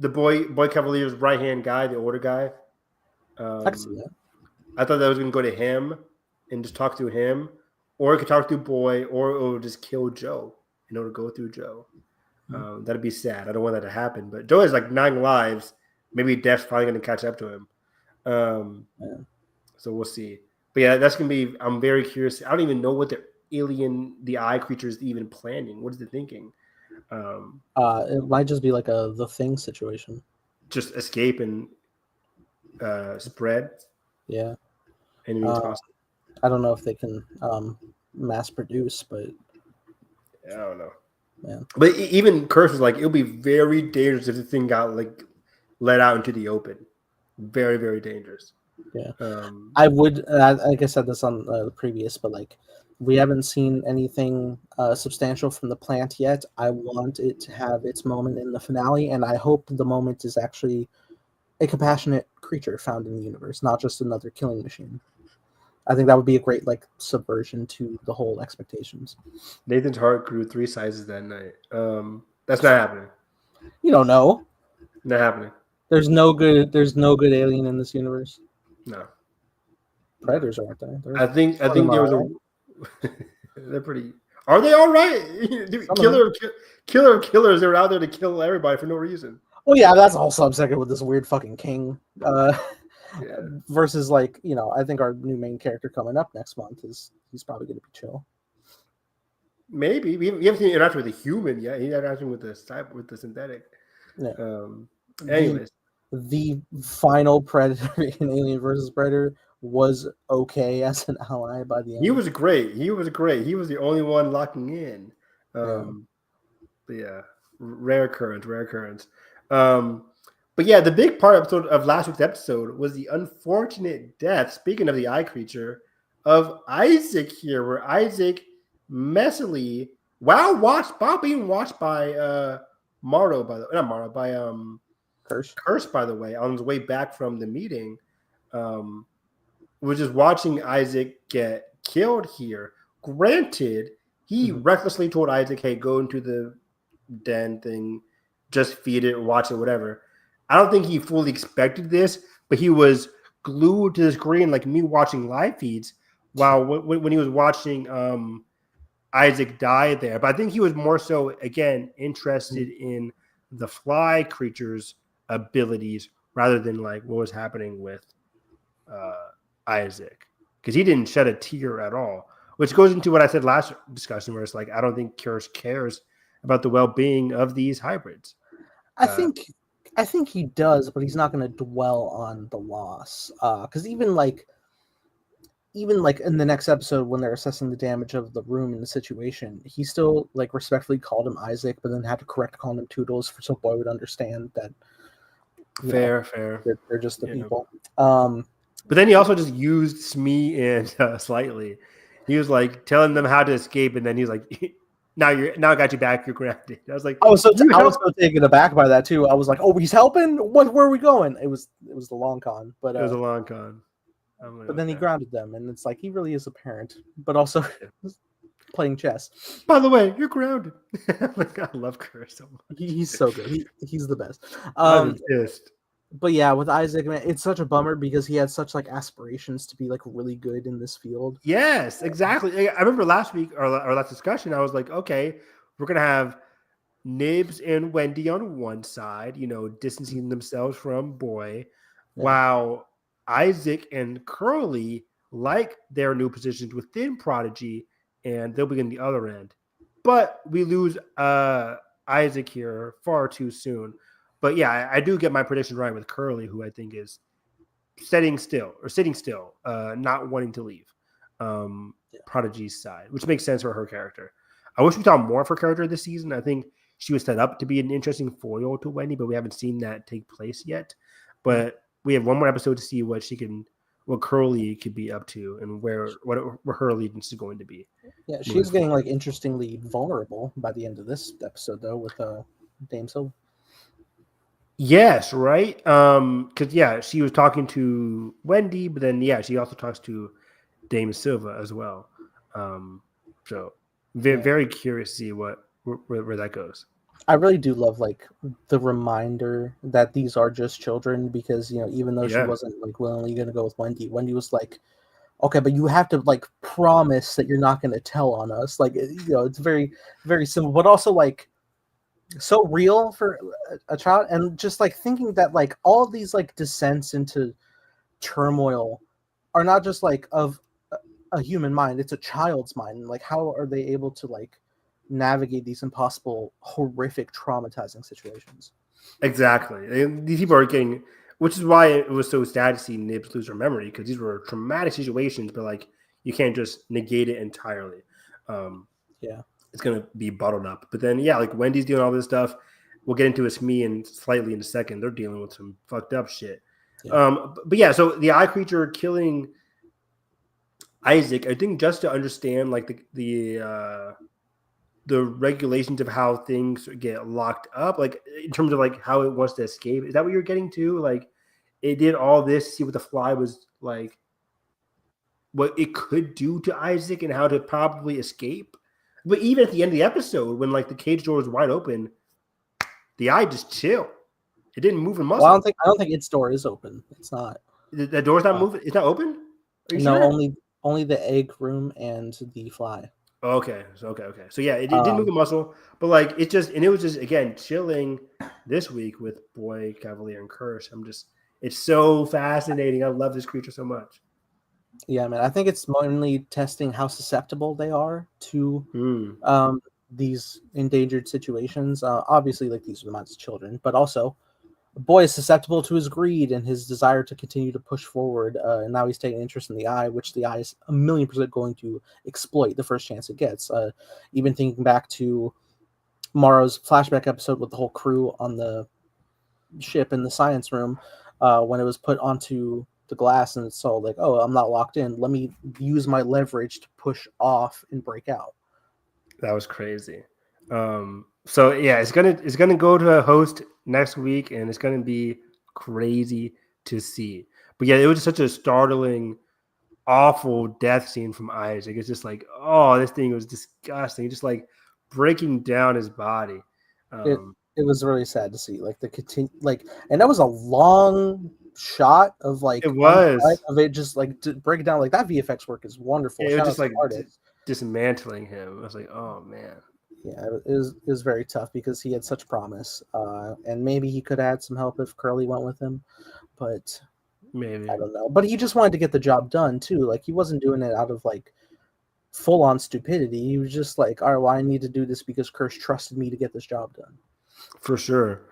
the Boy Cavalier's right-hand guy, the older guy. I can see that. I thought that was going to go to him and just talk to him, or it could talk to Boy, or it would just kill Joe and it would go through Joe. That'd be sad. I don't want that to happen. But Joe has like 9 lives. Maybe Death's finally going to catch up to him. So we'll see. But yeah, that's going to be. I'm very curious. I don't even know what the eye creature is even planning. What is it thinking? It might just be like the Thing situation. Just escape and spread. Yeah. Any means possible. I don't know if they can mass produce, but I don't know. Yeah. But even Curse was like, it would be very dangerous if the thing got like let out into the open. Very, very dangerous. Yeah. I would, like I said this on the previous, but like we haven't seen anything substantial from the plant yet. I want it to have its moment in the finale, and I hope the moment is actually a compassionate creature found in the universe, not just another killing machine. I think that would be a great like subversion to the whole expectations. Nathan's heart grew 3 sizes that night. That's not happening. You don't know. Not happening. There's no good alien in this universe. No. Predators aren't there. I think there was they're pretty. Are they all right? Killers are out there to kill everybody for no reason. Well, yeah, that's all subsecond with this weird fucking king. Versus like, I think our new main character coming up next month he's probably going to be chill. Maybe we haven't seen him interact with a human yet. He's interacting with the synthetic. Yeah. Anyways, the final Predator in Alien versus Predator was okay as an ally by the end. He was great. He was the only one locking in. But yeah, rare occurrence. But yeah, the big part of last week's episode was the unfortunate death, speaking of the eye creature, of Isaac here, where Isaac messily, while being watched by Maro, by Curse, by the way, on his way back from the meeting, was just watching Isaac get killed here. Granted, he recklessly told Isaac, hey, go into the den thing, just feed it, watch it, whatever. I don't think he fully expected this, but he was glued to the screen like me watching live feeds while when he was watching Isaac die there. But I think he was more so, again, interested in the fly creature's abilities rather than like what was happening with Isaac, because he didn't shed a tear at all, which goes into what I said last discussion, where it's like I don't think Curse cares about the well-being of these hybrids. I think he does, but he's not going to dwell on the loss, because even like in the next episode when they're assessing the damage of the room in the situation, he still like respectfully called him Isaac, but then had to correct calling him Toodles so Boy would understand that. Fair. They're just the people. But then he also just used Smee and Slightly. He was like telling them how to escape, and then he was like, "Now I got you back. You're grounded." I was like, I was so taken aback by that too. I was like, "Oh, he's helping. Where are we going?" It was the long con, but it was a long con. Like, but then he grounded them, and it's like he really is a parent, but also playing chess. By the way, you're grounded. I love Curse so much. He's so good. He's the best. I'm pissed. But yeah, with Isaac, man, it's such a bummer because he had such like aspirations to be like really good in this field. Yes, exactly. I remember last week or last discussion, I was like, okay, we're gonna have Nibs and Wendy on one side, distancing themselves from Boy, while Isaac and Curly like their new positions within Prodigy, and they'll be in the other end. But we lose Isaac here far too soon. But yeah, I do get my prediction right with Curly, who I think is sitting still, not wanting to leave Prodigy's side, which makes sense for her character. I wish we saw more of her character this season. I think she was set up to be an interesting foil to Wendy, but we haven't seen that take place yet. But we have one more episode to see what Curly could be up to and where her allegiance is going to be. Yeah, she's getting like interestingly vulnerable by the end of this episode, though, with Dame Silva. Yes, right. Because she was talking to Wendy, but then she also talks to Dame Silva as well. So very curious to see where that goes. I really do love like the reminder that these are just children, because even though she wasn't like willingly going to go with Wendy was like, okay, but you have to like promise that you're not going to tell on us. Like it's very, very simple, but also like so real for a child. And just like thinking that like all of these like descents into turmoil are not just like of a human mind, it's a child's mind. Like how are they able to like navigate these impossible, horrific, traumatizing situations? Exactly. These people are getting, which is why it was so sad to see Nibs lose her memory, because these were traumatic situations, but like you can't just negate it entirely. It's gonna be bottled up. But then like Wendy's doing all this stuff. We'll get into Smee and Slightly in a second. They're dealing with some fucked up shit. But so the eye creature killing Isaac, I think just to understand like the regulations of how things get locked up, like in terms of like how it wants to escape. Is that what you're getting to? Like it did all this, see what the fly was like, what it could do to Isaac and how to probably escape. But even at the end of the episode, when like the cage door was wide open, the eye just chill. It didn't move a muscle. Well, I don't think its door is open. It's not. The door's not moving. It's not open. No, sure? only the egg room and the fly. Okay. So yeah, it didn't move a muscle, but like it was just again chilling this week with Boy, Cavalier, and Curse. It's so fascinating. I love this creature so much. Yeah, man. I think it's mainly testing how susceptible they are to these endangered situations. Obviously, like these are the minds of children, but also Boy is susceptible to his greed and his desire to continue to push forward. And now he's taking interest in the eye, which the eye is 1,000,000% going to exploit the first chance it gets. Even thinking back to Morrow's flashback episode with the whole crew on the ship in the science room, when it was put onto the glass and it's so like, oh, I'm not locked in. Let me use my leverage to push off and break out. That was crazy. So yeah, it's gonna go to a host next week, and it's gonna be crazy to see. But yeah, it was such a startling, awful death scene from Isaac. It's just like, oh, this thing was disgusting. Just like breaking down his body. It it was really sad to see, like the and that was a long shot of like It one side was. of it, just like to break it down. Like that VFX work is wonderful. It was Shout out just to like the artist. dismantling him. I was like, oh man, Yeah, it was very tough because he had such promise, and maybe he could have had some help if Curly went with him, but maybe I don't know. But he just wanted to get the job done too. Like he wasn't doing it out of like full on stupidity. He was just like, all right, well, I need to do this because Kirsch trusted me to get this job done. for sure.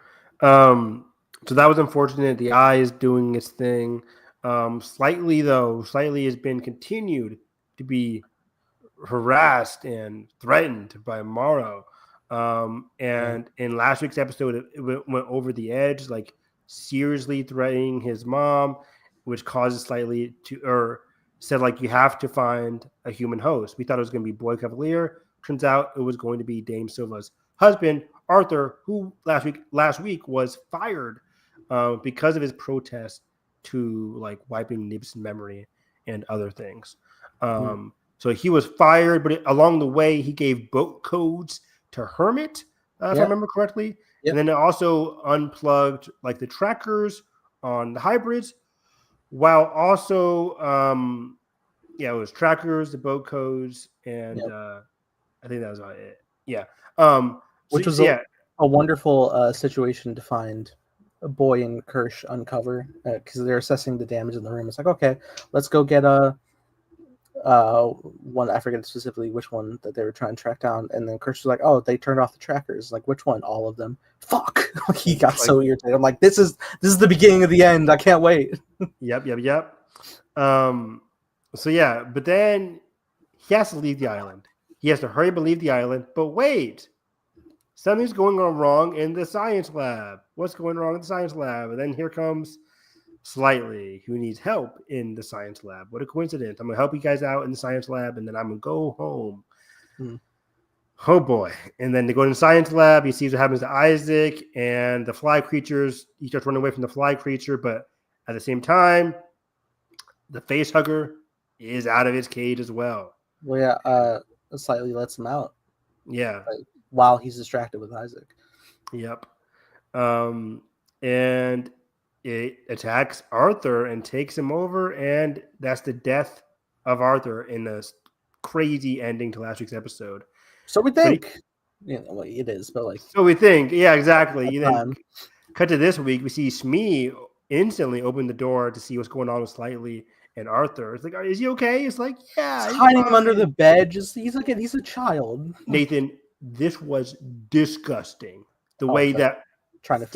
Um, so that was unfortunate. The eye is doing its thing. Slightly has been continued to be harassed and threatened by Morrow. And in last week's episode, it went over the edge, like seriously threatening his mom, which causes Slightly to, or said, like, you have to find a human host. We thought it was going to be Boy Cavalier. Turns out it was going to be Dame Silva's husband, Arthur, who last week was fired because of his protest to like wiping Nib's memory and other things. So he was fired, but along the way, he gave boat codes to Hermit, if I remember correctly. Yep. And then it also unplugged like the trackers on the hybrids, while also, it was trackers, the boat codes, and I think that was about it. Yeah. Which was yeah. a wonderful situation to find a Boy and Kirsch uncover because they're assessing the damage in the room. It's like, okay, let's go get one. I forget specifically which one that they were trying to track down, and then Kirsch was like, "Oh, they turned off the trackers." Like, which one? All of them. Fuck! He got so irritated. I'm like, this is the beginning of the end. I can't wait. Yep. So yeah, but then he has to leave the island. He has to hurry up and leave the island. But wait, something's going on wrong in the science lab. What's going wrong in the science lab? And then here comes Slightly, who needs help in the science lab. What a coincidence. I'm going to help you guys out in the science lab, and then I'm going to go home. Oh, boy. And then they go in the science lab. He sees what happens to Isaac and the fly creatures. He starts running away from the fly creature, but at the same time, the face hugger is out of his cage as well. Well, yeah, Slightly lets him out. Yeah. While he's distracted with Isaac. Yep. And it attacks Arthur and takes him over, and that's the death of Arthur in a crazy ending to last week's episode. So we think. Well, it is, but like. So we think. Yeah, exactly. You then cut to this week, we see Smee instantly open the door to see what's going on with Slightly and Arthur. It's like, is he okay? It's like, yeah. He's hiding him under the bed. He's a child. Nathan, this was disgusting. The way that trying to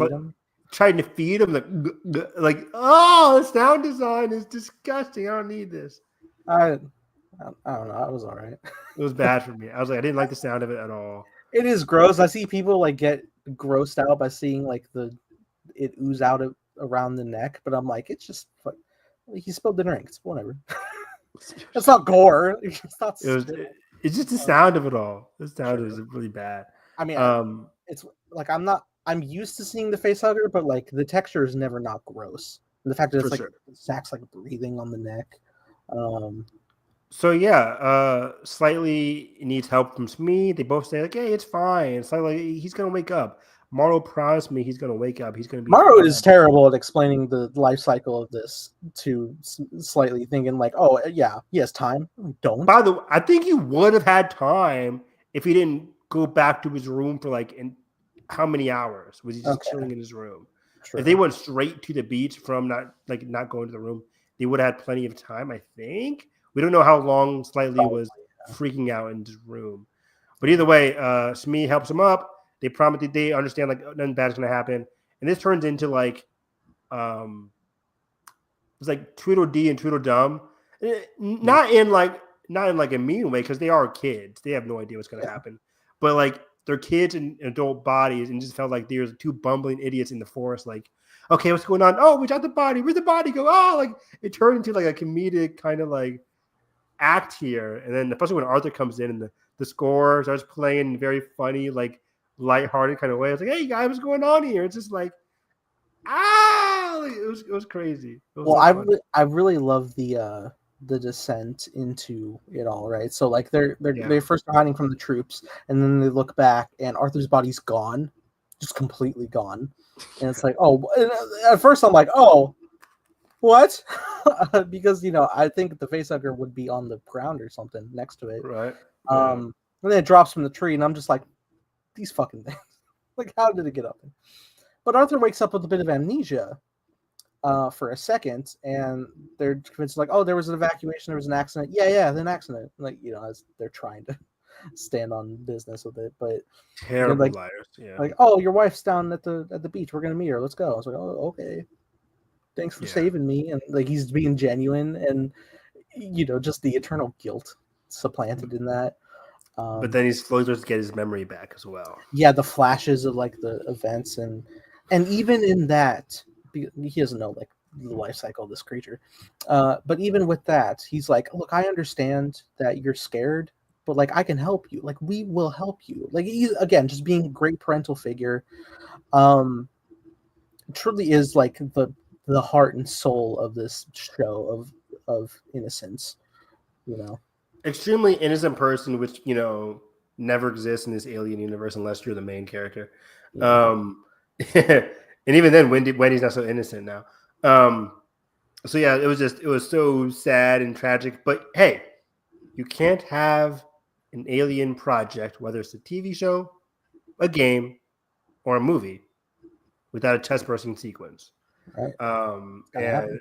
feed him. Like, oh, the sound design is disgusting. I don't need this. I don't know. I was all right. It was bad for me. I was like, I didn't like the sound of it at all. It is gross. I see people like get grossed out by seeing like it ooze out around the neck, but I'm like, it's just like he spilled the drink. It's whatever. It's not gore. It's not. It's just the sound of it all. The sound is really bad. I mean, it's like I'm used to seeing the face hugger, but like the texture is never not gross. And the fact that it's Zach's like breathing on the neck. So yeah, Slightly needs help from Smee. They both say like, "Hey, it's fine." It's like he's gonna wake up. Morrow promised me he's gonna wake up. He's gonna be. Morrow is terrible at explaining the life cycle of this to Slightly, thinking like, "Oh yeah, he has time." Don't. By the way, I think he would have had time if he didn't go back to his room for like how many hours was he just chilling in his room? True. If they went straight to the beach from not going to the room, they would have had plenty of time. I think we don't know how long Slightly was freaking out in his room, but either way, Smee helps him up. They promise that they understand like nothing bad is going to happen, and this turns into like, it's like Tweedledee and Tweedledum, not in like a mean way because they are kids. They have no idea what's going to happen, but like they're kids in adult bodies, and just felt like there's two bumbling idiots in the forest. Like, okay, what's going on? Oh, we got the body. Where'd the body go? Oh, like it turned into like a comedic kind of like act here, and then especially when Arthur comes in and the score starts playing, very funny like lighthearted kind of way. I was like, hey guys, what's going on here? It's just like, it was crazy. It was I really love the descent into it all, right? So like they first are hiding from the troops, and then they look back, and Arthur's body's gone, just completely gone, and it's like, oh, at first I'm like, oh, what? Because I think the facehugger would be on the ground or something next to it, right. And then it drops from the tree, and I'm just like, these fucking things, like, how did it get up there? But Arthur wakes up with a bit of amnesia. For a second, and they're convinced like, oh, there was an evacuation, there was an accident. Yeah, an accident. Like, as they're trying to stand on business with it, but terrible liars. Yeah. Like, oh, your wife's down at the beach. We're gonna meet her. Let's go. I was like, oh, okay. Thanks for saving me. And like, he's being genuine, and just the eternal guilt supplanted in that. But then he's slowly starts to get his memory back as well. Yeah, the flashes of like the events, and even in that, he doesn't know like the life cycle of this creature, but even with that, he's like, look, I understand that you're scared, but like, I can help you. Like, we will help you. Like, he's again just being a great parental figure. Truly is like the heart and soul of this show of innocence. Extremely innocent person, which never exists in this alien universe unless you're the main character. And even then, Wendy's not so innocent now. So yeah, it was so sad and tragic. But hey, you can't have an alien project, whether it's a TV show, a game, or a movie, without a chest bursting sequence. Right. And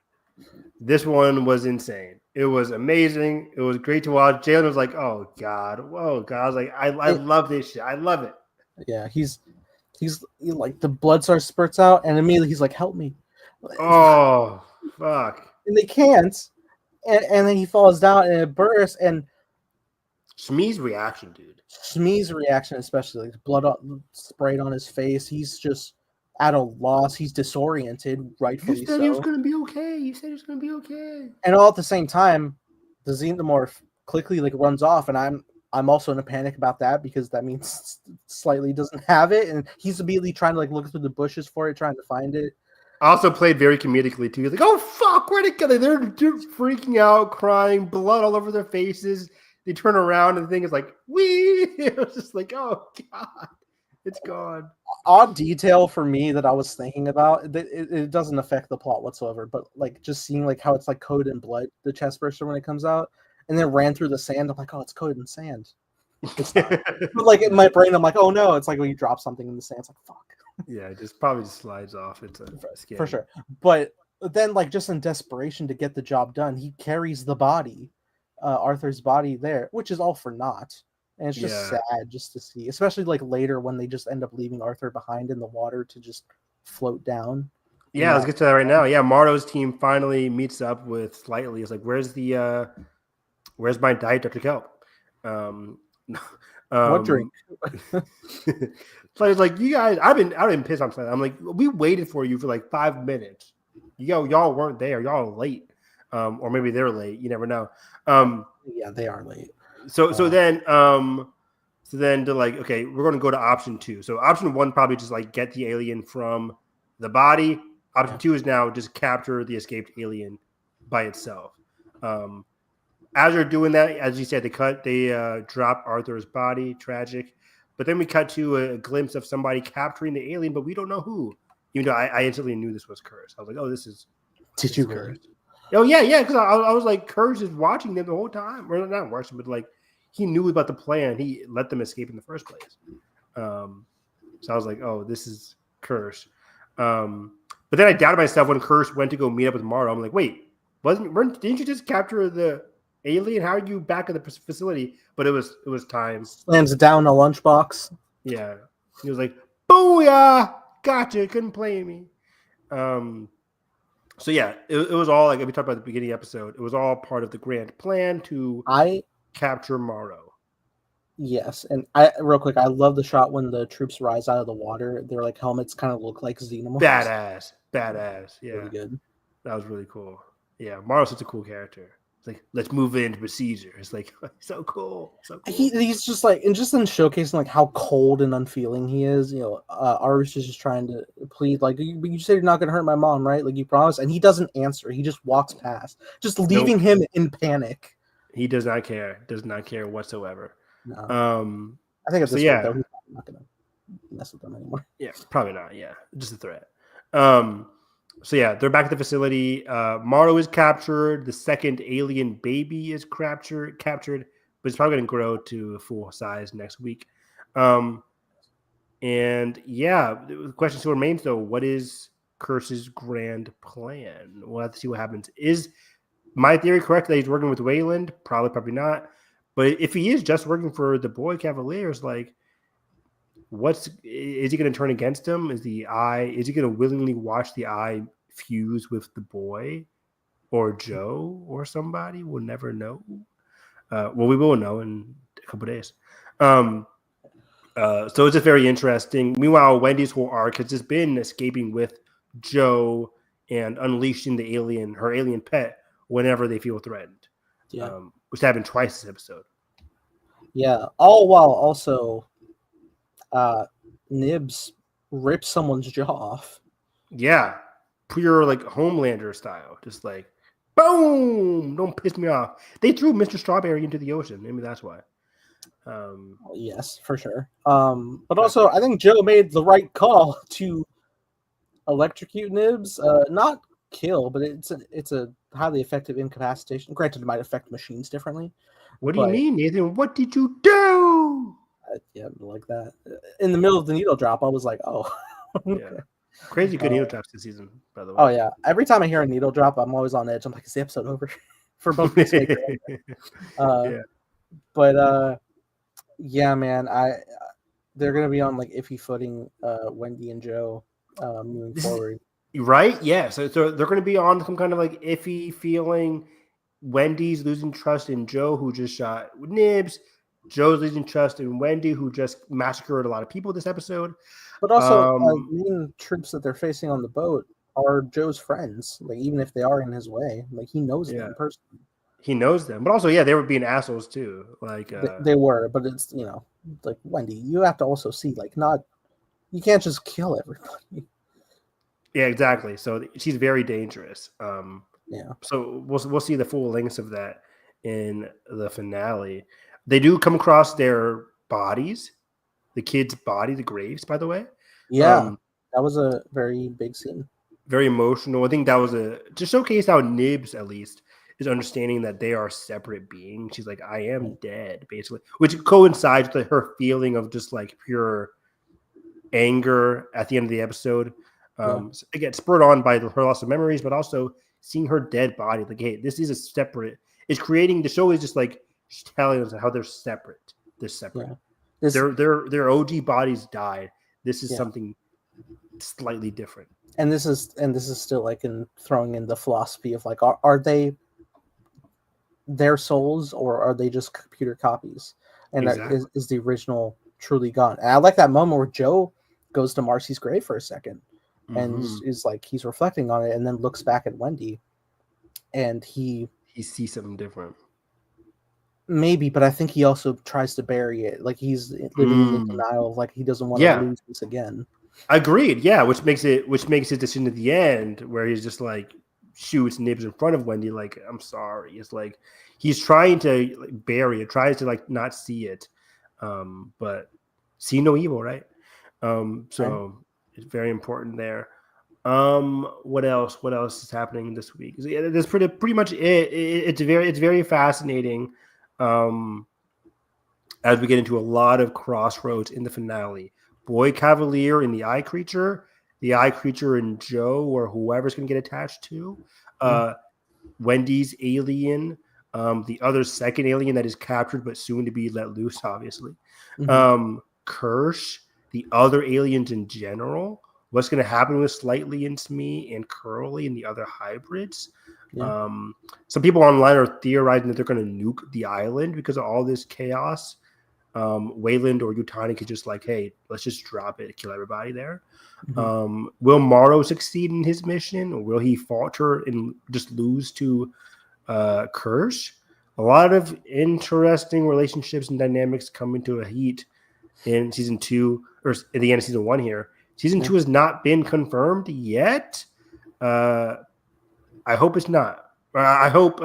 this one was insane. It was amazing. It was great to watch. Jalen was like, "Oh God, whoa, God!" I was like, "I love this shit. I love it." Yeah, he's like, the blood spurts out, and immediately he's like, help me. Oh, fuck. And they can't, and then he falls down, and it bursts, and Shmi's reaction, dude. Shmi's reaction, especially, like, blood sprayed on his face. He's just at a loss. He's disoriented, rightfully so. You said he was going to be okay. You said he was going to be okay. And all at the same time, the xenomorph quickly, like, runs off, and I'm also in a panic about that, because that means Slightly doesn't have it, and he's immediately trying to like look through the bushes for it, trying to find it. Also played very comedically too. He's like, "Oh fuck, where'd it go?" They're freaking out, crying, blood all over their faces. They turn around, and the thing is like, "Wee!" It was just like, "Oh God, it's gone." Odd detail for me that I was thinking about. It doesn't affect the plot whatsoever, but like, just seeing like how it's like coated in blood, the chest burster, when it comes out. And then ran through the sand. I'm like, oh, it's coated in sand. It's not. But like, in my brain, I'm like, oh no, it's like when you drop something in the sand. It's like, fuck. Yeah, it just probably slides off. It's for sure. But then, like, just in desperation to get the job done, he carries the body, Arthur's body there, which is all for naught. And it's just sad just to see, especially like later when they just end up leaving Arthur behind in the water to just float down. Yeah, let's get to that right now. Yeah, Marto's team finally meets up with Slightly. It's like, where's my Diet Dr. Kelp? What drink? So I was like, you guys, I've been pissed off. I'm like, we waited for you for like 5 minutes. Y'all weren't there. Y'all are late. Or maybe they're late. You never know. Yeah, they are late. So then they're like, okay, we're going to go to option 2. So option 1 probably just like get the alien from the body. Option 2 is now just capture the escaped alien by itself. As they're doing that, as you said, they drop Arthur's body, tragic. But then we cut to a glimpse of somebody capturing the alien, but we don't know who. Even though I instantly knew this was Curse. I was like, oh, this is. Did you Curse? Oh yeah, because I was like, Curse is watching them the whole time. Or not watching, but like he knew about the plan. He let them escape in the first place. So I was like, oh, this is Curse. But then I doubted myself when Curse went to go meet up with Marto. I'm like, wait, didn't you just capture the alien? How are you back at the facility? But it was time. Slams down a lunchbox. Yeah. He was like, booyah! Gotcha. Couldn't play me. So yeah, it was all like we talked about at the beginning of the episode. It was all part of the grand plan to capture Marto. Yes, and real quick, I love the shot when the troops rise out of the water. Their like helmets kind of look like xenomorphs. Badass. Yeah. Really good. That was really cool. Yeah, Marto's such a cool character. It's like, let's move into procedure. It's like so cool, so cool. He's just like, and just in showcasing like how cold and unfeeling he is. Arush is just trying to plead, like, you said you're not gonna hurt my mom, right? Like you promised, and he doesn't answer. He just walks past, just leaving him in panic. He does not care. Does not care whatsoever. No. I think at this point though, he's not gonna mess with them anymore. Yeah, probably not. Yeah, just a threat. So yeah, they're back at the facility. Morrow is captured. The second alien baby is captured, but it's probably going to grow to full size next week. And yeah, the question still remains though: what is Curse's grand plan? We'll have to see what happens. Is my theory correct that he's working with Wayland? Probably not. But if he is just working for the Boy Cavaliers, like, is he going to turn against him? Is he going to willingly watch the eye fuse with the boy or Joe or somebody? We'll never know. Well, we will know in a couple of days. So it's just very interesting. Meanwhile, Wendy's whole arc has just been escaping with Joe and unleashing her alien pet whenever they feel threatened. Yeah. Which happened twice this episode. Yeah. All while also Nibs rips someone's jaw off. Yeah. Pure like Homelander style. Just like, boom! Don't piss me off. They threw Mr. Strawberry into the ocean. Maybe that's why. Yes, for sure. But also, I think Joe made the right call to electrocute Nibs. Not kill, but it's a highly effective incapacitation. Granted, it might affect machines differently. What do you mean, Nathan? What did you do? Yeah, like that. In the middle of the needle drop, I was like, oh. Okay. Yeah. Crazy good needle drops this season, by the way. Oh, yeah. Every time I hear a needle drop, I'm always on edge. I'm like, is the episode over? For both Peacemaker. Yeah. But, yeah, man, they're going to be on, like, iffy footing, Wendy and Joe, moving forward. Right? Yeah. So they're going to be on some kind of, like, iffy feeling. Wendy's losing trust in Joe, who just shot Nibs. Joe's losing trust in Wendy, who just massacred a lot of people this episode. But also, the main troops that they're facing on the boat are Joe's friends. Like, even if they are in his way, like, he knows them personally. He knows them, but also, yeah, they were being assholes too. Like they were, but it's like Wendy. You have to also see, like, you can't just kill everybody. Yeah, exactly. So she's very dangerous. Yeah. So we'll see the full lengths of that in the finale. They do come across their bodies, the kids' body, the graves, by the way. Yeah, that was a very big scene. Very emotional. I think that was to showcase how Nibs, at least, is understanding that they are separate beings. She's like, I am dead, basically, which coincides with her feeling of just like pure anger at the end of the episode. So again, spurred on by her loss of memories, but also seeing her dead body. Like, hey, this is a separate. It's creating the show is just like telling us how they're separate. They're separate. Yeah. Their OG bodies died. This is something slightly different. And this is still like throwing in the philosophy of like, are they their souls or are they just computer copies? And exactly. That is the original truly gone. And I like that moment where Joe goes to Marcy's grave for a second and is like, he's reflecting on it and then looks back at Wendy and he sees something different. Maybe, but I think he also tries to bury it. Like he's living in the denial of like he doesn't want to lose this again. Agreed. Yeah, which makes his decision at the end where he's just like shoots Nibs in front of Wendy. Like, I'm sorry. It's like he's trying to like, bury it, tries to like not see it, but see no evil, right? So it's very important there. What else is happening this week? That's pretty much it. It's very fascinating. As we get into a lot of crossroads in the finale. Boy Cavalier and the Eye Creature and Joe or whoever's going to get attached to. Wendy's alien, the other second alien that is captured but soon to be let loose, obviously. Kirsch, the other aliens in general. What's going to happen with Slightly and Smee and Curly and the other hybrids? Yeah. Some people online are theorizing that they're going to nuke the island because of all this chaos. Wayland or Yutani could just like, hey, let's just drop it, kill everybody there. Will Morrow succeed in his mission, or will he falter and just lose to Kirsch. A lot of interesting relationships and dynamics coming to a heat in season 2, or at the end of season 1 here. Season 2 has not been confirmed yet. I hope it's not. I hope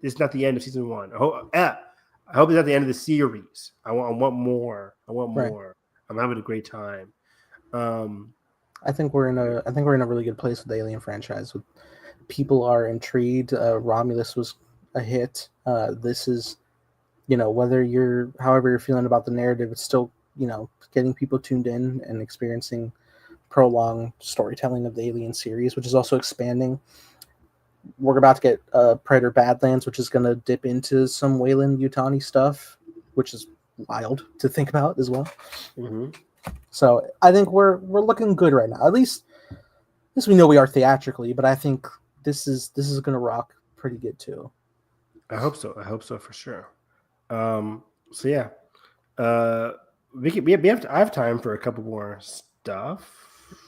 it's not the end of season 1. I hope it's not the end of the series. I want more. I want more. I'm having a great time. I think we're in a really good place with the Alien franchise. People are intrigued. Romulus was a hit. This is, however you're feeling about the narrative, it's still, getting people tuned in and experiencing prolonged storytelling of the Alien series, which is also expanding. We're about to get Predator Badlands, which is going to dip into some Weyland-Yutani stuff, which is wild to think about as well. Mm-hmm. So I think we're looking good right now. At least we know we are theatrically, but I think this is going to rock pretty good too. I hope so. For sure. So yeah, I have time for a couple more stuff.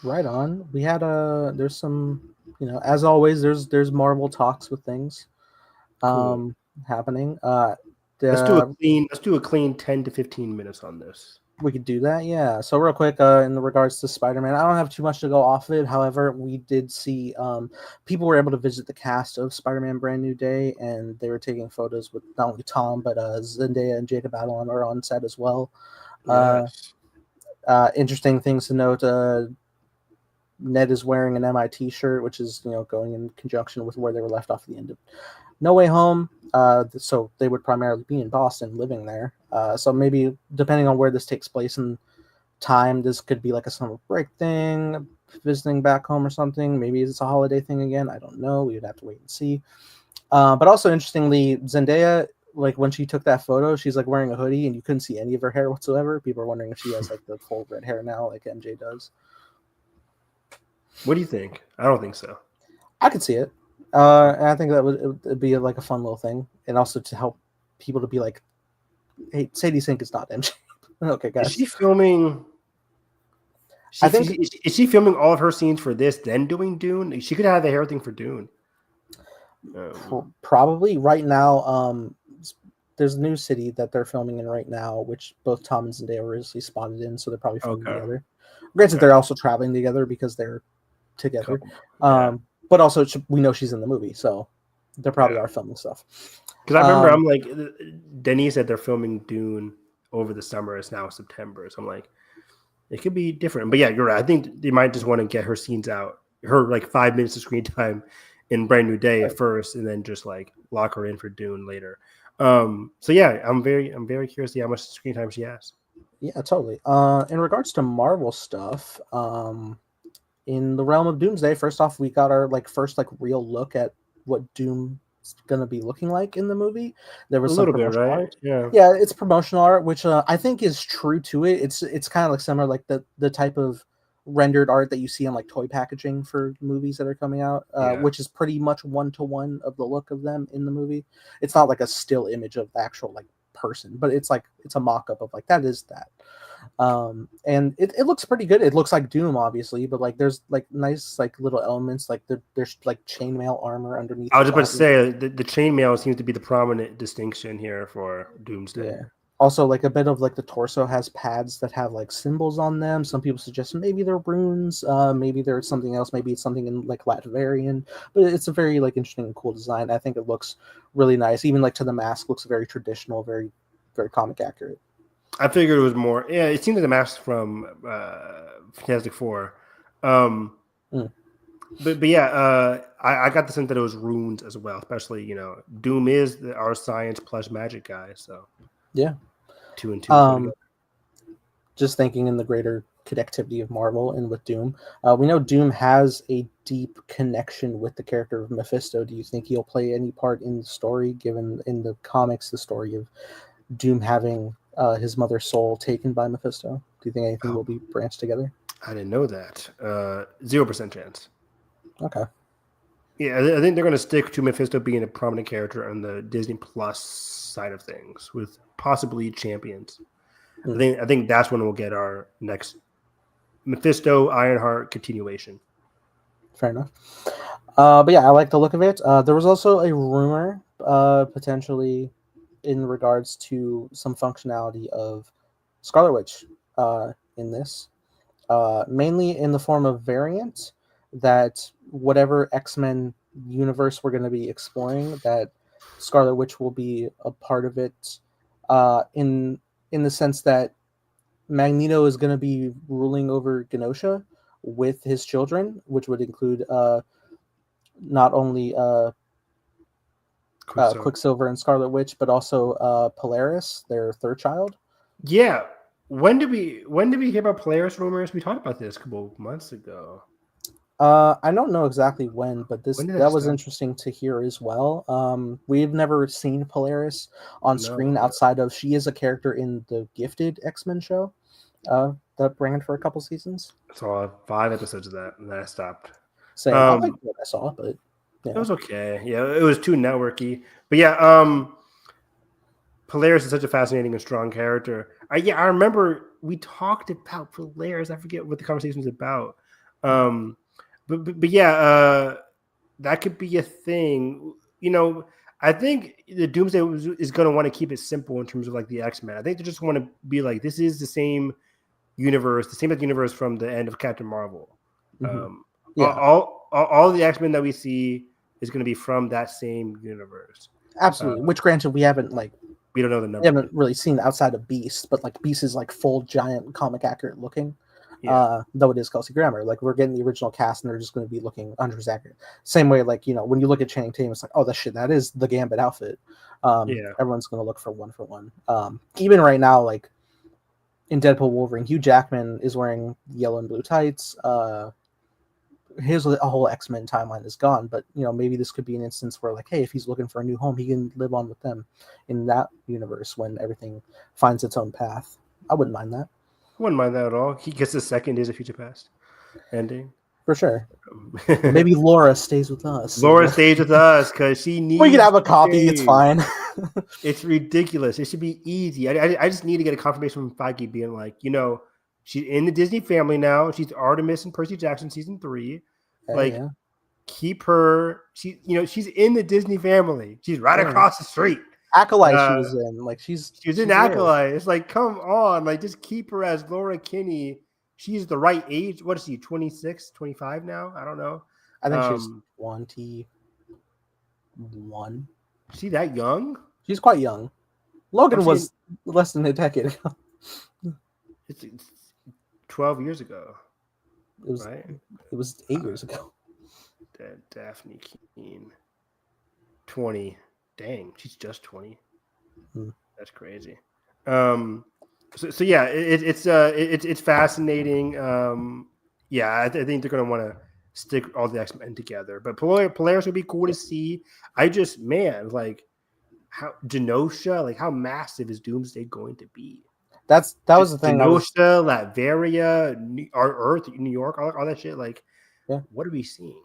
Right on. We had there's some, as always, there's Marvel talks with things Cool. happening. Let's do a clean 10 to 15 minutes on this. We could do that, yeah. So real quick, in regards to Spider-Man, I don't have too much to go off of it. However, we did see people were able to visit the cast of Spider-Man Brand New Day, and they were taking photos with not only Tom, but Zendaya and Jacob Batalon are on set as well. Yes. Interesting things to note. Ned is wearing an MIT shirt, which is going in conjunction with where they were left off at the end of No Way Home. So they would primarily be in Boston, living there. So maybe depending on where this takes place in time, this could be like a summer break thing, visiting back home or something. Maybe it's a holiday thing again. I don't know. We would have to wait and see. But also interestingly, Zendaya, like when she took that photo, she's like wearing a hoodie and you couldn't see any of her hair whatsoever. People are wondering if she has like the full red hair now, like MJ does. What do you think? I don't think so. I could see it. And I think that would be like a fun little thing, and also to help people to be like, "Hey, Sadie Sink is not MJ." Okay, guys. Is she filming? Is she filming all of her scenes for this, then doing Dune? She could have the hair thing for Dune. Probably right now. There's a new city that they're filming in right now, which both Tom and Zendaya were recently spotted in, so they're probably filming together. Granted, they're also traveling together because they're together. But also we know she's in the movie, so they probably are filming stuff. Because I remember I'm like, Denny said they're filming Dune over the summer. It's now September, so I'm like, it could be different. But yeah, you're right. I think they might just want to get her scenes out, her like 5 minutes of screen time in Brand New Day first, and then just like lock her in for Dune later. So yeah, I'm very curious to see how much screen time she has. Yeah, totally. In regards to Marvel stuff, in the realm of Doomsday, first off, we got our first real look at what Doom's gonna be looking like in the movie. There was a little bit, right? Art. Yeah, it's promotional art, which I think is true to it. It's kind of like similar, like the type of rendered art that you see on like toy packaging for movies that are coming out, which is pretty much 1-to-1 of the look of them in the movie. It's not like a still image of the actual person, but it's a mock-up of that is that. And it looks pretty good. It looks like Doom, obviously, but there's nice little elements, there's chainmail armor underneath. I was about to say the chainmail seems to be the prominent distinction here for Doomsday. Yeah. Also, a bit of the torso has pads that have symbols on them. Some people suggest maybe they're runes, maybe there's something else, maybe it's something in Latverian, but it's a very interesting and cool design. I think it looks really nice. Even to the mask looks very traditional, very very comic accurate. I figured it was more. Yeah, it seemed like the mask from Fantastic Four. But yeah, I got the sense that it was runes as well. Especially Doom is our science plus magic guy. So yeah, 2 and 2. Just thinking in the greater connectivity of Marvel and with Doom, we know Doom has a deep connection with the character of Mephisto. Do you think he'll play any part in the story? Given in the comics, the story of Doom having his mother's soul taken by Mephisto. Do you think anything will be branched together? I didn't know that. 0% chance. Okay. Yeah, I think they're going to stick to Mephisto being a prominent character on the Disney Plus side of things, with possibly Champions. I think that's when we'll get our next Mephisto Ironheart continuation. Fair enough. But yeah, I like the look of it. There was also a rumor, potentially, in regards to some functionality of Scarlet Witch in this, mainly in the form of variant that whatever X-Men universe we're going to be exploring, that Scarlet Witch will be a part of it, in the sense that Magneto is going to be ruling over Genosha with his children, which would include not only Quicksilver and Scarlet Witch, but also Polaris, their third child. Yeah. When did we hear about Polaris rumors? We talked about this a couple months ago. I don't know exactly when, but that was start? interesting to hear as well. We've never seen Polaris on screen outside of she is a character in the Gifted X-Men show that ran for a couple seasons. I saw 5 episodes of that, and then I stopped. Same. I liked what I saw, but it was okay. Yeah, it was too networky. But yeah, Polaris is such a fascinating and strong character. I remember we talked about Polaris. I forget what the conversation was about. But yeah, that could be a thing. You know, I think the Doomsday is going to want to keep it simple in terms of like the X-Men. I think they just want to be like, this is the same universe, from the end of Captain Marvel. All the X-Men that we see is going to be from that same universe. Absolutely. Which, granted, we don't know the number. We haven't really seen outside of Beast, but like Beast is like full giant comic accurate looking. Yeah. Though it is Kelsey Grammer. Like, we're getting the original cast and they're just going to be looking 100% accurate. Same way, like, you know, when you look at Channing Tatum, it's like, oh, that is the Gambit outfit. Everyone's going to look for one for one. Even right now, like in Deadpool Wolverine, Hugh Jackman is wearing yellow and blue tights. His whole X-Men timeline is gone, but you know, maybe this could be an instance where, like, hey, if he's looking for a new home, he can live on with them in that universe when everything finds its own path. I wouldn't mind that. I wouldn't mind that at all. He gets the second Days of Future Past ending. For sure. Maybe Laura stays with us. Laura stays with us because she needs. We can have a copy. It's fine. It's ridiculous. It should be easy. I just need to get a confirmation from Feige being like, you know, she's in the Disney family now. She's Artemis and Percy Jackson season 3. Keep her. She's in the Disney family. She's right across the street. Acolyte she was in. Like she was in Acolyte. It's like, come on, like just keep her as Laura Kinney. She's the right age. What is she? 26, 25 now? I don't know. I think she's 21. Is she that young? She's quite young. Logan was less than a decade ago. It's 12 years ago. It was right? It was 8 years ago. Daphne Keane. 20. Dang, she's just 20. That's crazy. So yeah, it's fascinating. I think they're gonna want to stick all the X-Men together. But Polaris would be cool to see. How Genosha, like how massive is Doomsday going to be? That was the thing. Genosha, Latveria, our Earth, New York, all that shit. Like, what are we seeing?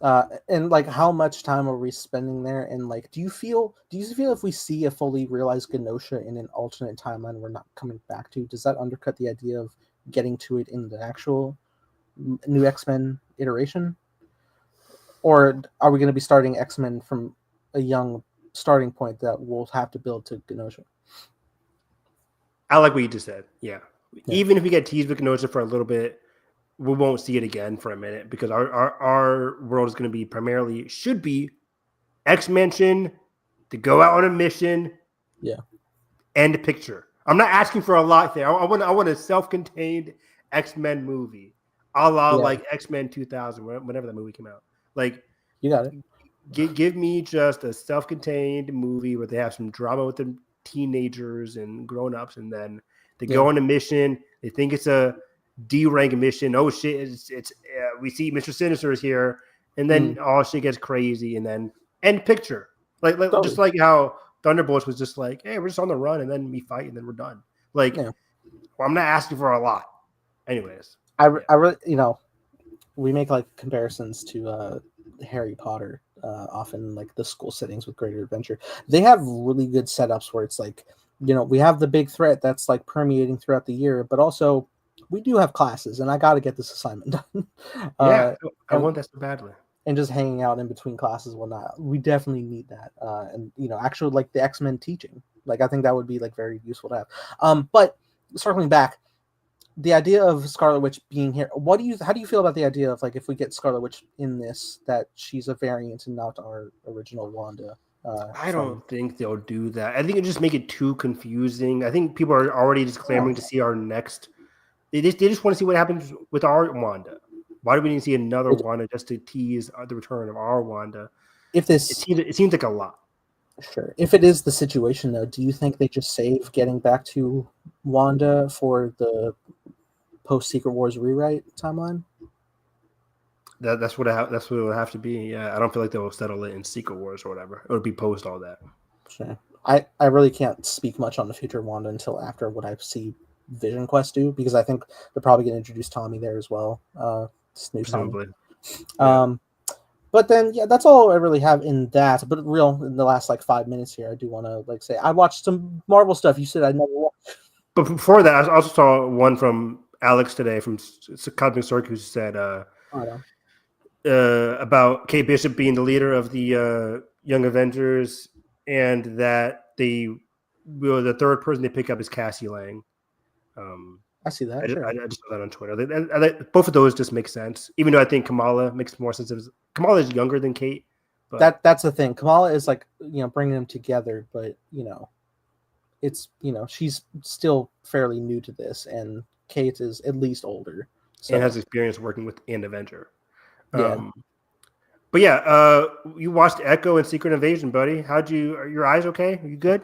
And like, how much time are we spending there? And like, do you feel if we see a fully realized Genosha in an alternate timeline we're not coming back to, does that undercut the idea of getting to it in the actual new X-Men iteration? Or are we going to be starting X-Men from a young starting point that we'll have to build to Genosha? I like what you just said. Yeah. Even if we get teased with Genosha for a little bit, we won't see it again for a minute because our world is going to be should be X-Mention to go out on a mission. Yeah. End the picture. I'm not asking for a lot there. I want a self-contained X-Men movie, a la like X-Men 2000, whenever that movie came out. Like, you got it. Give me just a self-contained movie where they have some drama with the teenagers and grown-ups, and then they go on a mission. They think it's a D-rank mission. Oh shit! It's we see Mr. Sinister is here, and then all shit gets crazy, and then end picture. Like just like how Thunderbolts was just like, hey, we're just on the run, and then we fight, and then we're done. Like, well, I'm not asking for a lot. Anyways, I really, we make like comparisons to Harry Potter. Often like the school settings with Greater Adventure, they have really good setups where it's like, we have the big threat that's like permeating throughout the year, but also we do have classes, and I got to get this assignment done. Yeah, I and, want that so badly. and just hanging out in between classes and whatnot. We definitely need that. And actually, like the X-Men teaching, like I think that would be like very useful to have. But circling back, the idea of Scarlet Witch being here, how do you feel about the idea of like if we get Scarlet Witch in this, that she's a variant and not our original Wanda? I don't think they'll do that. I think it just make it too confusing. I think people are already just clamoring to see our next. They just want to see what happens with our Wanda. Why do we need to see another Wanda just to tease the return of our Wanda? If it seems like a lot. Sure. If it is the situation, though, do you think they just save getting back to Wanda for the post Secret Wars rewrite timeline? That's what it would have to be. Yeah, I don't feel like they will settle it in Secret Wars or whatever. It would be post all that. Sure. I really can't speak much on the future of Wanda until after what I see Vision Quest do, because I think they're probably going to introduce Tommy there as well. Presumably. But then, yeah, that's all I really have in that. But in the last like 5 minutes here, I do want to like say I watched some Marvel stuff. You said I never watched. But before that, I also saw one from Alex today from Cosmic Cirque who said about Kate Bishop being the leader of the Young Avengers, and that the third person they pick up is Cassie Lang. I see that. I just saw that on Twitter. Both of those just make sense, even though I think Kamala makes more sense. Kamala is younger than Kate. But that's the thing. Kamala is like bringing them together, but it's she's still fairly new to this, and Kate is at least older and has experience working with an Avenger. Yeah. But yeah, you watched Echo and Secret Invasion, buddy. Are your eyes okay? Are you good?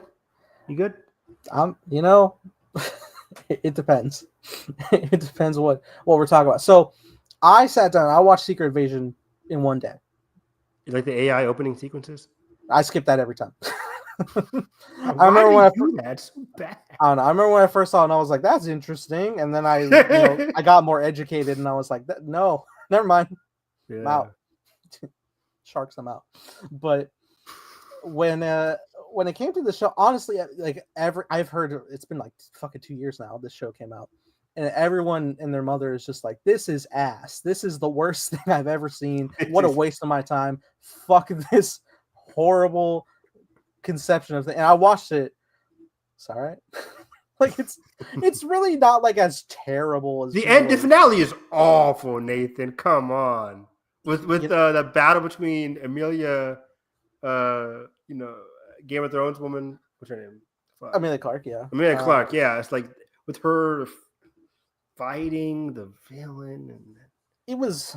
You good? It depends. It depends what we're talking about. So I sat down, I watched Secret Invasion in one day. You like the AI opening sequences? I skip that every time. I remember when I remember when I first saw it and I was like, that's interesting. And then I I got more educated and I was like, no, never mind. Yeah. I'm out. Sharks, I'm out. But when it came to the show, honestly, like I've heard it's been like fucking 2 years now this show came out, and everyone and their mother is just like, this is ass. This is the worst thing I've ever seen. What a waste of my time. Fuck this horrible conception of thing. And I watched it. It's all right. Like it's really not like as terrible as the end. The finale is awful, Nathan. Come on, with the battle between Emilia, Game of Thrones woman. What's her name? Emilia Clarke. Yeah, Emilia Clarke. Yeah, it's like with her fighting the villain, and it was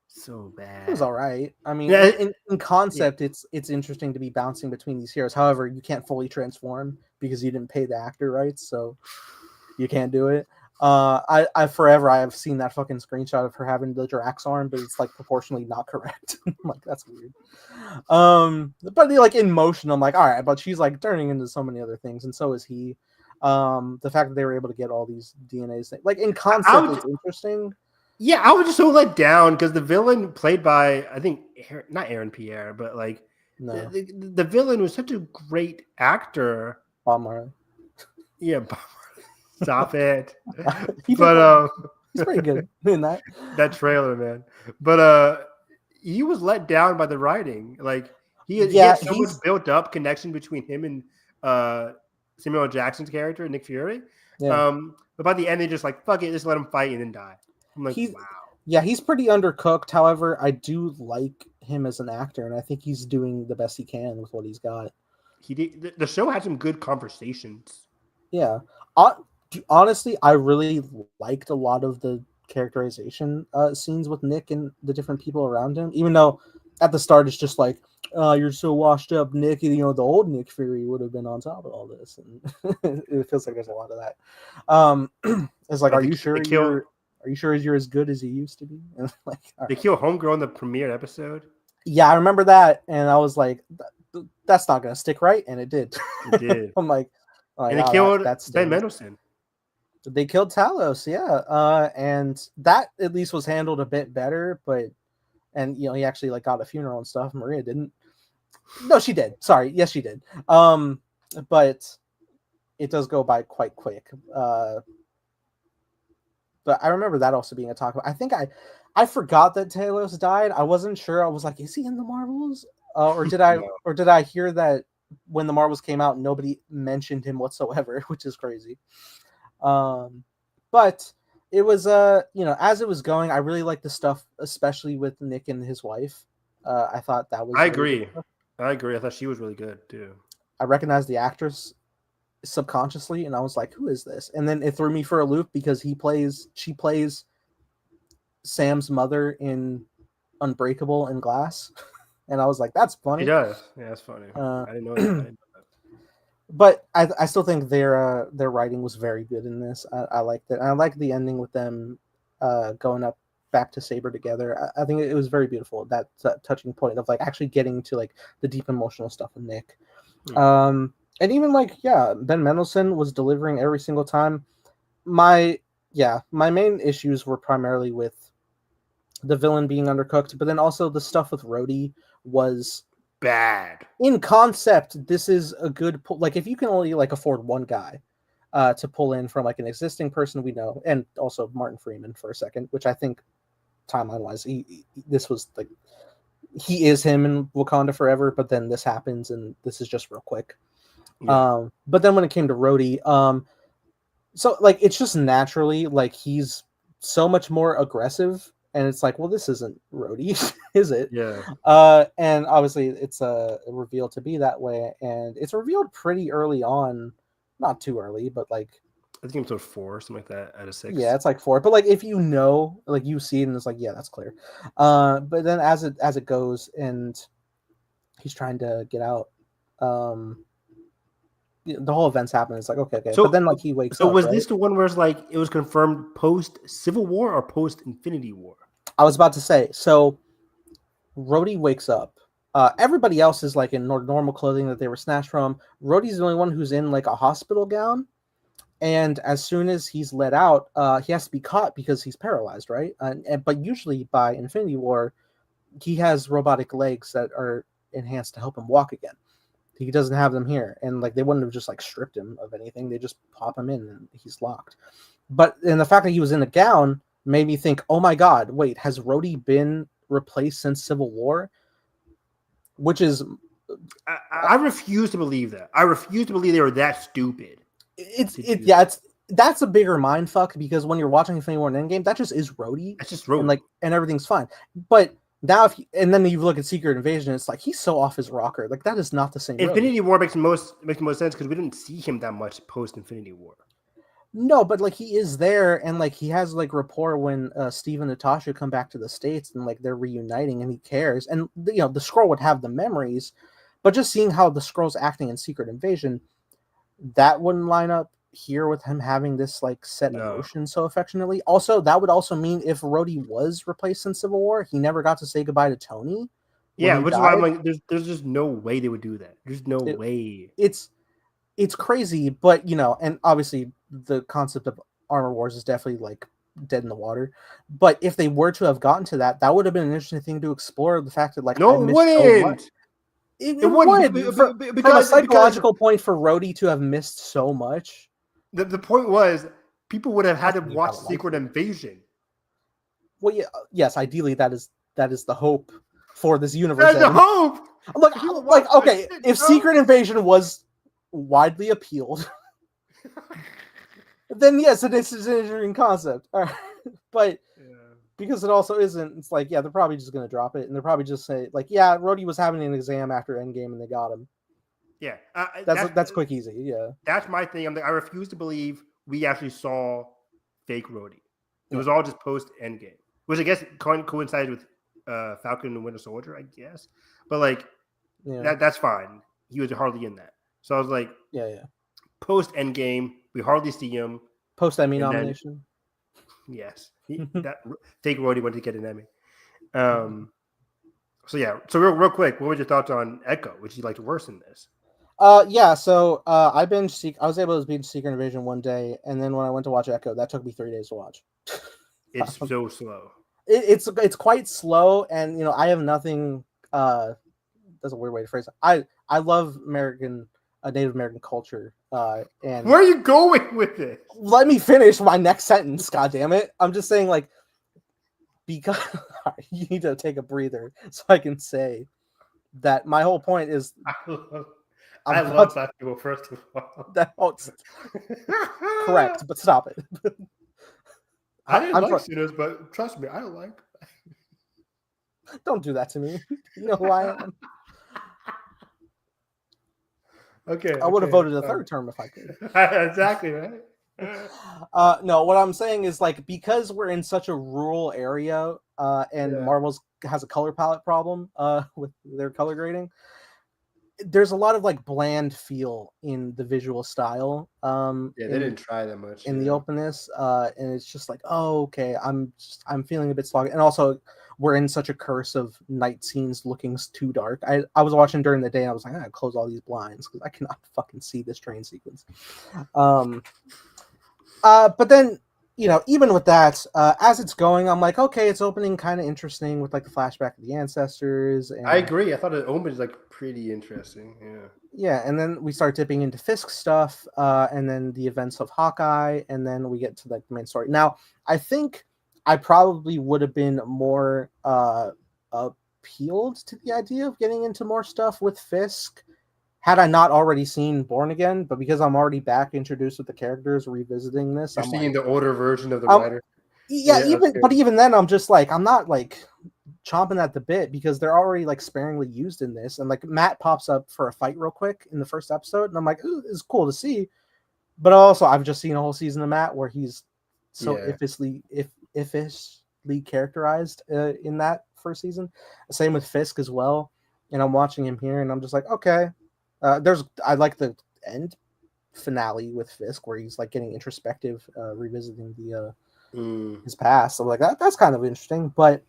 so bad. It was all right. I mean, in concept, it's interesting to be bouncing between these heroes. However, you can't fully transform because you didn't pay the actor rights, so you can't do it. I have seen that fucking screenshot of her having the Drax arm, but it's like proportionally not correct. I'm like, that's weird. But like in motion, I'm like, all right, but she's like turning into so many other things, and so is he. The fact that they were able to get all these DNAs, like in concept, it's interesting. Yeah, I was just so let down because the villain played by, I think, not Aaron Pierre, but like the villain was such a great actor. Bob Marley. Yeah, stop it. He's pretty good in that. That trailer, man. But he was let down by the writing. Like he had so much built up connection between him and Samuel L. Jackson's character, Nick Fury. Yeah. But by the end, they just like, fuck it, just let him fight and then die. I'm like, wow. Yeah, he's pretty undercooked. However, I do like him as an actor, and I think he's doing the best he can with what he's got. He did. The show had some good conversations. Yeah. Honestly, I really liked a lot of the characterization scenes with Nick and the different people around him, even though at the start it's just like, you're so washed up, Nick. The old Nick Fury would have been on top of all this, and it feels like there's a lot of that. It's like, are you sure you're as good as you used to be? And like, they kill Homegirl in the premiere episode. Yeah, I remember that, and I was like, that's not gonna stick, right? And it did. It did. I'm like, and they killed Ben Mendelsohn. They killed Talos, yeah, and that at least was handled a bit better. And he actually like got a funeral and stuff. Maria didn't. No, she did. Sorry, yes, she did. But it does go by quite quick. But But I remember that also being a talk about. I think I forgot that Talos died. I wasn't sure. I was like, is he in the Marvels? Or did I No. or did I hear that when the Marvels came out, nobody mentioned him whatsoever, which is crazy. But it was as it was going, I really liked the stuff, especially with Nick and his wife. I thought that was I really good agree. stuff. I agree. I thought she was really good too. I recognized the actress subconsciously, and I was like, who is this? And then it threw me for a loop because she plays Sam's mother in Unbreakable and Glass. And I was like, that's She funny. does. Yeah, that's funny. Uh, I didn't know that. I didn't know that. but I still think their writing was very good in this. I liked it. I like the ending with them going up back to Saber together. I think it was very beautiful. That touching point of like actually getting to like the deep emotional stuff with Nick. And even like Ben Mendelsohn was delivering every single time. My main issues were primarily with the villain being undercooked, but then also the stuff with Rhodey was Bad. in concept. This is a good like if you can only like afford one guy to pull in from like an existing person we know, and also Martin Freeman for a second, which I think timeline wise this was like he is him in Wakanda forever, but then this happens and this is just real quick. But then when it came to Rhodey, so like it's just naturally like he's so much more aggressive, and it's like, well, this isn't Rhodey, is it? Yeah. And obviously it's revealed to be that way, and it's revealed pretty early on, not too early, but like I think episode 4, something like that, out of 6. yeah, it's like 4. But like if you know, like you see it and it's like, yeah, that's clear. But then as it goes and he's trying to get out, the whole events happen. It's like okay. So, But then like he wakes so up. was Right? this the one where it's like it was confirmed post Civil War or post Infinity War? I was about to say, so Rhodey wakes up. Everybody else is like in normal clothing that they were snatched from. Rhodey's the only one who's in like a hospital gown. And as soon as he's let out, he has to be caught because he's paralyzed, right? But usually by Infinity War, he has robotic legs that are enhanced to help him walk again. He doesn't have them here, and like they wouldn't have just like stripped him of anything. They just pop him in, and he's locked. But and the fact that he was in a gown made me think, oh my god, wait, has Rhodey been replaced since Civil War? Which is, I refuse to believe that. I refuse to believe they were that stupid. that's a bigger mind fuck because when you're watching Infinity War and Endgame, that just is Rhodey. That's just Rhodey. And like and everything's fine. But now and then you look at Secret Invasion, it's like he's so off his rocker. Like that is not the same. Infinity Rhodey. War makes the most sense because we didn't see him that much post Infinity War. No, but like he is there, and like he has like rapport when Steve and Natasha come back to the States, and like they're reuniting, and he cares. And the Skrull would have the memories, but just seeing how the Skrull's acting in Secret Invasion, that wouldn't line up here with him having this like set emotion so affectionately. Also, that would also mean if Rhodey was replaced in Civil War, he never got to say goodbye to Tony. Yeah, which is why I'm like, there's just no way they would do that. There's no way. It's crazy, but and obviously the concept of Armor Wars is definitely like dead in the water. But if they were to have gotten to that, that would have been an interesting thing to explore. The fact that like no, it wouldn't. It wouldn't from a psychological point for Rhodey to have missed so much. The point was people would have had to watch Secret Invasion. Well, yeah, yes, ideally that is the hope for this universe. That's the hope. Like okay, if Secret Invasion was widely appealed, then yes, it is an interesting concept. But because it also isn't, it's like, yeah, they're probably just going to drop it, and they're probably just say like, yeah, Rhodey was having an exam after Endgame, and they got him. Yeah, that's quick, easy. Yeah, that's my thing. I'm like, I refuse to believe we actually saw fake Rhodey. It was all just post Endgame, which I guess coincided with Falcon and Winter Soldier, I guess. But like, that's fine. He was hardly in that. So I was like, yeah. Post Endgame, we hardly see him. Post Emmy nomination. Yes, that fake Rhodey went to get an Emmy. So yeah. So real quick, what were your thoughts on Echo? Which you liked worse in this? Yeah. So I was able to binge Secret Invasion one day, and then when I went to watch Echo, that took me 3 days to watch. It's so slow. It's quite slow, and I have nothing. That's a weird way to phrase it. I love American Native American culture. And where are you going with this? Let me finish my next sentence. God damn it! I'm just saying, like, because you need to take a breather so I can say that my whole point is. I love black people. First of all, it's correct, but stop it. I didn't like sinners, but trust me, I don't like. Don't do that to me. You know who I am. Okay, I would have voted a third term if I could. Exactly, right? No, what I'm saying is, like, because we're in such a rural area, and Marvel's has a color palette problem with their color grading. There's a lot of like bland feel in the visual style. They didn't try that much in the openness, and it's just like, oh, okay, I'm feeling a bit sluggish, and also we're in such a curse of night scenes looking too dark. I was watching during the day, and I was like, I gotta close all these blinds because I cannot fucking see this train sequence. But then, even with that, as it's going, I'm like, okay, it's opening kind of interesting with like the flashback of the ancestors. And I agree. I thought it opened like pretty interesting. Yeah. Yeah, and then we start dipping into Fisk stuff, and then the events of Hawkeye, and then we get to like the main story. Now, I think I probably would have been more appealed to the idea of getting into more stuff with Fisk had I not already seen Born Again, but because I'm already back introduced with the characters, revisiting this, You're I'm seeing like, the older version of the writer. Yeah, even then, I'm just like, I'm not like chomping at the bit because they're already like sparingly used in this, and like Matt pops up for a fight real quick in the first episode, and I'm like, ooh, it's cool to see. But also, I've just seen a whole season of Matt where he's so iffishly characterized in that first season. Same with Fisk as well, and I'm watching him here, and I'm just like, okay. I like the end finale with Fisk where he's like getting introspective, revisiting the his past. So like that's kind of interesting, but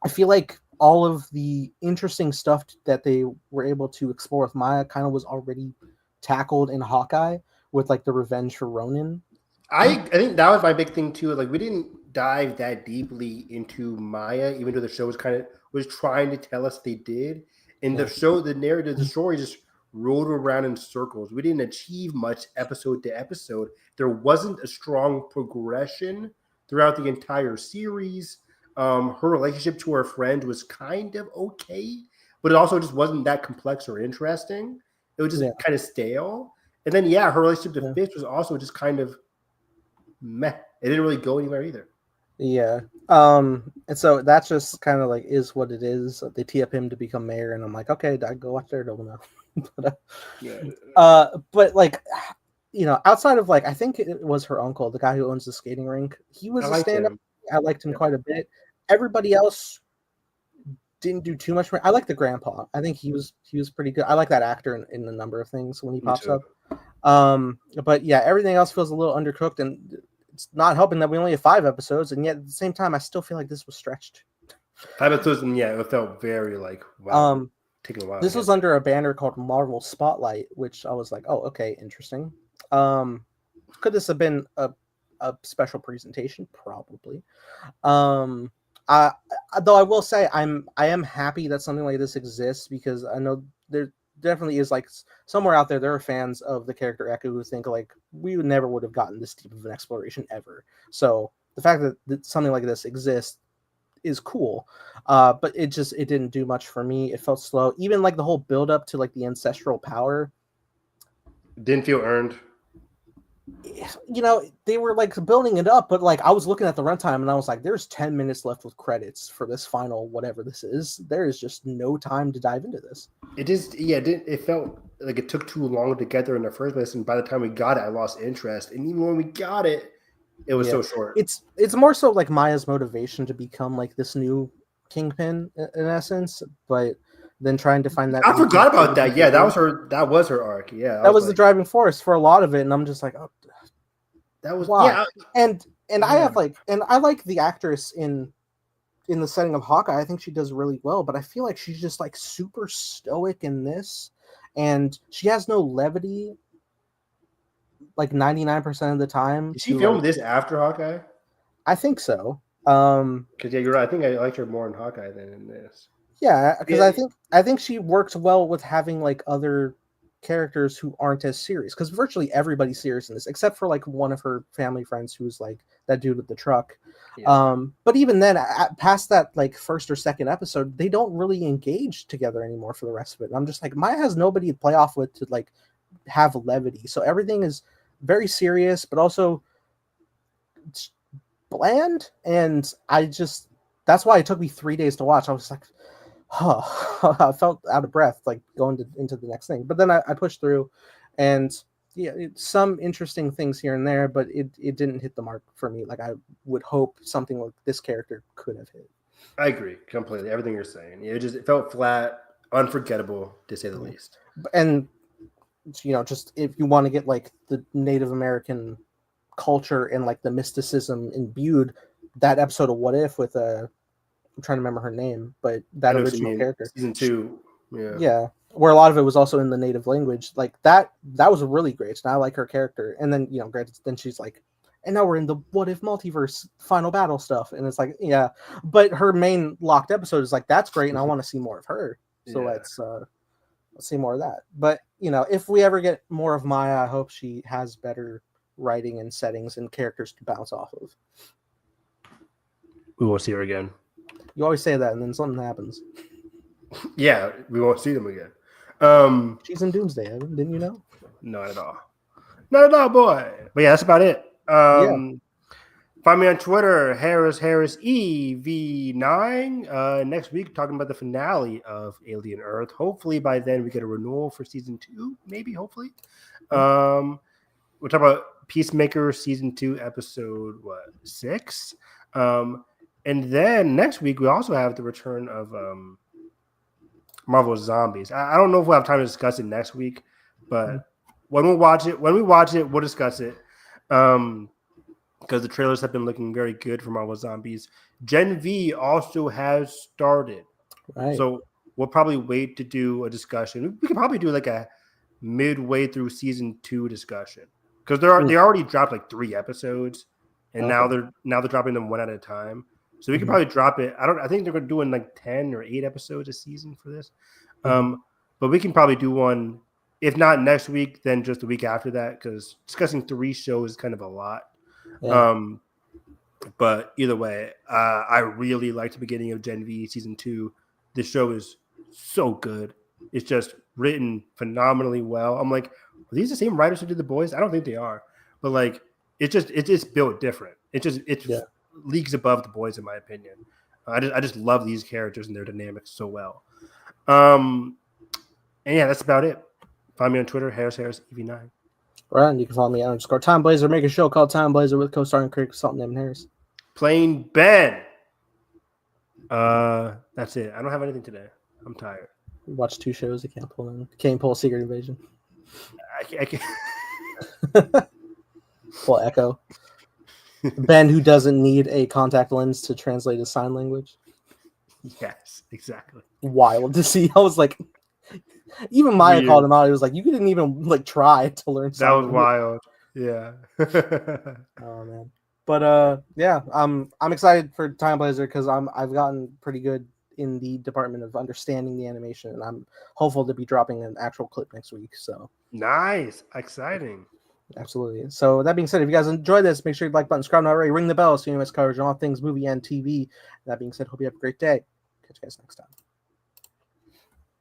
I feel like all of the interesting stuff that they were able to explore with Maya kind of was already tackled in Hawkeye with like the revenge for Ronin. I think that was my big thing too. Like we didn't dive that deeply into Maya, even though the show was trying to tell us they did. And the show, the narrative, the story just rolled around in circles. We didn't achieve much episode to episode. There wasn't a strong progression throughout the entire series. Her relationship to her friend was kind of okay, but it also just wasn't that complex or interesting. It was just kind of stale. And then, her relationship to Fisk was also just kind of meh. It didn't really go anywhere either. Yeah. And so that's just kind of like is what it is. They tee up him to become mayor, and I'm like, okay, I go watch Daredevil now. But like, outside of like, I think it was her uncle, the guy who owns the skating rink. He was a stand-up. I liked him quite a bit. Everybody else didn't do too much. I like the grandpa. I think he was pretty good. I like that actor in a number of things when he pops up. But yeah, everything else feels a little undercooked, and it's not helping that we only have 5 episodes, and yet at the same time, I still feel like this was stretched. 5 episodes, and it felt very like wow. Taking a while. This was under a banner called Marvel Spotlight, which I was like, oh, okay, interesting. Could this have been a special presentation? Probably. Though I will say I am happy that something like this exists, because I know there definitely is like somewhere out there are fans of the character Echo who think like we never would have gotten this deep of an exploration ever. So the fact that something like this exists is cool, but it didn't do much for me. It felt slow. Even like the whole build up to like the ancestral power didn't feel earned. They were like building it up, but like I was looking at the runtime and I was like, there's 10 minutes left with credits for this final whatever this is. There is just no time to dive into this. It just it felt like it took too long to get there in the first place, and by the time we got it, I lost interest. And even when we got it, it was so short. It's more so like Maya's motivation to become like this new Kingpin in essence, but then trying to find that. I forgot about that. Yeah, that was her arc. Yeah, that was the driving force for a lot of it, and I'm just like, oh, that was why? And I have like, and I like the actress in the setting of Hawkeye. I think she does really well, but I feel like she's just like super stoic in this, and she has no levity. Like 99% of the time. Did she film this after Hawkeye? I think so. Because you're right. I think I liked her more in Hawkeye than in this. Yeah, because I think she works well with having like other characters who aren't as serious, because virtually everybody's serious in this except for like one of her family friends who's like that dude with the truck. But even then, past that like first or second episode, they don't really engage together anymore for the rest of it. And I'm just like, Maya has nobody to play off with to like have levity, so everything is very serious but also bland. And that's why it took me 3 days to watch. I was like, I felt out of breath like going into the next thing, but then I pushed through, and yeah, some interesting things here and there, but it didn't hit the mark for me like I would hope something like this character could have hit. I agree completely. Everything you're saying, it felt flat, unforgettable to say the least. And just if you want to get like the Native American culture and like the mysticism imbued, that episode of What If with I'm trying to remember her name, but that original character, season 2, yeah, where a lot of it was also in the native language, like that was really great. And I like her character. And then granted, then she's like, and now we're in the What If multiverse final battle stuff, and it's like, yeah, but her main locked episode is like, that's great, and I want to see more of her. So let's see more of that. But if we ever get more of Maya, I hope she has better writing and settings and characters to bounce off of. We won't see her again. You always say that, and then something happens. Yeah, we won't see them again. She's in Doomsday, Evan. Didn't you know? Not at all. Not at all, boy. But yeah, that's about it. Find me on Twitter, Harris EV9. Next week, talking about the finale of Alien Earth. Hopefully, by then we get a renewal for season 2. Maybe, hopefully. We'll talk about Peacemaker season 2, episode 6. And then next week we also have the return of Marvel Zombies. I don't know if we'll have time to discuss it next week, but when we watch it, we'll discuss it. Because the trailers have been looking very good for Marvel Zombies. Gen V also has started. Right. So we'll probably wait to do a discussion. We could probably do like a midway through season 2 discussion. Because they already dropped like 3 episodes, and now they're dropping them one at a time. So we could probably drop it. I think they're doing like 10 or 8 episodes a season for this. But we can probably do one, if not next week, then just the week after that, because discussing 3 shows is kind of a lot. Yeah. But either way, I really liked the beginning of Gen V season 2. This show is so good. It's just written phenomenally well. I'm like, are these the same writers who did The Boys? I don't think they are. But like, it's built different. It's leagues above The Boys, in my opinion. I just love these characters and their dynamics so well. And yeah, that's about it. Find me on Twitter, Harris EV9. Right, and you can follow me on _Time Blazer. Make a show called Time Blazer with co-starring Craig Salton and Harris. Plain Ben. That's it. I don't have anything today. I'm tired. We watched 2 shows. I can't pull Secret Invasion. I can't. Pull Echo. Ben, who doesn't need a contact lens to translate his sign language. Yes, exactly. Wild to see. I was like, even Maya called him out. He was like, you didn't even like try to learn something. That was wild. Yeah. Oh man. But yeah, I'm excited for Time Blazer because I've gotten pretty good in the department of understanding the animation, and I'm hopeful to be dropping an actual clip next week. So nice, exciting. Absolutely. So that being said, if you guys enjoyed this, make sure you like button, subscribe, not already, ring the bell so you miss coverage on all things movie and TV. That being said, hope you have a great day. Catch you guys next time.